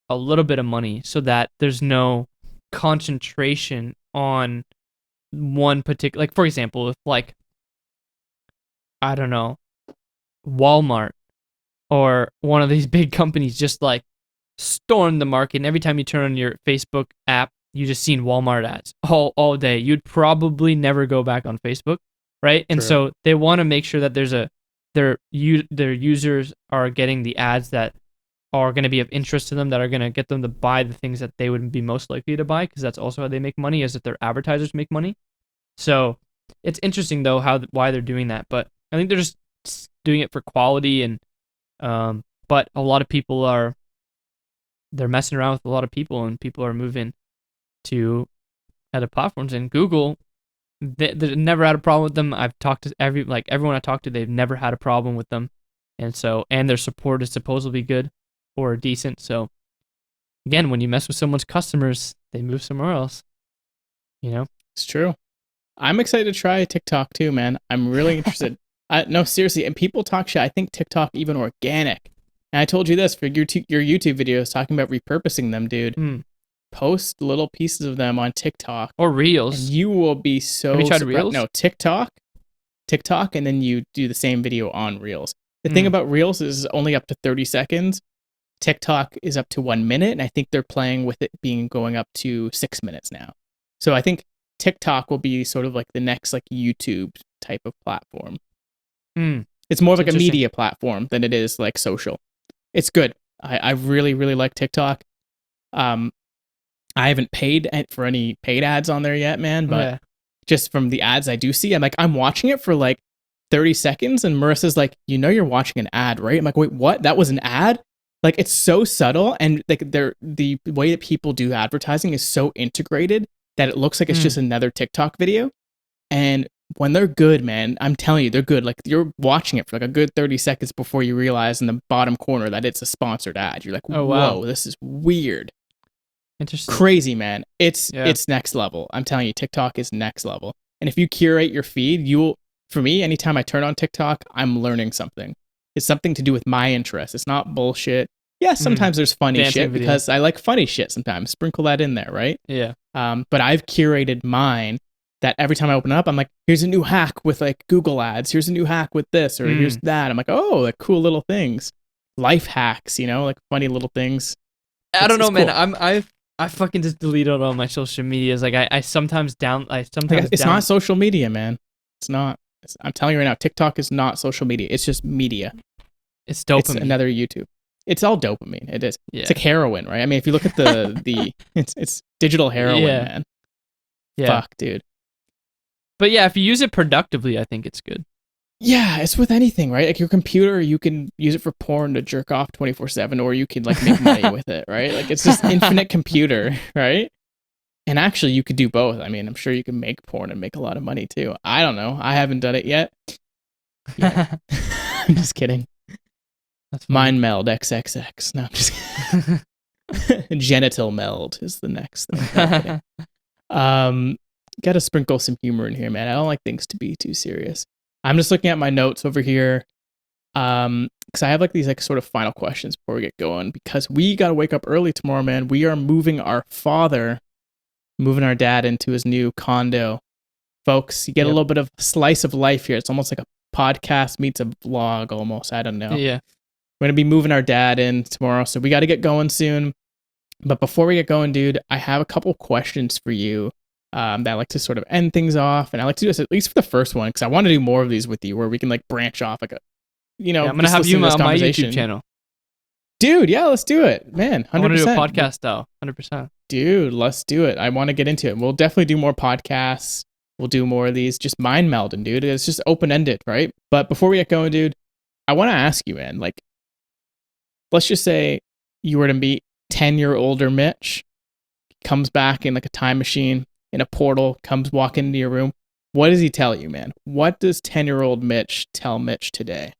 a little bit of money so that there's no concentration on one particular, like for example, if like, I don't know, Walmart or one of these big companies just like storm the market, and every time you turn on your Facebook app, you just seen Walmart ads all day. You'd probably never go back on Facebook, right? And True. so they want to make sure that their users are getting the ads that are going to be of interest to them, that are going to get them to buy the things that they would be most likely to buy, because that's also how they make money, is that their advertisers make money. So it's interesting though why they're doing that, but I think they're just doing it for quality, and but a lot of people they're messing around with a lot of people, and people are moving to other platforms. And Google, they never had a problem with them. I've talked to everyone I talked to, they've never had a problem with them, and their support is supposedly good or decent. So again, when you mess with someone's customers, they move somewhere else. You know, It's true. I'm excited to try TikTok too, man. I'm really interested. No, seriously. And people talk shit. I think TikTok even organic. And I told you this for your YouTube videos talking about repurposing them, dude. Post little pieces of them on TikTok or Reels. and you will be so. Have you tried Reels? No, TikTok, and then you do the same video on Reels. The thing about Reels is only up to 30 seconds. TikTok is up to 1 minute, and I think they're playing with it going up to 6 minutes now. So I think TikTok will be sort of like the next like YouTube type of platform. It's more of like a media platform than it is like social. It's good. I really, really like TikTok. I haven't paid for any paid ads on there yet, man, but just from the ads I do see, I'm watching it for like 30 seconds, and Marissa's like, you're watching an ad, right? I'm like, wait, what? That was an ad? Like, it's so subtle, and like the way that people do advertising is so integrated that it looks like it's just another TikTok video. And when they're good, man, I'm telling you, they're good. Like, you're watching it for like a good 30 seconds before you realize in the bottom corner that it's a sponsored ad. You're like, whoa, wow, this is weird. Interesting. Crazy, man. It's next level. I'm telling you, TikTok is next level. And if you curate your feed, for me, anytime I turn on TikTok, I'm learning something. It's something to do with my interest. It's not bullshit. Yeah, sometimes there's funny shit because I like funny shit sometimes. Sprinkle that in there, right? Yeah. But I've curated mine that every time I open up, I'm like, here's a new hack with like Google ads. Here's a new hack with this, or here's that. I'm like, oh, like cool little things. Life hacks, like funny little things. I don't know, man. Cool. I fucking just deleted all my social medias. Like I sometimes it's not social media, man. It's not. I'm telling you right now, TikTok is not social media. It's just media. It's dopamine. It's another YouTube. It's all dopamine. It is. Yeah. It's like heroin, right? I mean, if you look at it's digital heroin, man. Yeah. Fuck, dude. But yeah, if you use it productively, I think it's good. Yeah, it's with anything, right? Like your computer, you can use it for porn to jerk off 24/7, or you can like make money with it, right? Like it's just infinite computer, right? And actually, you could do both. I mean, I'm sure you can make porn and make a lot of money too. I don't know. I haven't done it yet. Yeah. I'm just kidding. Mind Meld XXX. No, I'm just kidding. Genital Meld is the next thing. Got to sprinkle some humor in here, man. I don't like things to be too serious. I'm just looking at my notes over here. Because I have like these like sort of final questions before we get going, because we got to wake up early tomorrow, man. We are moving our dad into his new condo. Folks, you get a little bit of slice of life here. It's almost like a podcast meets a vlog almost. I don't know. Yeah. We're gonna be moving our dad in tomorrow, so we got to get going soon. But before we get going, dude, I have a couple questions for you that I like to sort of end things off, and I like to do this at least for the first one because I want to do more of these with you, where we can like branch off, like a, Yeah, I'm gonna just have you listen to this on my YouTube conversation. channel. Dude, yeah, let's do it, man. 100%. I want to do a podcast style, 100%. Dude, let's do it. I want to get into it. We'll definitely do more podcasts. We'll do more of these, just mind melding, dude. It's just open ended, right? But before we get going, dude, I want to ask you, man, like, let's just say you were to meet 10-year-older Mitch, comes back in like a time machine, in a portal, comes walking into your room. What does he tell you, man? What does 10-year-old Mitch tell Mitch today?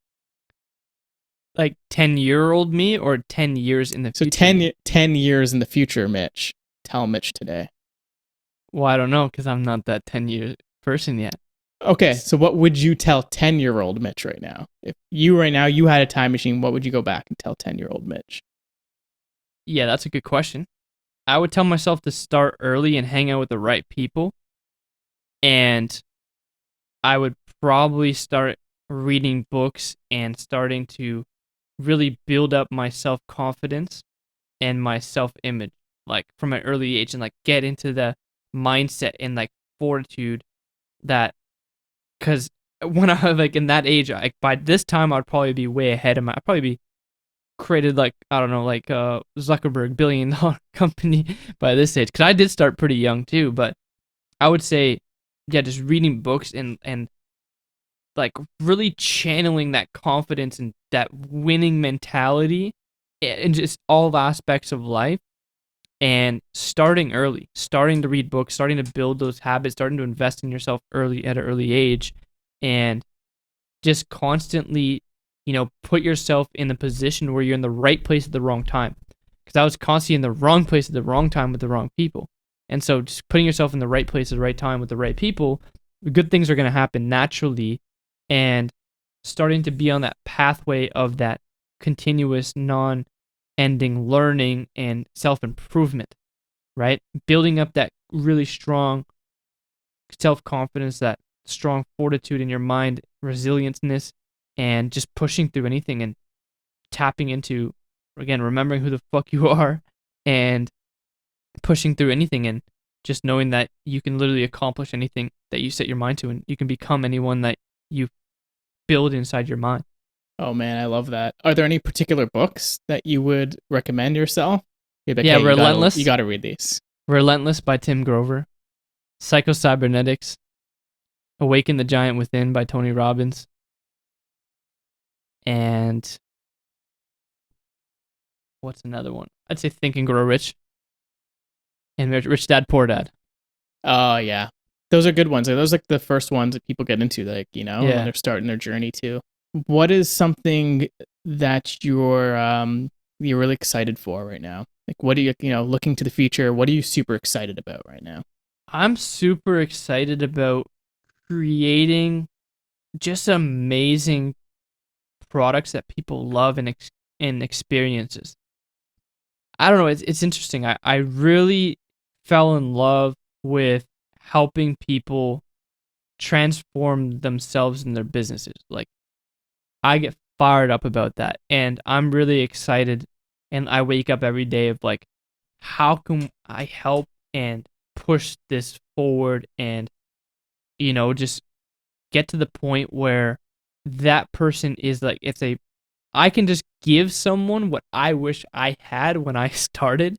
Like 10-year-old me or 10 years in the So future? 10 years in the future, Mitch. Tell Mitch today. Well, I don't know because I'm not that 10-year person yet. Okay, so what would you tell 10-year-old Mitch right now? If you right now you had a time machine, what would you go back and tell 10-year-old Mitch? Yeah, that's a good question. I would tell myself to start early and hang out with the right people. And I would probably start reading books and starting to really build up my self-confidence and my self-image, like from an early age, and like get into the mindset and like fortitude that, because when I was like in that age, like by this time I'd probably be way ahead of I'd probably be created like, I don't know, like Zuckerberg $1 billion company by this age, because I did start pretty young too. But I would say, yeah, just reading books and like really channeling that confidence and that winning mentality in just all aspects of life, and starting early, starting to read books, starting to build those habits, starting to invest in yourself early at an early age, and just constantly, put yourself in the position where you're in the right place at the wrong time. Because I was constantly in the wrong place at the wrong time with the wrong people. And so just putting yourself in the right place at the right time with the right people, good things are going to happen naturally, and starting to be on that pathway of that continuous, non-ending learning and self-improvement, right? Building up that really strong self-confidence, that strong fortitude in your mind, resilienceness, and just pushing through anything and tapping into, again, remembering who the fuck you are and pushing through anything, and just knowing that you can literally accomplish anything that you set your mind to, and you can become anyone that you build inside your mind. Oh man, I love that. Are there any particular books that you would recommend yourself? You'd be like, Yeah, hey, you gotta read these. Relentless by Tim Grover, Psycho-Cybernetics, Awaken the Giant Within by Tony Robbins, and what's another one? I'd say Think and Grow Rich, and Rich Dad Poor Dad. Oh yeah, those are good ones. Those are like the first ones that people get into, like when Yeah. they're starting their journey too. What is something that you're really excited for right now? Like, what are you looking to the future? What are you super excited about right now? I'm super excited about creating just amazing products that people love and experiences. I don't know. It's interesting. I really fell in love with helping people transform themselves and their businesses. Like, I get fired up about that, and I'm really excited. And I wake up every day of like, how can I help and push this forward, and just get to the point where that person is like, I can just give someone what I wish I had when I started,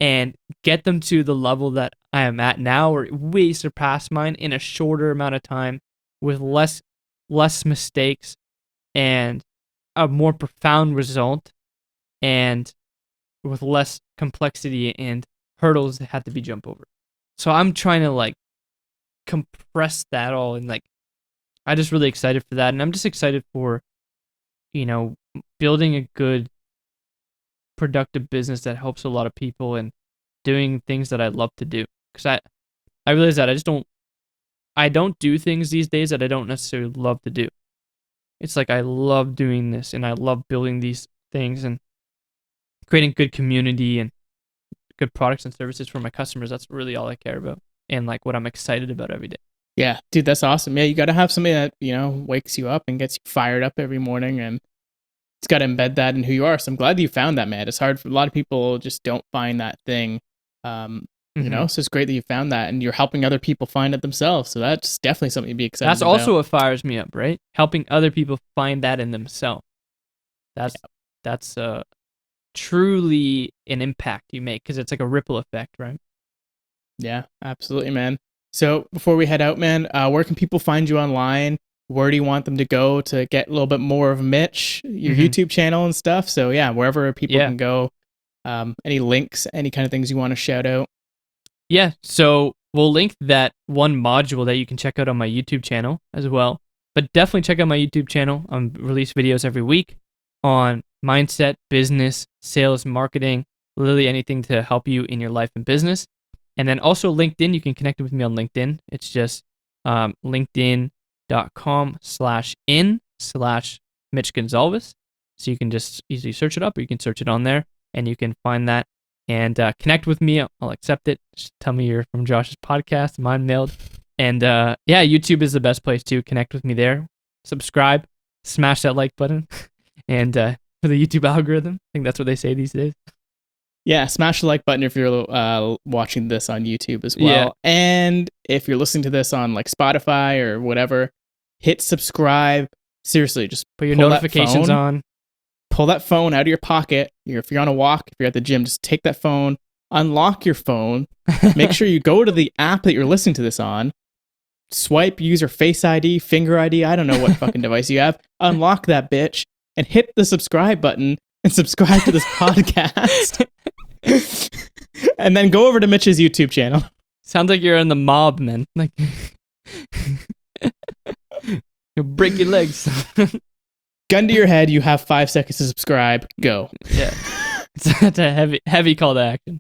and get them to the level that I am at now, or way surpass mine in a shorter amount of time, with less mistakes and a more profound result, and with less complexity and hurdles that had to be jumped over. So I'm trying to like compress that all, and like I'm just really excited for that, and I'm just excited for building a good productive business that helps a lot of people and doing things that I love to do. Because I realize that I don't do things these days that I don't necessarily love to do. It's like I love doing this, and I love building these things and creating good community and good products and services for my customers. That's really all I care about, and like what I'm excited about every day. Yeah, dude, that's awesome. Yeah, you got to have something that, wakes you up and gets you fired up every morning, and it's got to embed that in who you are. So I'm glad that you found that, man. It's hard for a lot of people just don't find that thing. So it's great that you found that and you're helping other people find it themselves. So that's definitely something to be excited That's about. also what fires me up, right? Helping other people find that in themselves. That's truly an impact you make, because it's like a ripple effect, right? Yeah, absolutely, man. So before we head out, man, where can people find you online? Where do you want them to go to get a little bit more of Mitch, your YouTube channel and stuff? So yeah, wherever people can go. Any links, any kind of things you want to shout out? Yeah, so we'll link that one module that you can check out on my YouTube channel as well. But definitely check out my YouTube channel. I release videos every week on mindset, business, sales, marketing, literally anything to help you in your life and business. And then also LinkedIn, you can connect with me on LinkedIn. It's just linkedin.com/in/Mitch Gonsalves. So you can just easily search it up, or you can search it on there and you can find that and connect with me. I'll accept it. Just tell me you're from Josh's podcast, mine, Meld. And YouTube is the best place to connect with me there. Subscribe, smash that like button, and for the YouTube algorithm, I think that's what they say these days. Yeah, smash the like button if you're watching this on YouTube as well. Yeah. And if you're listening to this on like Spotify or whatever, hit subscribe. Seriously, just put your notifications on. Pull that phone out of your pocket. If you're on a walk, if you're at the gym, just take that phone, unlock your phone, make sure you go to the app that you're listening to this on, swipe, use your Face ID, Finger ID, I don't know what fucking device you have, unlock that bitch, and hit the subscribe button and subscribe to this podcast. And then go over to Mitch's YouTube channel. Sounds like you're in the mob, man. Like, you'll break your legs. Gun to your head, you have 5 seconds to subscribe. Go. Yeah. It's a heavy call to action.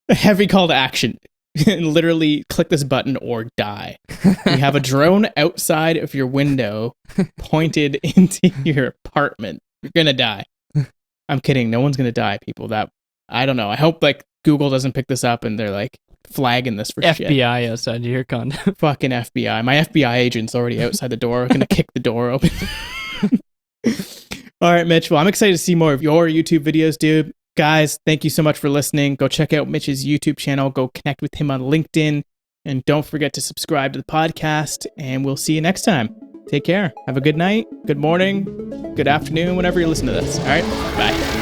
A heavy call to action. Literally click this button or die. You have a drone outside of your window pointed into your apartment. You're gonna die. I'm kidding. No one's gonna die, people. I don't know. I hope like Google doesn't pick this up and they're like flagging this for shit. FBI outside your condo. Fucking FBI. My FBI agent's already outside the door. Gonna kick the door open. All right, Mitch. Well, I'm excited to see more of your YouTube videos, dude. Guys, thank you so much for listening. Go check out Mitch's YouTube channel. Go connect with him on LinkedIn. And don't forget to subscribe to the podcast. And we'll see you next time. Take care. Have a good night, good morning, good afternoon, whenever you listen to this. All right. Bye.